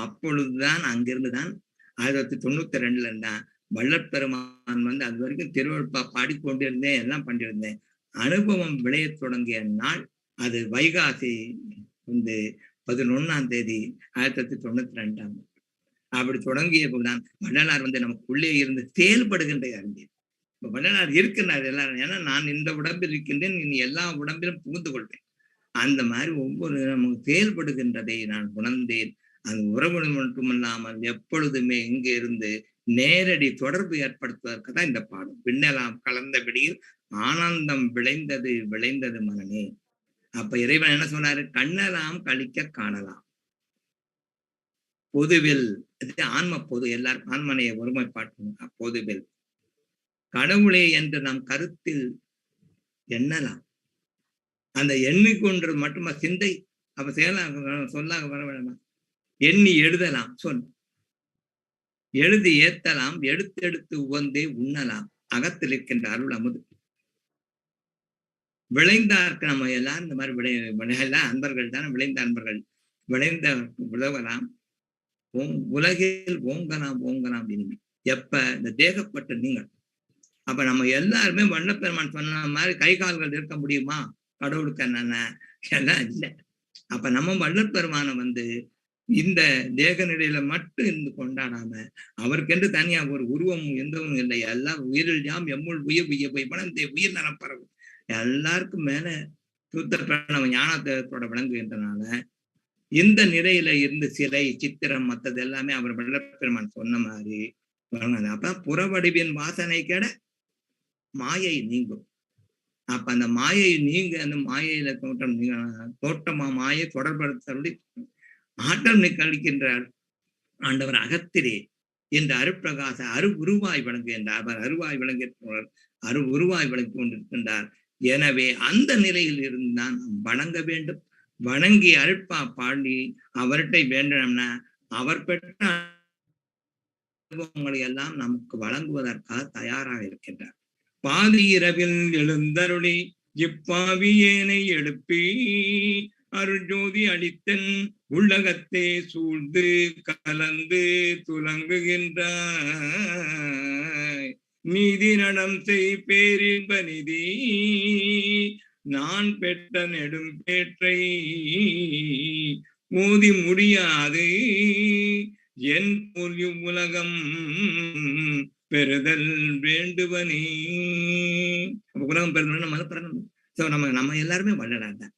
அப்பொழுதுதான் அங்கிருந்துதான் 1992 தான் வள்ளற்பெருமான் அது வரைக்கும் திருவள்ளுவா பாடிக்கொண்டிருந்தேன், எல்லாம் பண்ணியிருந்தேன். அனுபவம் விளைய தொடங்கிய நாள் அது வைகாசி 11ஆம் தேதி 1992. அப்படி தொடங்கிய போதுதான் வள்ளலார் நமக்குள்ளே இருந்து செயல்படுகின்ற அறிஞர். இப்ப வள்ளலார் இருக்கிறார் எல்லாரும். ஏன்னா நான் இந்த உடம்பில் இருக்கின்றேன், இனி எல்லா உடம்பிலும் புகுந்து கொள்வேன். அந்த மாதிரி ஒவ்வொரு நமக்கு செயல்படுகின்றதை நான் உணர்ந்தேன். அந்த உறவு மட்டுமல்லாமல் எப்பொழுதுமே இங்கே இருந்து நேரடி தொடர்பு ஏற்படுத்துவதற்கு தான் இந்த பாடம். விண்ணலாம் கலந்த வெளியில் ஆனந்தம் விளைந்தது விளைந்தது மனமே. அப்ப இறைவன் என்ன சொன்னாரு? கண்ணலாம் கழிக்க காணலாம். பொதுவில் ஆன்ம பொது, எல்லாருக்கும் ஆன்மனையை ஒருமைப்பாட்டு பொதுவில் கடவுளே என்று நம் கருத்தில் எண்ணலாம். அந்த எண்ணிக்கொன்று மட்டுமா சிந்தை அப்ப சொல்லாக வர வேண்டாமா? எண்ணி எழுதலாம், சொல் எழுதி ஏத்தலாம், எடுத்தெடுத்து உவந்தே உண்ணலாம். அகத்தில் இருக்கின்ற அருள் அமுது விளைந்தார்க்கு நம்ம எல்லாரும் இந்த மாதிரி விளையல அன்பர்கள் தானே, விளைந்த அன்பர்கள் விளைந்த உழவலாம். உலகில் ஓங்கலாம் ஓங்கலாம் இனிமே. எப்ப இந்த தேகப்பட்ட நீங்கள் அப்ப நம்ம எல்லாருமே வண்ணப்பெருமான் சொன்ன மாதிரி கை கால்கள் இருக்க முடியுமா? கடவுளுக்கு என்னென்ன எல்லாம் இல்லை. அப்ப நம்ம வள்ளற்பெருமான இந்த தேக நிலையில மட்டும் இருந்து கொண்டாடாம அவருக்கென்று தனியா ஒரு உருவமும் எந்தவும் இல்லை. எல்லாம் உயிரில் யாம் எம்முள் உயிர் உய போய் பணத்தை உயிர் நலம் பரவும் எல்லாருக்கும் மேல சுத்த நம்ம ஞானத்தோட விளங்குகின்றனால இந்த நிலையில இருந்து சிலை சித்திரம் மற்றது எல்லாமே அவர் வள்ளற்பெருமான் சொன்ன மாதிரி அப்ப புறவடிவின் வாசனை கெட மாயை நீங்கும். அப்ப அந்த மாயை நீங்க அந்த மாயையில தோட்டமா மாயை தொடர்படுத்தபடி ஆட்டம் கழிக்கின்றார் ஆண்டவர் அகத்திலே என்று அருட்பிரகாச உருவாய் விளங்குகின்றார். அவர் அருவாய் விளங்குகின்றார், உருவாய் விளங்கி கொண்டிருக்கின்றார். எனவே அந்த நிலையில் இருந்தான் வணங்க வேண்டும். வணங்கி அருட்பா பாடி அவர்கிட்ட வேண்டணும்னா அவர் பெற்ற அனுபவங்களை எல்லாம் நமக்கு வழங்குவதற்காக தயாராக இருக்கின்றார். பாதி இரவில் எழுந்தருளி இப்பாவியேனை எழுப்பி அருள்ஜோதி அளித்தன் உள்ளகத்தே சூழ்ந்து கலந்து துலங்குகின்றாய். நீதி நடம் செய் பேரின்ப நிதி நான் பெற்ற நெடும் பேற்றை மோதி முடியாது என் உலகம் பெறுதல் வேண்டுவனே. உலகம் பெறணும் நம்ம பெறணும். நம்ம எல்லாருமே வள்ளலாதான்,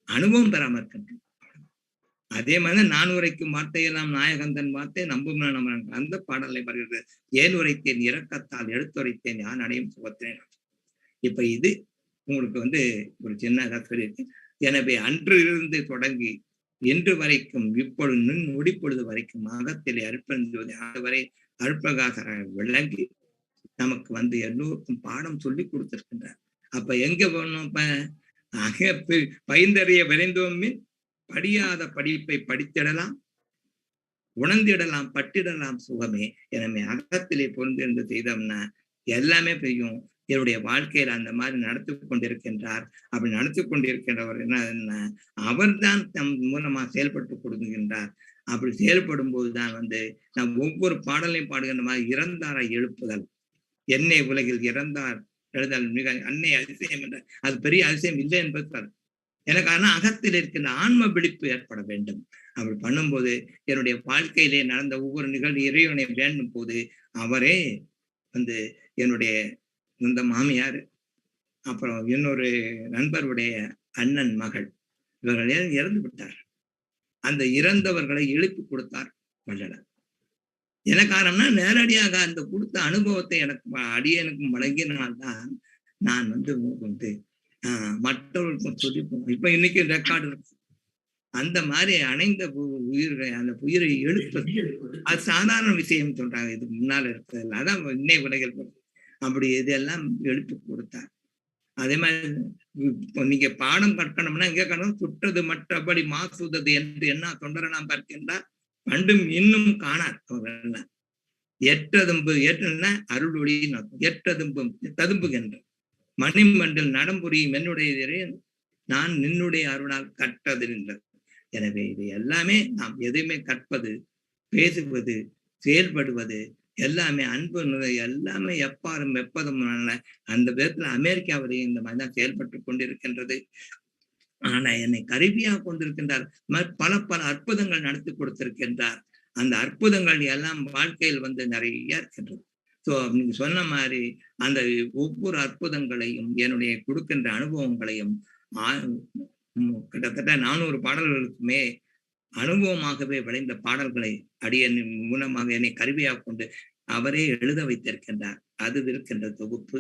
அனுபவம் பெறாம இருக்கின்றோம். அதே மாதிரி நான் உரைக்கும் வார்த்தையெல்லாம் நாயகந்தன் வார்த்தை நம்பும் நம்ம அந்த பாடலை வருகிறது. ஏன் உரைத்தேன் இரக்கத்தால் எடுத்துரைத்தேன் யான் அடையும் சுகத்தினேன். இப்ப இது உங்களுக்கு ஒரு சின்ன சொல்லியிருக்கேன். எனவே அன்று இருந்து தொடங்கி இன்று வரைக்கும் இப்பொழுது முடிப்பொழுது வரைக்கும் அகத்திலே அருட்பெருஞ்சோதி வரை அருட்பிரகாசராக விளங்கி நமக்கு எல்லோருக்கும் பாடம் சொல்லி கொடுத்திருக்கின்றார். அப்ப எங்க போனோம்? இப்ப பைந்தறிய விரைந்தோமே படியாத படிப்பை படித்திடலாம், உணர்ந்திடலாம், பட்டிடலாம் சுகமே. எனவே அகத்திலே பொருந்திருந்து செய்தோம்னா எல்லாமே பெய்யும். என்னுடைய வாழ்க்கையில அந்த மாதிரி நடத்தி கொண்டிருக்கின்றார். அப்படி நடத்தி கொண்டிருக்கின்றவர் என்ன அவர் தான் தம் மூலமா செயல்பட்டு கொடுக்கின்றார். அப்படி செயல்படும் போதுதான் நாம் ஒவ்வொரு பாடலையும் பாடுகின்ற மாதிரி இறந்தாரை எழுப்புதல், என்னை உலகில் இறந்தார் எழுதல் மிக அன்னை அதிசயம் என்ற அது பெரிய அதிசயம் இல்லை என்பது எனக்கு. ஆனா அகத்தில் இருக்கின்ற ஆன்ம விழிப்பு ஏற்பட வேண்டும். அப்படி பண்ணும்போது என்னுடைய வாழ்க்கையிலே நடந்த ஒவ்வொரு நிகழ்வு இறைவனை வேண்டும் போது அவரே என்னுடைய இந்த மாமியார், அப்புறம் இன்னொரு நண்பருடைய அண்ணன் மகள், இவர்கள் இறந்து விட்டார். அந்த இறந்தவர்களை எழுப்பி கொடுத்தார் வள்ளலார். என்ன காரணம்னா நேரடியாக அந்த கொடுத்த அனுபவத்தை எனக்கு அடியனுக்கும் வழங்கினால்தான் நான் வந்து மற்றவர்களுக்கும் சொல்லி இப்ப இன்னைக்கு ரெக்கார்டு இருக்கு. அந்த மாதிரி அணைந்த உயிர்கள் அந்த உயிரை எழுப்பது அது சாதாரண விஷயம் சொல்றாங்க. இதுக்கு முன்னால இருக்கிறது அதான் இன்னை உலகில் அப்படி இதெல்லாம் எழுப்பி கொடுத்தார். அதே மாதிரி இப்போ நீங்க பாடம் கற்கணும்னா எங்க கட்டணும், சுட்டது மற்றபடி மாசுதது என்று என்ன தொண்டரெல்லாம் பார்க்கின்றார் பண்டும் இன்னும் காணார். அவர்கள் ஏற்றதும்பு ஏற்றுனா அருள் ஒளி ஏற்றதும்பும் ததும்புகின்ற மணிமண்டில் நடம்புரியும் என்னுடைய நான் நின்னுடைய அருளால் கற்றது நின்றது. எனவே இது எல்லாமே நாம் எதுவுமே கற்பது, பேசுவது, செயல்படுவது எல்லாமே அன்பு எல்லாமே எப்பாரும் எப்பதும் அந்த விதத்துல அமெரிக்காவிலேயே இந்த மாதிரிதான் செயல்பட்டு கொண்டிருக்கின்றது. ஆனா என்னை கருவியாக கொண்டிருக்கின்றார். பல பல அற்புதங்கள் நடத்தி கொடுத்திருக்கின்றார். அந்த அற்புதங்கள் எல்லாம் வாழ்க்கையில் நிறைய இருக்கின்றது. ஸோ நீங்க சொன்ன மாதிரி அந்த ஒவ்வொரு அற்புதங்களையும் என்னுடைய கொடுக்கின்ற அனுபவங்களையும் கிட்டத்தட்ட 400 பாடல்களுக்குமே அனுபவமாகவே விளைந்த பாடல்களை அடியன் மூலமாக என்னை கருவியாக கொண்டு அவரே எழுத வைத்திருக்கின்றார். அது இருக்கின்ற தொகுப்பு.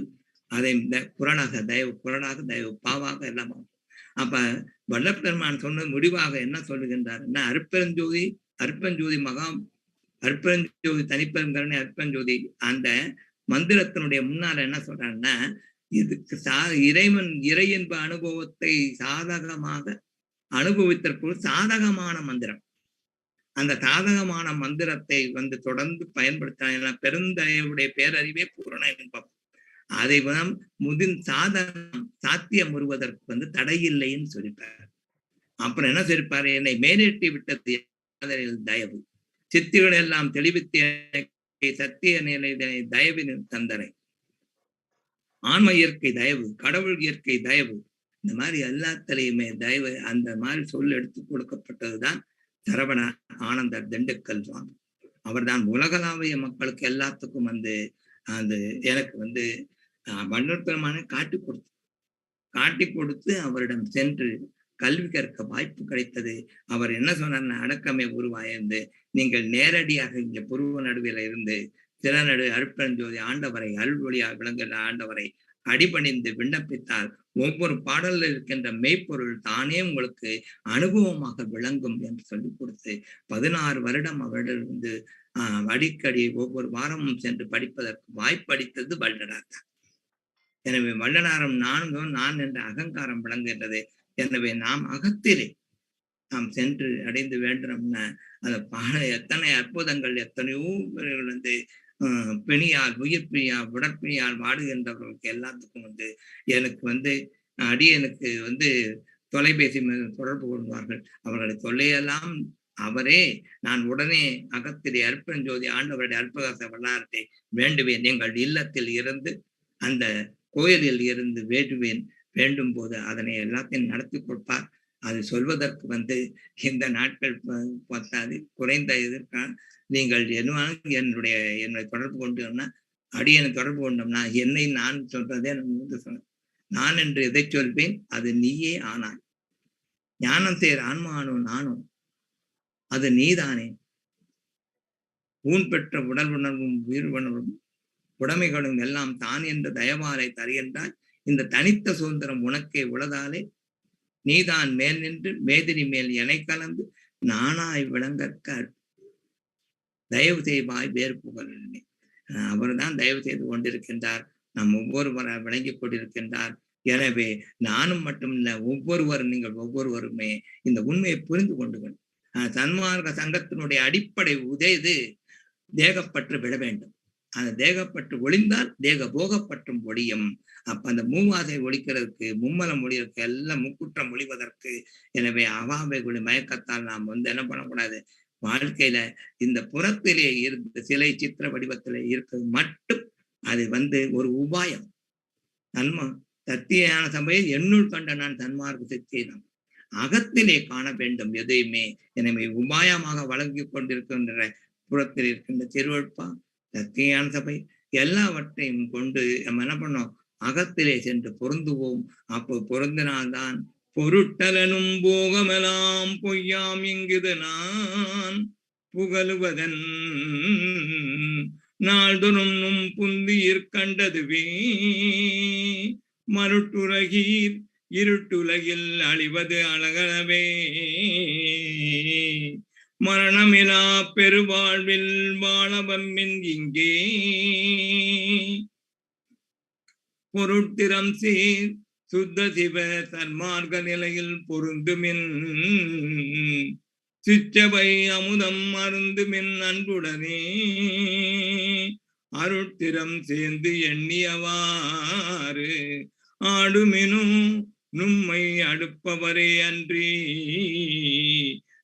அதை குரலாக தயவு பாவாக எல்லாம். அப்ப வல்லப்பெருமான் சொன்ன முடிவாக என்ன சொல்லுகின்றார், என்ன அற்பஞ்சோதி அற்பஞ்சோதி தனிப்பெருங்கருணை அற்பஞ்சோதி அந்த மந்திரத்தினுடைய முன்னால என்ன சொல்றாருன்னா, இதுக்கு இறை என்ப அனுபவத்தை சாதகமாக அனுபவித்தற்கு சாதகமான மந்திரம். அந்த சாதகமான மந்திரத்தை தொடர்ந்து பயன்படுத்த பெருந்தகையுடைய பேரறிவே பூரண என்பம். அதை சாத்தியம் வருவதற்கு தடையில்லைன்னு சொல்லிப்பார். அப்புறம் என்ன சொல்லிப்பாரு, என்னை மேலேற்றி விட்டது தயவு சித்திகள் எல்லாம் தெளிவித்த சத்திய நிலை தயவின் தந்தனை ஆன்ம இயற்கை தயவு கடவுள் இயற்கை தயவு இந்த மாதிரி எல்லாத்திலையுமே தயவு அந்த மாதிரி சொல் எடுத்து கொடுக்கப்பட்டதுதான் சரவண ஆனந்தர் திண்டுக்கல் சுவாமி. அவர் தான் உலகளாவிய மக்களுக்கு எல்லாத்துக்கும் அந்த எனக்கு வள்ளல் பெருமானை காட்டி கொடுத்து அவரிடம் சென்று கல்வி கற்க வாய்ப்பு கிடைத்தது. அவர் என்ன சொன்னார்னா, அடக்கமே உருவாயிருந்து நீங்கள் நேரடியாக இங்க புருவ நடுவில் இருந்து திறநடு அருட்பெருஞ்சோதி ஆண்டவரை அருள் வழியாக விளங்குகிற ஆண்டவரை அடிபணிந்து விண்ணப்பித்தால் ஒவ்வொரு பாடலில் இருக்கின்ற மெய்ப்பொருள் தானே உங்களுக்கு அனுபவமாக விளங்கும் என்று சொல்லிக் கொடுத்து 16 வருடம் அவரிடமிருந்து அடிக்கடி ஒவ்வொரு வாரமும் சென்று படிப்பதற்கு வாய்ப்பளித்தது வள்ளலார் தான். எனவே வள்ளலாரம் நான் என்ற அகங்காரம் விளங்குகின்றது. எனவே நாம் அகத்திலே நாம் சென்று அடைந்து வேண்டும்னா அந்த எத்தனை அற்புதங்கள் எத்தனையோ பிணியால் உயிர் பிணியால் உடற்பிணியால் வாடுகின்றவர்களுக்கு எல்லாத்துக்கும் எனக்கு அடியனுக்கு தொலைபேசி தொடர்பு கொள்வார்கள். அவர்களை தொல்லையெல்லாம் அவரே நான் உடனே அகத்திலே அற்பஞ்சோதி ஆண்டவருடைய அற்புத வரலாற்றை வேண்டுவேன். எங்கள் இல்லத்தில் இருந்து அந்த கோயிலில் இருந்து வேண்டும் போது அதனை எல்லாத்தையும் நடத்தி கொடுப்பார். அது சொல்வதற்கு இந்த நாட்கள் பத்தாது. குறைந்த இதற்கான நீங்கள் என்னை தொடர்பு கொண்டோம்னா அடியனை தொடர்பு கொண்டோம்னா என்னை நான் சொல்றதே சொன்னேன். நான் என்று எதை சொல்வேன், அது நீயே ஆனாய். ஞானம் சேர் ஆன்மானோ நானும் அது நீதானே. ஊன் பெற்ற உடல் உணர்வும் உயிர் உணர்வும் உடைமைகளும் எல்லாம் தான் என்ற தயவாலை தருகின்றாய். இந்த தனித்த சுதந்திரம் உனக்கே உளதாலே நீதான் மேல் நின்று மேதிரி மேல் எனை கலந்து நானாய் விளங்கற்க தயவு செய்வாய் வேறு புகழ். அவர் தான் தயவு செய்து கொண்டிருக்கின்றார். நம் ஒவ்வொருவரை விளங்கிக் கொண்டிருக்கின்றார். எனவே நானும் மட்டுமில்லை, நீங்கள் ஒவ்வொருவருமே இந்த உண்மையை புரிந்து கொண்டுகள். சன்மார்க்க சங்கத்தினுடைய அடிப்படை உதயது தேகப்பற்று விட வேண்டும். அந்த தேகப்பற்று ஒளிந்தால் தேக போகப்பற்றும் ஒளியும். அப்ப அந்த மூவாசை ஒழிக்கிறதுக்கு மும்மலம் ஒழிக்கிறதுக்கு எல்லாம் முக்குற்றம் ஒழிவதற்கு எனவே அவாவை ஒளி மயக்கத்தால் நாம் என்ன பண்ணக்கூடாது, வாழ்க்கையில இந்த புறத்திலே இருந்த சிலை சித்திர வடிவத்திலே இருக்கிறது மட்டும் அது ஒரு உபாயம். சத்தியான சபையை என்னுள் கண்ட நான் தன்மார்க்க சக்தியை நாம் அகத்திலே காண வேண்டும் எதையுமே. எனவே உபாயமாக வழங்கி கொண்டிருக்கின்ற புறத்தில் இருக்கின்ற திருவழுப்பா சத்தியான சபை எல்லாவற்றையும் கொண்டு நம்ம என்ன பண்ணோம், அகத்திலே சென்று பொருந்துவோம். அப்போ பொருந்தினால்தான் பொருட்டலனும் போகமெல்லாம் பொய்யாம் இங்குது நான் புகழுவதன் நாள்தொறும் புந்தியிற் கண்டதுவே மருட்டுலகீர் இருட்டுலகில் அழிவது அழகவே மரணமிலா பெருவாழ்வில் வாழவம்மின் இங்கே பொருட்திறம் சீர் சுத்த சிவ சன்மார்க்க நிலையில் பொருந்துமின் சிற்றவை அமுதம் அருந்துமின் அன்புடனே அருட்திறம் சேர்ந்து எண்ணியவாறு ஆடுமினும் நும்மை அடுப்பவரே அன்றி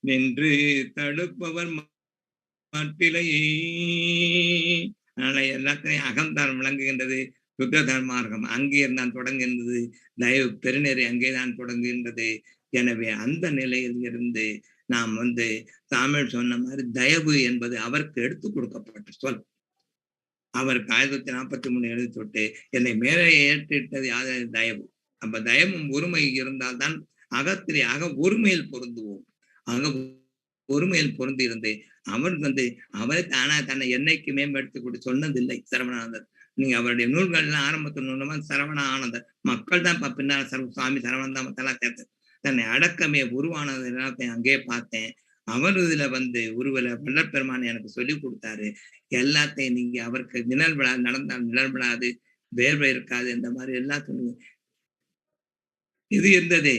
நின்று தடுப்பவர் மட்டிலையே. அதனால எல்லாத்தையும் அகம்தான் விளங்குகின்றது. சுத்த தர்மார்க்கம் அங்கே தான் தொடங்குகின்றது. தயவு பெருநெறி அங்கேதான் தொடங்குகின்றது. எனவே அந்த நிலையில் இருந்து நாம் தமிழ் சொன்ன மாதிரி தயவு என்பது அவருக்கு எடுத்து கொடுக்கப்பட்ட சொல். அவருக்கு 1943 எழுதி தொட்டு என்னை மேலே ஏற்றிட்டது யாரு? தயவு. அப்ப தயவும் ஒருமை இருந்தால்தான் அகத்திலே ஒருமையில் பொருந்துவோம். ஒருமையில் பொருந்தி இருந்து அவர் அவரை தானா தன்னை என்னைக்கு மேம்படுத்தி கொண்டு சொன்னதில்லை சரவணானந்தர். நீங்க அவருடைய நூல்கள்லாம் ஆரம்பத்தில் நூலமா சரவண ஆனந்தர் மக்கள் தான் பின்னால் சுவாமி சரவணன் சேர்த்து தன்னை அடக்கமே உருவானது எல்லாத்தையும் அங்கே பார்த்தேன். அவர் இதுல உருவல வல்லற்பெருமான் எனக்கு சொல்லி கொடுத்தாரு. எல்லாத்தையும் நீங்க அவருக்கு நிழல் விழா நடந்தால் நிழல் விழாது, வேர்வை இருக்காது, இந்த மாதிரி எல்லாத்தையும் இது இருந்தது.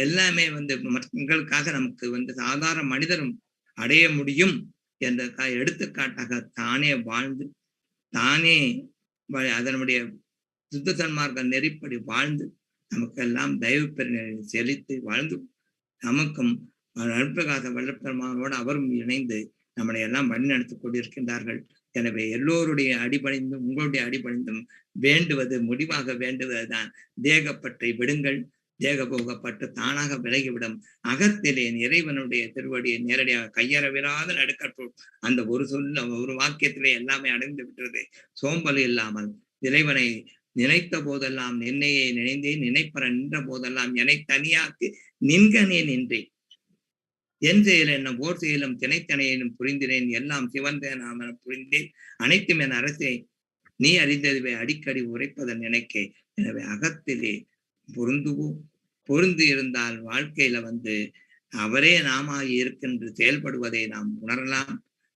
எல்லாமே மக்களுக்காக நமக்கு சாதாரண மனிதரும் அடைய முடியும் என்ற எடுத்துக்காட்டாக தானே வாழ்ந்து தானே அதனுடைய சுத்த சன்மார்க்க நெறிப்படி வாழ்ந்து நமக்கெல்லாம் தயவு பெருநெறி செலுத்தி வாழ்ந்து நமக்கும் அருட்பிரகாச வல்லற்பெருமானோடு அவரும் இணைந்து நம்மளை எல்லாம் வழிநடத்திக் கொண்டிருக்கின்றார்கள். எனவே எல்லோருடைய அடிபணிந்தும் உங்களுடைய அடிபணிந்தும் வேண்டுவது முடிவாக வேண்டுவதுதான் தேகப்பற்றை விடுங்கள். தேகபோகப்பட்டு தானாக விலகிவிடும். அகத்திலே இறைவனுடைய திருவடியை நேரடியாக கையறவிராத நடுக்கற்று அந்த ஒரு சொல்ல ஒரு வாக்கியத்திலே எல்லாமே அடைந்து விட்டது. சோம்பல் இல்லாமல் இறைவனை நினைத்த போதெல்லாம் என்னையே நினைந்தேன், நினைப்பற நின்ற போதெல்லாம் என்னை தனியாக்கு நின்கனே நின்றேன். என் செயல் என்ன ஓர் செயலும் திணைத்தனையிலும் புரிந்தினேன். எல்லாம் சிவந்தேன் நாம புரிந்தேன். அனைத்தும் என் அரசே நீ அறிந்ததுவே அடிக்கடி உரைப்பதன் நினைக்க. எனவே அகத்திலே பொருந்துவோம். பொருந்து இருந்தால் வாழ்க்கையில அவரே நாம இருக்கின்ற செயல்படுவதை நாம் உணரலாம்.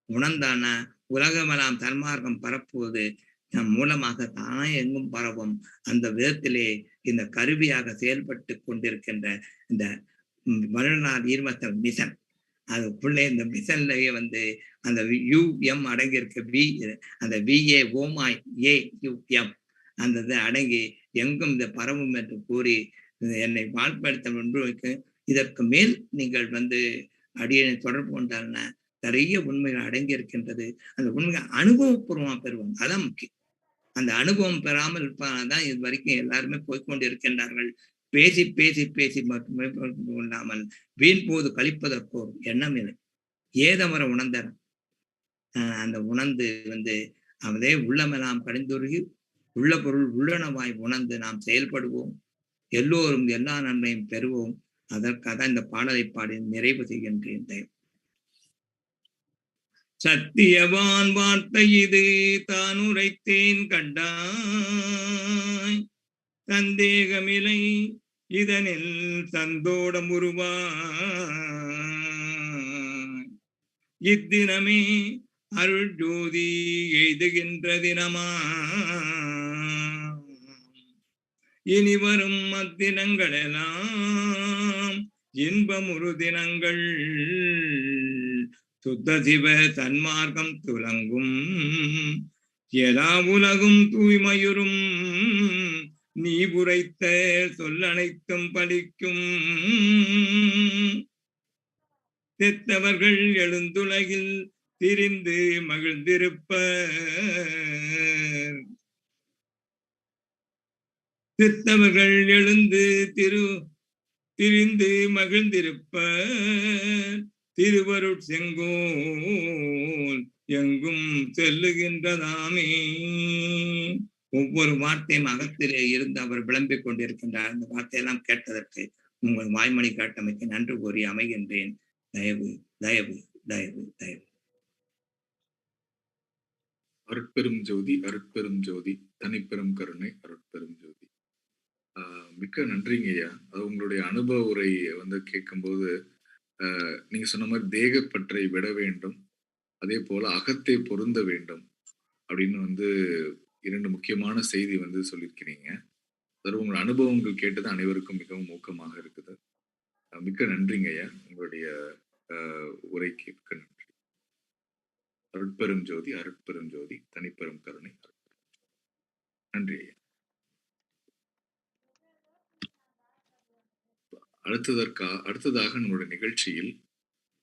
உணர்ந்தான உலகமெல்லாம் தன்மார்க்கம் பரப்புவது நம் மூலமாக தானே எங்கும் பரவும். அந்த விதத்திலே இந்த கருவியாக செயல்பட்டு கொண்டிருக்கின்ற இந்த வள்ளலார் ஈர்மத்தல் மிஷன், அதுக்குள்ளே இந்த மிஷன்லயே அந்த UM அடங்கி இருக்க அந்த VA ஓமாய் AUM அந்த இது அடங்கி எங்கும் இந்த பரவும் என்று கூறி என்னை வாழ்ப்படுத்த ஒன்று வைக்க. இதற்கு மேல் நீங்கள் அடியனை தொடர்பு கொண்டால்னா நிறைய உண்மைகள் அடங்கி இருக்கின்றது. அந்த உண்மை அனுபவபூர்வமா பெறுவோம். அதான் முக்கியம். அந்த அனுபவம் பெறாமல் இருப்பால்தான் இது வரைக்கும் எல்லாருமே போய்கொண்டு இருக்கின்றார்கள். பேசி பேசி பேசி மட்டுமே கொள்ளாமல் வீண் போது கழிப்பதற்கோ எண்ணம் இல்லை. ஏதமர உணர்ந்தார் அந்த உணர்ந்து அவதே உள்ளமெல்லாம் கடிந்துருகி உள்ள பொருள் உள்ளனவாய் உணர்ந்து நாம் செயல்படுவோம். எல்லோரும் எல்லா நன்மையும் பெறுவோம். அதற்காக இந்த பாடலை பாடி நிறைவு செய்கின்றேன். சத்தியவான் வார்த்தை இது தான் உரைத்தேன் கண்டாய், சந்தேகமில்லை இதனில் சந்தோடம் உருவாய். இத்தினமே அருள் ஜோதி எய்துகின்ற தினமா, இனி வரும் அத்தினங்களெல்லாம் இன்பமுறு தினங்கள். சுத்த சிவ சன்மார்க்கம் துலங்கும் எல்லா உலகும் தூய்மையுறும். நீ உரைத்த சொல்லனைத்தும் பலிக்கும். செத்தவர்கள் எழுந்துலகில் திரிந்து மகிழ்ந்திருப்பர். செத்தவர்கள் எழுந்து திரிந்து மகிழ்ந்திருப்பர். திருவருட் செங்கோல் எங்கும் செல்லுகின்றதாமே. ஒவ்வொரு வார்த்தையும் அகத்திலே இருந்து அவர் விளம்பிக் கொண்டிருக்கின்றார். அந்த வார்த்தையெல்லாம் கேட்டதற்கு உங்கள் வாய்மொழி காட்டமைக்கு நன்றி கூறி அமைகின்றேன். தயவு தயவு தயவு தயவு. அருட்பெரும் ஜோதி, அருட்பெரும் ஜோதி, தனிப்பெரும் கருணை, அருட்பெரும் ஜோதி. மிக்க நன்றிங்க ஐயா. அது உங்களுடைய அனுபவ உரை கேட்கும்போது நீங்க சொன்ன மாதிரி தேகப்பற்றை விட வேண்டும், அதே போல அகத்தை பொருந்த வேண்டும் அப்படின்னு 2 முக்கியமான செய்தி சொல்லியிருக்கிறீங்க. உங்கள் அனுபவங்கள் கேட்டது அனைவருக்கும் மிகவும் ஊக்கமாக இருக்குது. மிக்க நன்றிங்க ஐயா. உங்களுடைய உரைக்கு மிக்க நன்றி. அருட்பெரும் ஜோதி, அருட்பெரும் ஜோதி, தனிப்பெரும் கருணை. நன்றி ஐயா. அடுத்ததாக நம்முடைய நிகழ்ச்சியில்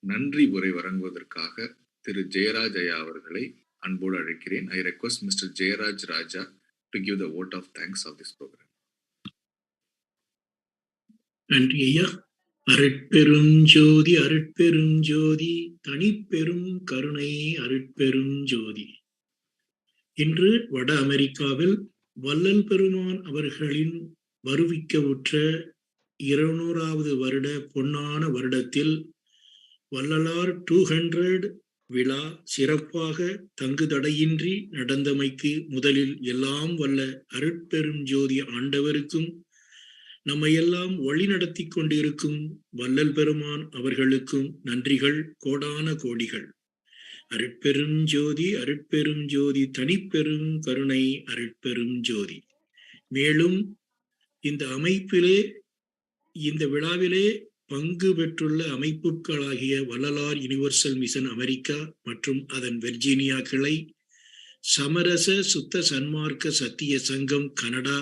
நன்றி உரை வழங்குவதற்காக திரு ஜெயராஜ் ஐயா அவர்களை அன்போடு அழைக்கிறேன். I request Mr. Jayaraj Raja to give the vote of thanks of this program. நன்றி ஐயா. அருட்பெருஞ்சோதி, அருட்பெருஞ்சோதி, தனிப்பெரும் கருணை, அருட்பெருஞ்சோதி. இன்று வட அமெரிக்காவில் வள்ளல் பெருமான் அவர்களின் வருவிக்கவுற்ற 200வது வருட பொன்னான வருடத்தில் வள்ளலார் 200 விழா சிறப்பாக தங்குதடையின்றி நடந்தமைக்கு முதலில் எல்லாம் வல்ல அருட்பெரும் ஜோதி ஆண்டவருக்கும் நம்மையெல்லாம் வழி நடத்தி கொண்டிருக்கும் வள்ளல் பெருமான் அவர்களுக்கும் நன்றிகள் கோடான கோடிகள். அருட்பெரும் ஜோதி, அருட்பெரும் ஜோதி, தனிப்பெரும் கருணை, அருட்பெரும் ஜோதி. மேலும் இந்த விழாவிலே பங்கு பெற்றுள்ள அமைப்புகளாகிய வள்ளலார் யுனிவர்சல் மிஷன் அமெரிக்கா மற்றும் அதன் வெர்ஜீனியா கிளை, சமரச சுத்த சன்மார்க்க சத்திய சங்கம் கனடா,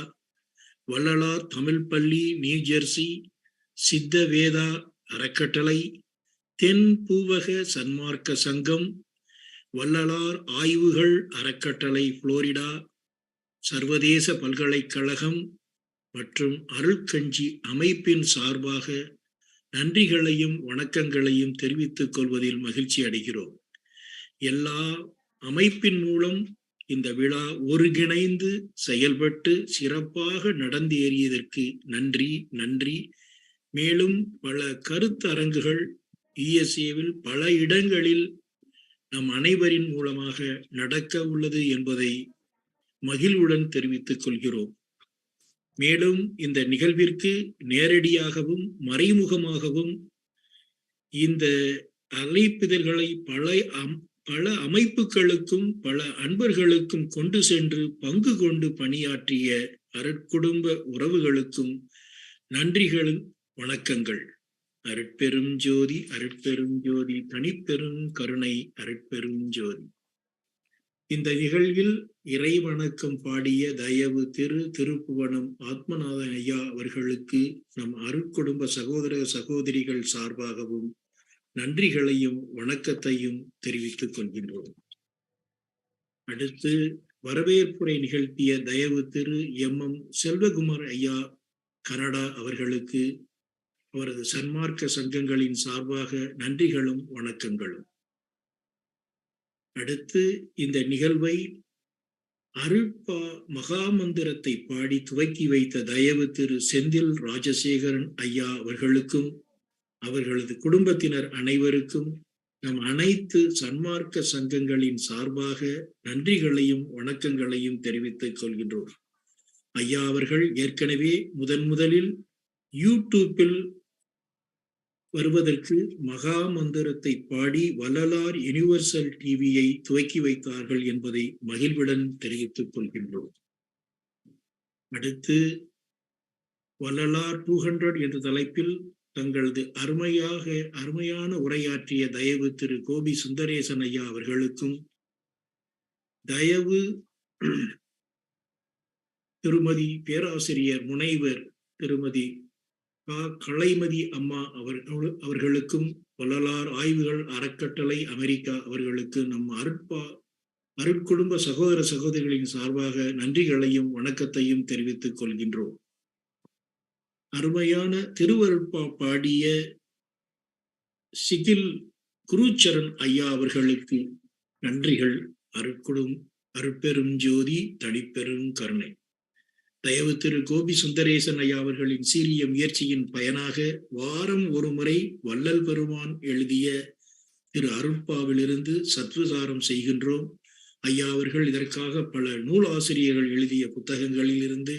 வள்ளலார் தமிழ் பள்ளி நியூ ஜெர்சி, சித்த வேதா அறக்கட்டளை, தென் பூவக சன்மார்க்க சங்கம், வள்ளலார் ஆய்வுகள் அறக்கட்டளை புளோரிடா, சர்வதேச பல்கலைக்கழகம் மற்றும் அருள்கஞ்சி அமைப்பின் சார்பாக நன்றிகளையும் வணக்கங்களையும் தெரிவித்துக் கொள்வதில் மகிழ்ச்சி அடைகிறோம். எல்லா அமைப்பின் மூலம் இந்த விழா ஒருங்கிணைந்து செயல்பட்டு சிறப்பாக நடந்தேறியதற்கு நன்றி நன்றி. மேலும் பல கருத்தரங்குகள் யுஎஸ்ஏவில் பல இடங்களில் நம் அனைவரின் மூலமாக நடக்க உள்ளது என்பதை மகிழ்வுடன் தெரிவித்துக் கொள்கிறோம். மேலும் இந்த நிகழ்விற்கு நேரடியாகவும் மறைமுகமாகவும் இந்த அழைப்பிதழ்களை பல அமைப்புகளுக்கும் பல அன்பர்களுக்கும் கொண்டு சென்று பங்கு கொண்டு பணியாற்றிய அருட்குடும்ப உறவுகளுக்கும் நன்றிகளும் வணக்கங்கள். அருட்பெரும் ஜோதி, அருட்பெரும் ஜோதி, தனிப்பெரும் கருணை, அருட்பெரும் ஜோதி. இந்த நிகழ்வில் இறை வணக்கம் பாடிய தயவு திருப்புவனம் ஆத்மநாதன் ஐயா அவர்களுக்கு நம் அருட்குடும்ப சகோதர சகோதரிகள் சார்பாகவும் நன்றிகளையும் வணக்கத்தையும் தெரிவித்துக் கொள்கின்றோம். அடுத்து வரவேற்புரை நிகழ்த்திய தயவு MM செல்வகுமார் ஐயா கனடா அவர்களுக்கு அவரது சன்மார்க்க சங்கங்களின் சார்பாக நன்றிகளும் வணக்கங்களும். அடுத்து இந்த நிகழ்வை அருட்பா மகாமந்திரத்தை பாடி துவக்கி வைத்த தயவு செந்தில் ராஜசேகரன் ஐயா அவர்களுக்கும் அவர்களது குடும்பத்தினர் அனைவருக்கும் நம் அனைத்து சன்மார்க்க சங்கங்களின் சார்பாக நன்றிகளையும் வணக்கங்களையும் தெரிவித்துக் கொள்கின்றோம். ஐயா அவர்கள் ஏற்கனவே முதலில் யூடியூப்பில் வருவதற்கு மகா மந்திரத்தை பாடி வள்ளலார் யுனிவர்சல் டிவியை துவக்கி வைத்தார்கள் என்பதை மகிழ்வுடன் தெரிவித்துக் கொள்கின்றோம். அடுத்து வள்ளலார் 200 என்ற தலைப்பில் தங்களது அருமையான உரையாற்றிய தயவு கோபி சுந்தரேசன் ஐயா அவர்களுக்கும் தயவு திருமதி பேராசிரியர் முனைவர் திருமதி கலைமதி அம்மா அவர்களுக்கும் வள்ளலார் ஆய்வுகள் அறக்கட்டளை அமெரிக்கா அவர்களுக்கு நம் அருட்குடும்ப சகோதர சகோதரிகளின் சார்பாக நன்றிகளையும் வணக்கத்தையும் தெரிவித்துக் கொள்கின்றோம். அருமையான திருவருட்பா பாடிய சிகில் குருச்சரண் ஐயா அவர்களுக்கு நன்றிகள். அருட்பெரும் ஜோதி, தனிப்பெரும் கருணை. தயவு கோபி சுந்தரேசன் ஐயா அவர்களின் சீரிய முயற்சியின் பயனாக வாரம் ஒரு முறை வள்ளல் பெருமான் எழுதிய அருட்பாவிலிருந்து சத்வசாரம் செய்கின்றோம். ஐயா அவர்கள் இதற்காக பல நூலாசிரியர்கள் எழுதிய புத்தகங்களில் இருந்து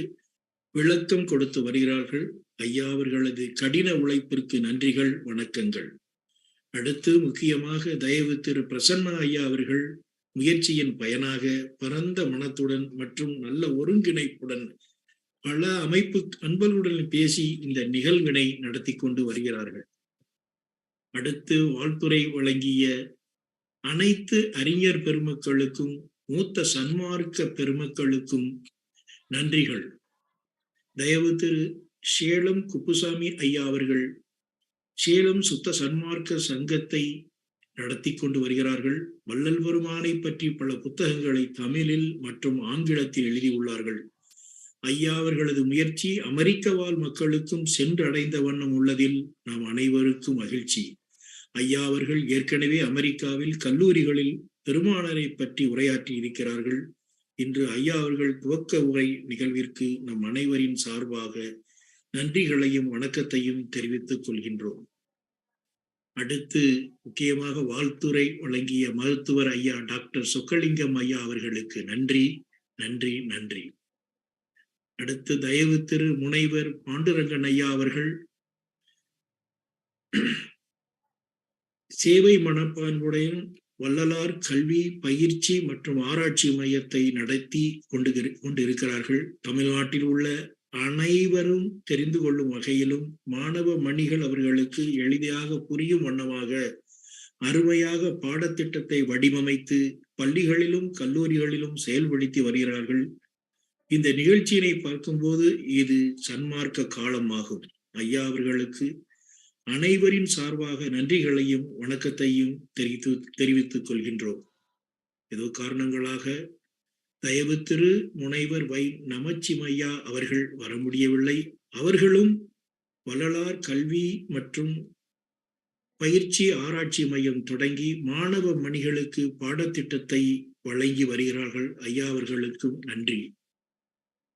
விளக்கம் கொடுத்து வருகிறார்கள். ஐயா அவர்களது கடின உழைப்பிற்கு நன்றிகள், வணக்கங்கள். அடுத்து முக்கியமாக தயவு திரு பிரசன்னா ஐயா அவர்கள் முயற்சியின் பயனாக பரந்த மனத்துடன் மற்றும் நல்ல ஒருங்கிணைப்புடன் பல அமைப்பு அன்பர்களுடன் பேசி இந்த நிகழ்வினை நடத்தி கொண்டு வருகிறார்கள். அடுத்து வாழ்த்துரை வழங்கிய அனைத்து அறிஞர் பெருமக்களுக்கும் மூத்த சன்மார்க்க பெருமக்களுக்கும் நன்றிகள். தயவு திரு சேலம் குப்புசாமி ஐயா அவர்கள் சேலம் சுத்த சன்மார்க்க சங்கத்தை நடத்தி கொண்டு வருகிறார்கள். வள்ளல் பெருமானை பற்றி பல புத்தகங்களை தமிழில் மற்றும் ஆங்கிலத்தில் எழுதியுள்ளார்கள். ஐயா அவர்களது முயற்சி அமெரிக்க வாழ் மக்களுக்கும் சென்றடைந்த வண்ணம் உள்ளதில் நாம் அனைவருக்கும் மகிழ்ச்சி. ஐயா அவர்கள் ஏற்கனவே அமெரிக்காவில் கல்லூரிகளில் பெருமானரை பற்றி உரையாற்றி இருக்கிறார்கள். இன்று ஐயா அவர்கள் துவக்க உரை நிகழ்விற்கு நம் அனைவரின் சார்பாக நன்றிகளையும் வணக்கத்தையும் தெரிவித்துக் கொள்கின்றோம். அடுத்து முக்கியமாக வாழ்த்துரை வழங்கிய மருத்துவர் ஐயா டாக்டர் சொக்கலிங்கம் ஐயா அவர்களுக்கு நன்றி நன்றி நன்றி. அடுத்து தயவு திரு முனைவர் பாண்டுரங்கன் ஐயா அவர்கள் சேவை மனப்பான்புடன் வள்ளலார் கல்வி பயிற்சி மற்றும் ஆராய்ச்சி மையத்தை நடத்தி கொண்டிருக்கிறார்கள். தமிழ்நாட்டில் உள்ள அனைவரும் தெரிந்து கொள்ளும் வகையிலும் மாணவ மணிகள் அவர்களுக்கு எளிதாக புரியும் வண்ணமாக அருமையாக பாடத்திட்டத்தை வடிவமைத்து பள்ளிகளிலும் கல்லூரிகளிலும் செயல்படுத்தி வருகிறார்கள். இந்த நிகழ்ச்சியினை பார்க்கும்போது இது சன்மார்க்க காலமாகும். ஐயா அவர்களுக்கு அனைவரின் சார்பாக நன்றிகளையும் வணக்கத்தையும் தெரிவித்துக் கொள்கின்றோம். ஏதோ காரணங்களாக தயவு திரு முனைவர் வை நமச்சிமையா அவர்கள் வர முடியவில்லை. அவர்களும் வள்ளலார் கல்வி மற்றும் பயிற்சி ஆராய்ச்சி மையம் தொடங்கி மாணவ மணிகளுக்கு பாடத்திட்டத்தை வழங்கி வருகிறார்கள். ஐயா அவர்களுக்கும் நன்றி.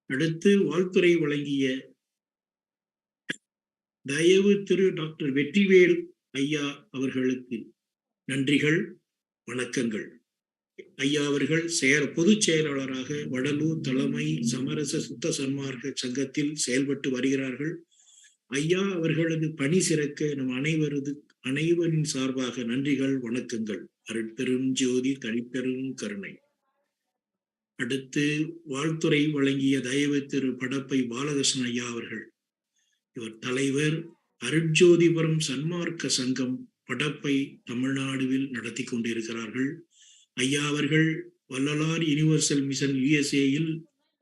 அடுத்து வாழ்த்துரை வழங்கிய தயவு திரு டாக்டர் வெற்றிவேல் ஐயா அவர்களுக்கு நன்றிகள், வணக்கங்கள். ஐயா அவர்கள் பொதுச் செயலாளராக வடலூர் தலைமை சமரச சுத்த சன்மார்க்க சங்கத்தில் செயல்பட்டு வருகிறார்கள். ஐயா அவர்களது பணி சிறக்க நம் அனைவரின் சார்பாக நன்றிகள், வணக்கங்கள். அருட்பெரும் ஜோதி தனிப்பெரும் கருணை. அடுத்து வாழ்த்துரை வழங்கிய தயவு திரு படப்பை பாலகிருஷ்ணன் ஐயா அவர்கள். இவர் தலைவர், அருட்ஜோதிபுரம் சன்மார்க்க சங்கம் படப்பை தமிழ்நாடுவில் நடத்தி கொண்டிருக்கிறார்கள். ஐயா அவர்கள் வள்ளலார் யுனிவர்சல் மிஷன் USA-யில்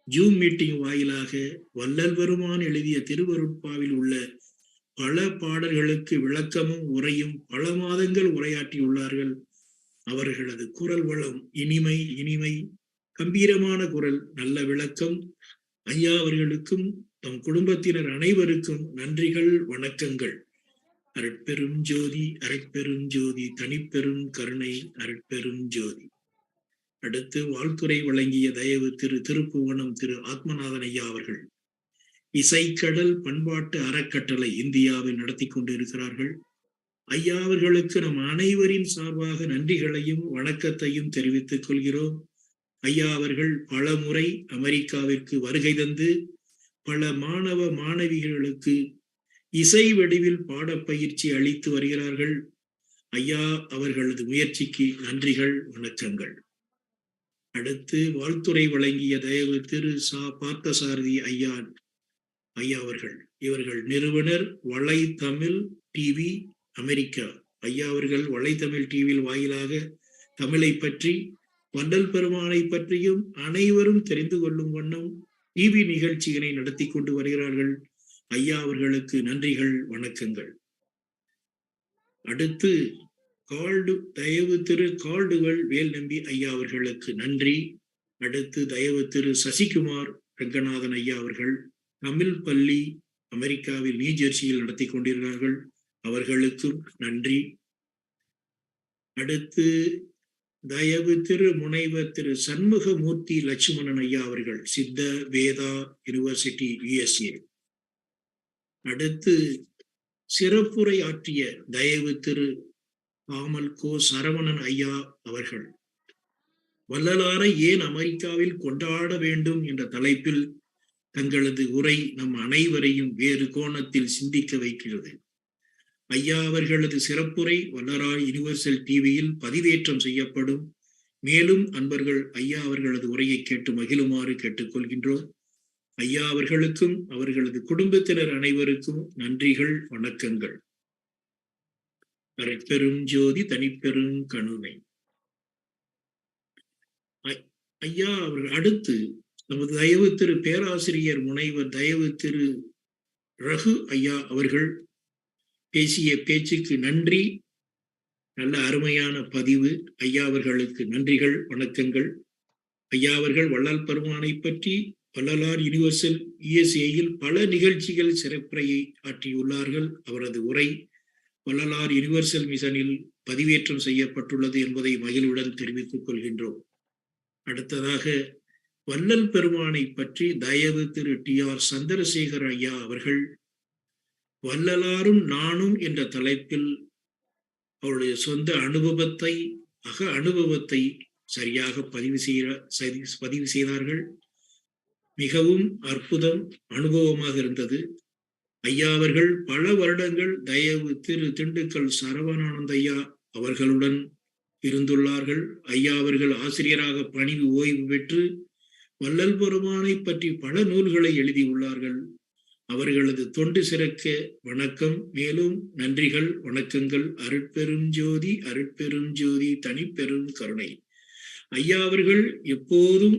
ஜூம் மீட்டிங் வாயிலாக வள்ளல் பெருமான் எழுதிய திருவருட்பாவில் உள்ள பல பாடல்களுக்கு விளக்கமும் உரையும் பல மாதங்கள் உரையாற்றியுள்ளார்கள். அவர்களது குரல் வளம் இனிமை கம்பீரமான குரல், நல்ல விளக்கம். ஐயா அவர்களுக்கும் தம் குடும்பத்தினர் அனைவருக்கும் நன்றிகள், வணக்கங்கள். அருட்பெரும் ஜோதி அரைப்பெரும் ஜோதி தனிப்பெரும் கருணை அருட்பெரும் ஜோதி. அடுத்து வாழ்த்துரை வழங்கிய தயவு திரு திருப்புவனம் திரு ஆத்மநாதன் ஐயா அவர்கள் இசைக்கடல் பண்பாட்டு அறக்கட்டளை இந்தியாவில் நடத்தி கொண்டிருக்கிறார்கள். ஐயா அவர்களுக்கு நம் அனைவரின் சார்பாக நன்றிகளையும் வணக்கத்தையும் தெரிவித்துக் கொள்கிறோம். ஐயா அவர்கள் பல முறை அமெரிக்காவிற்கு வருகை தந்து பல மாணவ மாணவிகளுக்கு இசை வடிவில் பாடப்பயிற்சி அளித்து வருகிறார்கள். ஐயா அவர்களது முயற்சிக்கு நன்றிகள், வணக்கங்கள். அடுத்து வாழ்த்துரை வழங்கிய தயவு திரு பார்த்தசாரதி ஐயா அவர்கள். இவர்கள் நிறுவனர் வளை தமிழ் டிவி அமெரிக்கா. ஐயா அவர்கள் வளை தமிழ் டிவியில் வாயிலாக தமிழை பற்றி வள்ளல் பெருமானை பற்றியும் அனைவரும் தெரிந்து கொள்ளும் வண்ணம் டிவி நிகழ்ச்சிகளை நடத்தி கொண்டு வருகிறார்கள். ஐயா அவர்களுக்கு நன்றிகள், வணக்கங்கள். அடுத்து தயவு திரு கால்டுவெல் வேல் நம்பி ஐயா அவர்களுக்கு நன்றி. அடுத்து தயவு திரு சசிகுமார் ரங்கநாதன் ஐயா அவர்கள் தமிழ் பள்ளி அமெரிக்காவில் நியூஜெர்சியில் நடத்தி கொண்டிருக்கிறார்கள். அவர்களுக்கும் நன்றி. அடுத்து தயவு திரு முனைவர் திரு சண்முகமூர்த்தி லட்சுமணன் ஐயா அவர்கள் சித்த வேதா யூனிவர்சிட்டி USA. அடுத்து சிறப்புரை ஆற்றிய தயவு திரு காமல் கோ சரவணன் ஐயா அவர்கள் வள்ளலாரை ஏன் அமெரிக்காவில் கொண்டாட வேண்டும் என்ற தலைப்பில் தங்களது உரை நம் அனைவரையும் வேறு கோணத்தில் சிந்திக்க வைக்கிறது. ஐயா அவர்களது சிறப்புரை வள்ளலார் யுனிவர்சல் டிவியில் பதிவேற்றம் செய்யப்படும். மேலும் அன்பர்கள் ஐயா அவர்களது உரையை கேட்டு மகிழுமாறு கேட்டுக்கொள்கின்றோம். ஐயா அவர்களுக்கும் அவர்களது குடும்பத்தினர் அனைவருக்கும் நன்றிகள், வணக்கங்கள். அருட்பெரும் ஜோதி தனிப்பெரும் கருணை. ஐயா அவர்கள் அடுத்து நமது தயவு திரு பேராசிரியர் முனைவர் தயவு திரு ரகு ஐயா அவர்கள் பேசிய பேச்சுக்கு நன்றி. நல்ல அருமையான பதிவு. ஐயா அவர்களுக்கு நன்றிகள், வணக்கங்கள். ஐயா அவர்கள் வள்ளல் பெருமானை பற்றி வள்ளலார் யுனிவர்சல் USA-யில் பல நிகழ்ச்சிகள் சிறப்புரையை ஆற்றியுள்ளார்கள். அவரது உரை வள்ளலார் யுனிவர்சல் மிஷனில் பதிவேற்றம் செய்யப்பட்டுள்ளது என்பதை மகிழ்வுடன் தெரிவித்துக் கொள்கின்றோம். அடுத்ததாக வள்ளல் பெருமானை பற்றி தயவு திரு TR சந்திரசேகர் ஐயா அவர்கள் வள்ளலாரும் நானும் என்ற தலைப்பில் அவருடைய சொந்த அனுபவத்தை, அனுபவத்தை சரியாக பதிவு செய்தார்கள். மிகவும் அற்புதம், அனுபவமாக இருந்தது. ஐயா அவர்கள் பல வருடங்கள் தயவு திரு திண்டுக்கல் சரவணானந்த ஐயா அவர்களுடன் இருந்துள்ளார்கள். ஐயா அவர்கள் ஆசிரியராக பணிவு ஓய்வு பெற்று வள்ளல் பெருமானை பற்றி பல நூல்களை எழுதியுள்ளார்கள். அவர்களது தொண்டு சிறக்க வணக்கம். மேலும் நன்றிகள், வணக்கங்கள். அருட்பெரும் ஜோதி, அருட்பெரும் ஜோதி, தனிப்பெரும் கருணை. ஐயா அவர்கள் எப்போதும்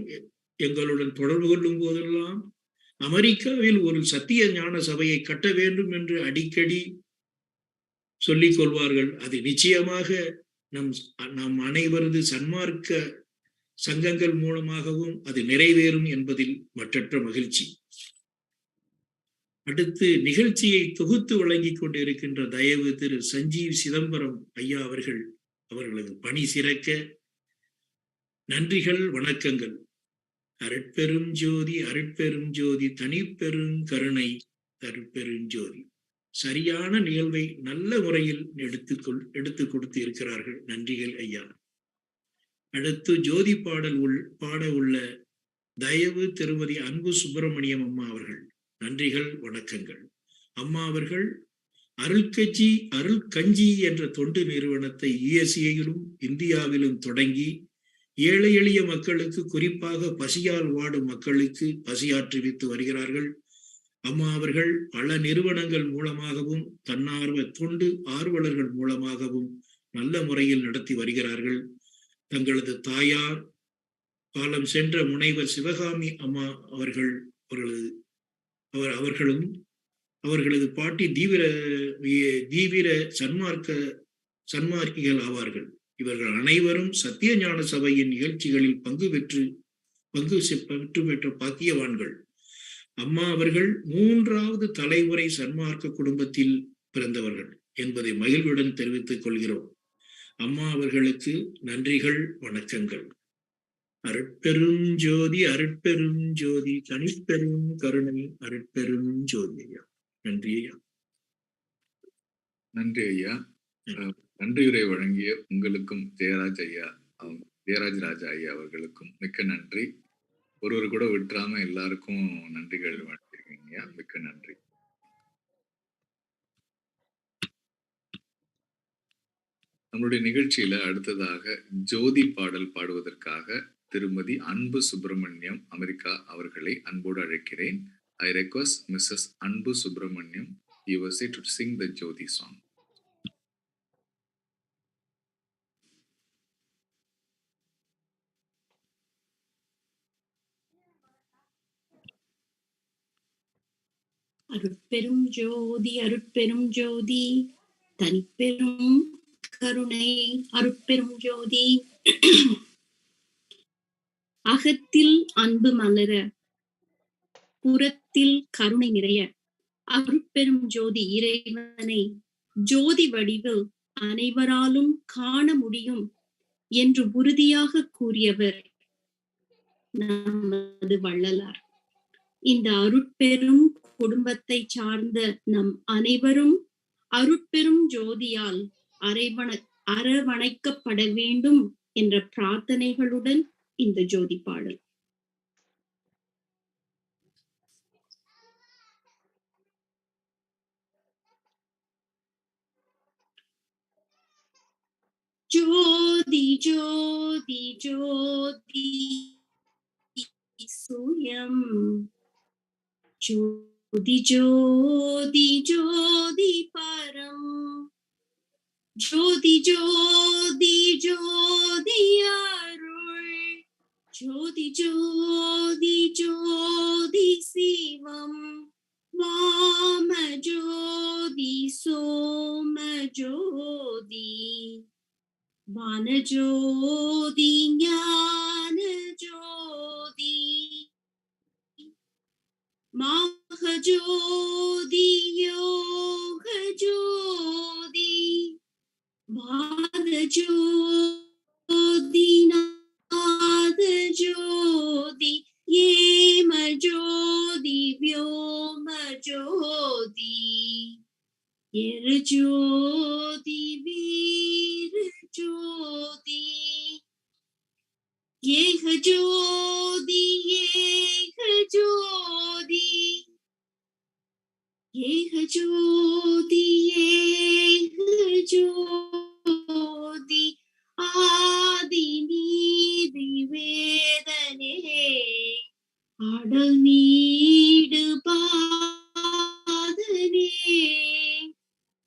எங்களுடன் தொடர்பு கொள்ளும் போதெல்லாம் அமெரிக்காவில் ஒரு சத்திய ஞான சபையை கட்ட வேண்டும் என்று அடிக்கடி சொல்லிக் கொள்வார்கள். அது நிச்சயமாக நம் அனைவரது சன்மார்க்க சங்கங்கள் மூலமாகவும் அது நிறைவேறும் என்பதில் மற்றற்ற மகிழ்ச்சி. அடுத்து நிகழ்ச்சியை தொகுத்து வழங்கிக் கொண்டிருக்கின்ற தயவு திரு சஞ்சீவ் சிதம்பரம் ஐயா அவர்கள் அவர்களது பணி சிறக்க நன்றிகள், வணக்கங்கள். அருட்பெரும் ஜோதி, அருட்பெரும் ஜோதி, தனிப்பெரும் கருணை, தருட்பெரும் ஜோதி. சரியான நிகழ்வை நல்ல முறையில் எடுத்து கொடுத்து இருக்கிறார்கள். நன்றிகள் ஐயா. அடுத்து ஜோதி பாட உள்ள தயவு திருமதி அன்பு சுப்பிரமணியம் அம்மா அவர்கள் நன்றிகள், வணக்கங்கள். அம்மா அவர்கள் அருள் கஞ்சி என்ற தொண்டு நிறுவனத்தை USA-யிலும் இந்தியாவிலும் தொடங்கி ஏழை எளிய மக்களுக்கு, குறிப்பாக பசியால் வாடும் மக்களுக்கு பசியாற்றுவித்து வருகிறார்கள். அம்மா அவர்கள் பல நிறுவனங்கள் மூலமாகவும் தன்னார்வ தொண்டு ஆர்வலர்கள் மூலமாகவும் நல்ல முறையில் நடத்தி வருகிறார்கள். தங்களது தாயார் காலம் சென்ற முனைவர் சிவகாமி அம்மா அவர்களும் அவர்களது பாட்டி தீவிர சன்மார்க்கிகள் ஆவார்கள். இவர்கள் அனைவரும் சத்திய ஞான சபையின் நிகழ்ச்சிகளில் பங்கு பெற்ற பாக்கியவான்கள். அம்மா அவர்கள் 3வது தலைமுறை சன்மார்க்க குடும்பத்தில் பிறந்தவர்கள் என்பதை மகிழ்வுடன் தெரிவித்துக் கொள்கிறோம். அம்மா அவர்களுக்கு நன்றிகள், வணக்கங்கள். அருட்பெரும் ஜோதி, அருட்பெரும் ஜோதி, தனிப்பெரும் கருணை, அருட்பெரும் ஜோதி ஐயா. நன்றி ஐயா. நன்றி ஐயா. நன்றியுரை வழங்கிய உங்களுக்கும் ஜெயராஜ் ராஜா ஐயா அவர்களுக்கும் மிக்க நன்றி. ஒருவர் கூட விட்டுறாம எல்லாருக்கும் நன்றிகள் வழங்கியிருக்கீங்க. மிக்க நன்றி. நம்மளுடைய நிகழ்ச்சியில அடுத்ததாக ஜோதி பாடல் பாடுவதற்காக திருமதி அன்பு சுப்பிரமணியம் அமெரிக்கா அவர்களை அன்போடு அழைக்கிறேன். I request Mrs. Anbu Subramaniam USA to sing the Jyoti song. அருட்பெரும் ஜோதி, அருட்பெரும் ஜோதி, தனிப்பெரும் கருணை, அருட்பெரும் ஜோதி. அகத்தில் அன்பு மலர, புறத்தில் கருணை நிறைய, அருட்பெரும் ஜோதி இறைவனை ஜோதி வடிவில் அனைவராலும் காண முடியும் என்று உறுதியாக கூறியவர் நமது வள்ளலார். இந்த அருட்பெரும் குடும்பத்தை சார்ந்த நம் அனைவரும் அருட்பெரும் ஜோதியால் அரவணைக்கப்பட வேண்டும் என்ற பிரார்த்தனைகளுடன் இந்த ஜோதி பாடல். ஜோதி ஜோதி ஜோதி சுயம், ஜோதி ஜோதி ஜோதி பரம், ஜோதி ஜோதி ஜோதி அருள், ஜோதி ஜோதி ஜோதி சிவம், வாம ஜோதி சோம ஜோதி, வான ஜோதி ஞான ஜோதி, மாக ஜோதி யோக ஜோதி, வாத ஜோதி நாத ஜோதி, ஏம ஜோதி வியோம ஜோதி, எரு ஜோதி வீர ஜோதி, ஏக ஜோதி ஏக ஜோதி, ஏக ஜோதி ஏக ஜோதி, ஆதி நீதி வேதனே, ஆடல் நீடு பாதனே,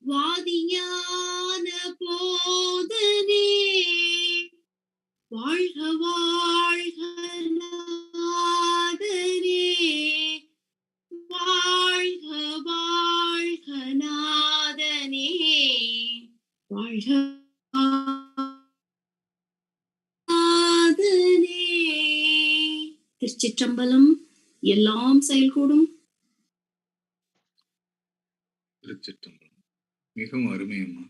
வாதிஞான போதனே, வாழ்க வாழ்க நாதனே, வாழ்க வாழ்க நாதனே, வாழ்க நாதனே. திருச்சிற்றம்பலம். எல்லாம் செயல்கூடும். திருச்சிற்றம்பலம். மிகவும் அருமையம்மா.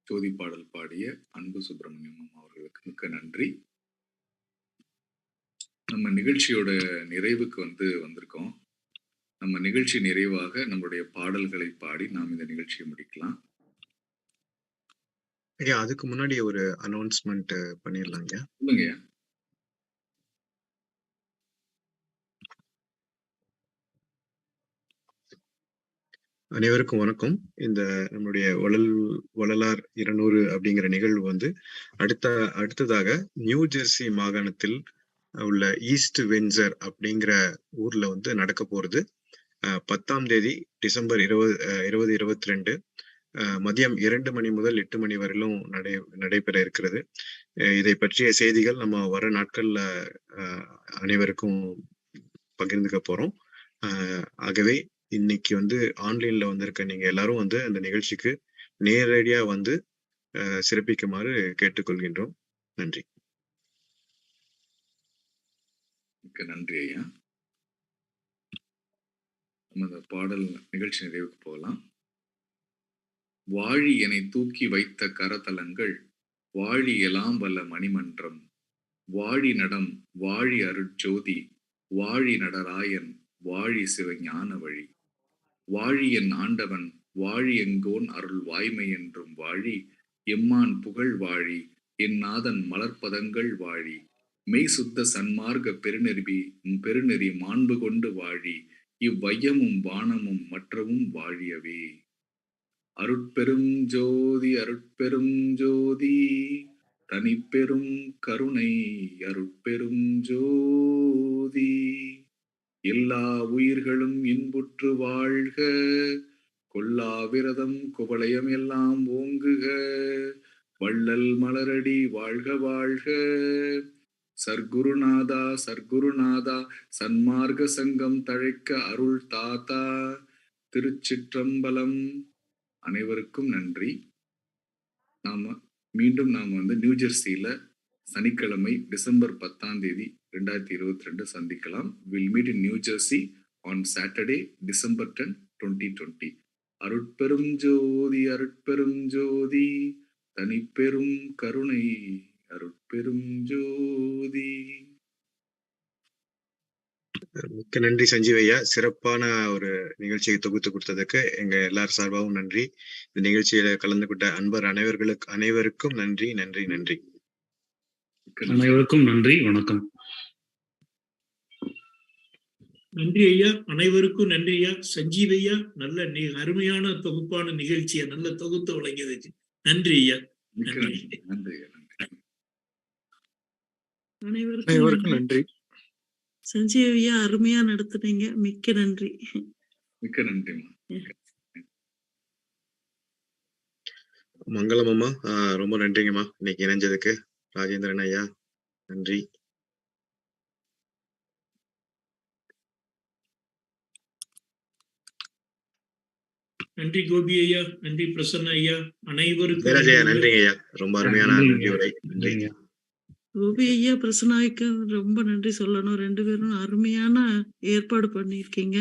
ஜோதி பாடல் பாடிய அன்பு சுப்பிரமணியம் அவர்களுக்கு மிக்க நன்றி. நம்ம நிகழ்ச்சியோட நிறைவுக்கு வந்திருக்கோம். நம்ம நிகழ்ச்சி நிறைவாக நம்மளுடைய பாடல்களை பாடி நாம் இந்த நிகழ்ச்சியை முடிக்கலாம். ஐயா, அதுக்கு முன்னாடி ஒரு அனௌன்ஸ்மெண்ட் பண்ணிடலாங்க. சொல்லுங்கய்யா. அனைவருக்கும் வணக்கம். இந்த நம்மளுடைய வள்ளலார் 200 அப்படிங்கிற நிகழ்வு அடுத்ததாக நியூ ஜெர்சி மாகாணத்தில் உள்ள ஈஸ்ட் வென்சர் அப்படிங்கிற ஊர்ல நடக்க போறது. 10ஆம் தேதி டிசம்பர் 2022 மதியம் 2 மணி முதல் 8 மணி வரையிலும் நடைபெற இருக்கிறது. இதை பற்றிய செய்திகள் நம்ம வர நாட்கள்ல அனைவருக்கும் பகிர்ந்துக்க போறோம். ஆகவே இன்னைக்கு ஆன்லைன்ல வந்திருக்க நீங்க எல்லாரும் அந்த நிகழ்ச்சிக்கு நேரடியா சிறப்பிக்குமாறு கேட்டுக்கொள்கின்றோம். நன்றி. மிக்க நன்றி ஐயா. நம்ம அந்த பாடல் நிகழ்ச்சி நிறைவுக்கு போகலாம். வாழி என தூக்கி வைத்த கரதலங்கள், வாழி எலாம் வல்ல மணிமன்றம், வாழி நடம் வாழி அருட்ஜோதி, வாழி நடராயன் வாழி சிவஞான வழி, வாழி என் ஆண்டவன் வாழி எங்கோன் அருள் வாய்மை என்றும் வாழி, எம்மான் புகழ் வாழி என் நாதன் மலர்பதங்கள் வாழி, மெய் சுத்த சன்மார்க்க பெருநெறி மாண்பு கொண்டு வாழி, இவ்வையமும் வானமும் மற்றவும் வாழியவே. அருட்பெரும் ஜோதி அருட்பெரும் ஜோதி, தனிப்பெரும் கருணை அருட்பெரும் ஜோதி, எல்லா உயிர்களும் இன்புற்று வாழ்க, கொல்லா விரதம் குவளையம் எல்லாம் ஓங்குக, வள்ளல் மலரடி வாழ்க வாழ்க, சர்க்குருநாதா சர்க்குருநாதா சன்மார்க்க சங்கம் தழைக்க அருள் தாத்தா. திருச்சிற்றம்பலம். அனைவருக்கும் நன்றி. மீண்டும் நாம் நியூ ஜெர்சியில சனிக்கிழமை டிசம்பர் 10ஆம் தேதி 2022 சந்திக்கலாம். We'll meet in New Jersey on Saturday, December 10, 2020. அருட்பெரும் ஜோதி அருட்பெரும் ஜோதி, தனிப்பெரும் கருணை அருட்பெரும் ஜோதி. மிக்க நன்றி சஞ்சீவையா. சிறப்பான ஒரு நிகழ்ச்சியை தொகுத்து கொடுத்ததுக்கு எங்க எல்லார் சார்பாகவும் நன்றி. இந்த நிகழ்ச்சியில கலந்து கொண்ட அன்பர் அனைவருக்கும் நன்றி நன்றி நன்றி. அனைவருக்கும் நன்றி, வணக்கம். நன்றி ஐயா, அனைவருக்கும் நன்றி ஐயா. சஞ்சீவ் ஐயா, நல்ல அருமையான தொகுப்பான நிகழ்ச்சியை நல்ல தொகுத்து வழங்கியதுக்கு நன்றி ஐயா. நன்றி. அனைவருக்கும் நன்றி. சஞ்சீவ் ஐயா, அருமையா நடத்துனீங்க, மிக்க நன்றி. மிக்க நன்றி. மங்களம் அம்மா, ரொம்ப நன்றிங்கம்மா இன்னைக்கு இணைஞ்சதுக்கு. ராஜேந்திரன் ஐயா நன்றி. நன்றி கோபி ஐயா, நன்றி பிரசன்ன ஐயா, அனைவருக்கும் நன்றிங்க ஐயா, ரொம்ப அருமையான நன்றி உரை. நன்றி கோபி ஐயா, பிரசன்னாய்க்கு ரொம்ப நன்றி சொல்லணும். 2 பேரும் அருமையான ஏற்பாடு பண்ணிருக்கீங்க.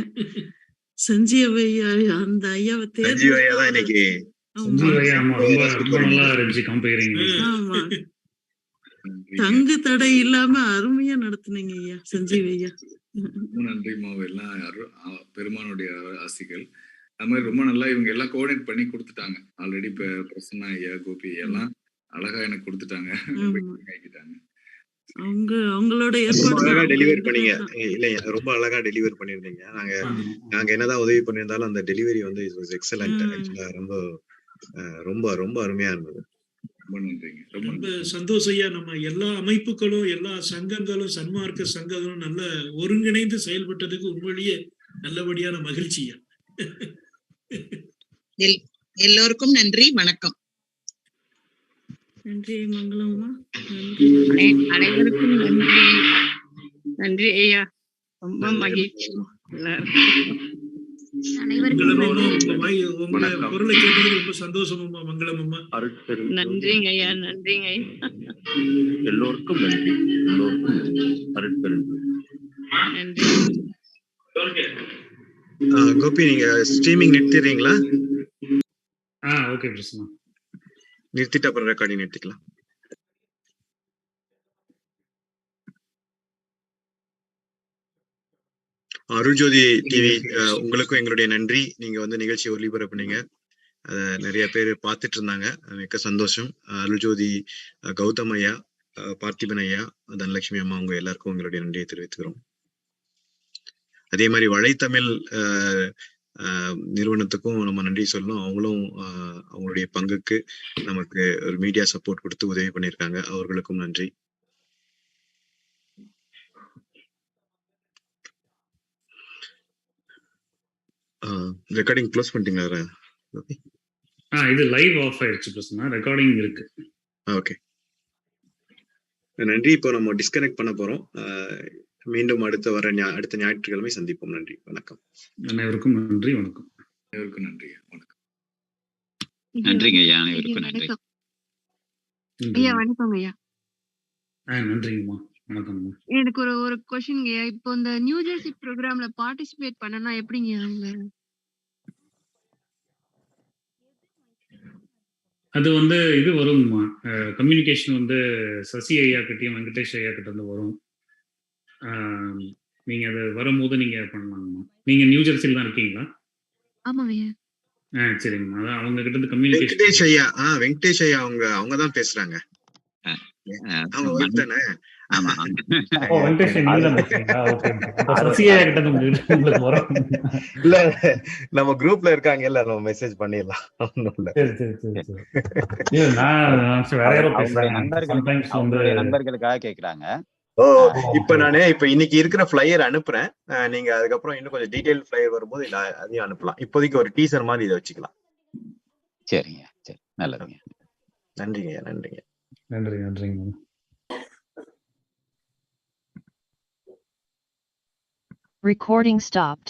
சஞ்சீவ் ஐயா, அந்த ஐயாவை சஞ்சீவ் ஐயா தான் இன்னைக்கு. ஆமா, தங்கு தடை இல்லாம அருமையா நடத்துனீங்க ஐயா, சஞ்சீவ் ஐயா. நன்றிமா. எல்லாம் பெருமானுடைய ஆசிகள். அது மாதிரி ரொம்ப நல்லா இவங்க எல்லாம் கோஆர்டினேட் பண்ணி கொடுத்துட்டாங்க. ஆல்ரெடி இப்ப பிரசன்னா ஐயா, கோபி ஐயா எல்லாம் அழகா எனக்கு கொடுத்துட்டாங்க. அவங்களோட அழகா டெலிவரி பண்ணீங்க. இல்லையா, ரொம்ப அழகா டெலிவரி பண்ணிருந்தீங்க. நாங்க என்னதான் உதவி பண்ணியிருந்தாலும் அந்த டெலிவரி வந்து இட் வாஸ் எக்ஸலென்ட். ஆக்சுவலா ரொம்ப ரொம்ப ரொம்ப அருமையா இருந்தது. ரொம்ப சந்தோஷம் ஐயா. நம்ம எல்லா அமைப்புகளும், எல்லா சங்கங்களும், சன்மார்க்க சங்கங்களும் நல்ல ஒருங்கிணைந்து செயல்பட்டதுக்கு உண்மையிலேயே நல்லபடியான மகிழ்ச்சியா. எல்லோருக்கும் நன்றி, வணக்கம். நன்றி மங்களம்மா. அனைவருக்கும் நன்றி. நன்றி ஐயா, ரொம்ப மகிழ்ச்சி. உங்க பொருளை கேட்டது ரொம்ப சந்தோஷம் அம்மா. மங்களம் அம்மா. நன்றிங்க ஐயா, நன்றிங்க ஐயா. எல்லோருக்கும் நன்றி. நன்றி. கோபி, நீங்க ஸ்ட்ரீமிங் நிறுத்திடுறீங்களா? ஓகே பிரசன்னா. நிறுத்திட்டு அப்புறம் ரெக்கார்டிங் நிறுத்திக்கலாம். அருள்ஜோதி டிவி உங்களுக்கும் எங்களுடைய நன்றி. நீங்க வந்து நிகழ்ச்சி ஒளிபரப்புனீங்க, நிறைய பேர் பார்த்துட்டு இருந்தாங்க, மிக்க சந்தோஷம். அருள்ஜோதி கௌதம் ஐயா, பார்த்திபன் ஐயா, தனலட்சுமி அம்மா, உங்க எல்லாருக்கும் உங்களுடைய நன்றியை தெரிவித்துக்கிறோம். அதே மாதிரி வலைத்தமிழ் நிறுவனத்துக்கும் நம்ம நன்றி சொல்லணும். அவங்களும் அவங்களுடைய பங்குக்கு நமக்கு ஒரு மீடியா சப்போர்ட் கொடுத்து உதவி பண்ணியிருக்காங்க. அவர்களுக்கும் நன்றி. ரெக்கார்டிங் க்ளோஸ் பண்ணிட்டீங்களா? இது லைவ் ஆஃப் ஆயிடுச்சு பிரசன்னா, ரெக்கார்டிங் இருக்கு. ஓகே, நன்றி. இப்போ நம்ம டிஸ்கனெக்ட் பண்ண போறோம். மீண்டும் அடுத்த ஞாயிற்றுக்கிழமை சந்திப்போம். நன்றி, வணக்கம். அனைவருக்கும் நன்றி, வணக்கம். அனைவருக்கும் நன்றி, வணக்கம். நன்றிங்க ஐயா, அனைவருக்கும் நன்றி ஐயா. வணக்கம் ஐயா. நன்றிங்கம்மா, வணக்கம். எனக்கு ஒரு क्वेश्चन ஐயா. இப்போ இந்த நியூ ஜெர்சி ப்ரோக்ராம்ல பார்ட்டிசிபேட் பண்ணனா எப்படிங்க? அது வந்து இது வரும், கம்யூனிகேஷன் வந்து சசி ஐயா கிட்டையும் வெங்கடேஷ் ஐயா கிட்ட இருந்து வரும். நீங்க அது வரும்போது நீங்க பண்ணலாங்கம்மா. நீங்க நியூ ஜெர்சியில் தான் இருக்கீங்களா? ஆமாங்க ஐயா. சரிங்கம்மா. அதான் அவங்க கிட்ட இருந்து கம்யூனிகேஷன். வெங்கடேஷ் ஐயா, வெங்கடேஷ் ஐயா அவங்க தான் பேசுறாங்க. நம்ம குரூப்ல இருக்காங்க, இல்ல நம்ம மெசேஜ் பண்ணிடலாம். நண்பர்களுக்காக கேக்குறாங்க. இப்ப இன்னைக்கு இருக்கிற ஃபிளையர் அனுப்புறேன். நீங்க அதுக்கப்புறம் இன்னும் கொஞ்சம் டீடைல் ஃபிளையர் வரும்போது அதையும் அனுப்பலாம். இப்போதைக்கு ஒரு டீசர் மாதிரி இதை வச்சுக்கலாம். சரிங்க, சரி, நல்லதுங்க. நன்றிங்க, நன்றிங்க, நன்றிங்க. Recording stopped.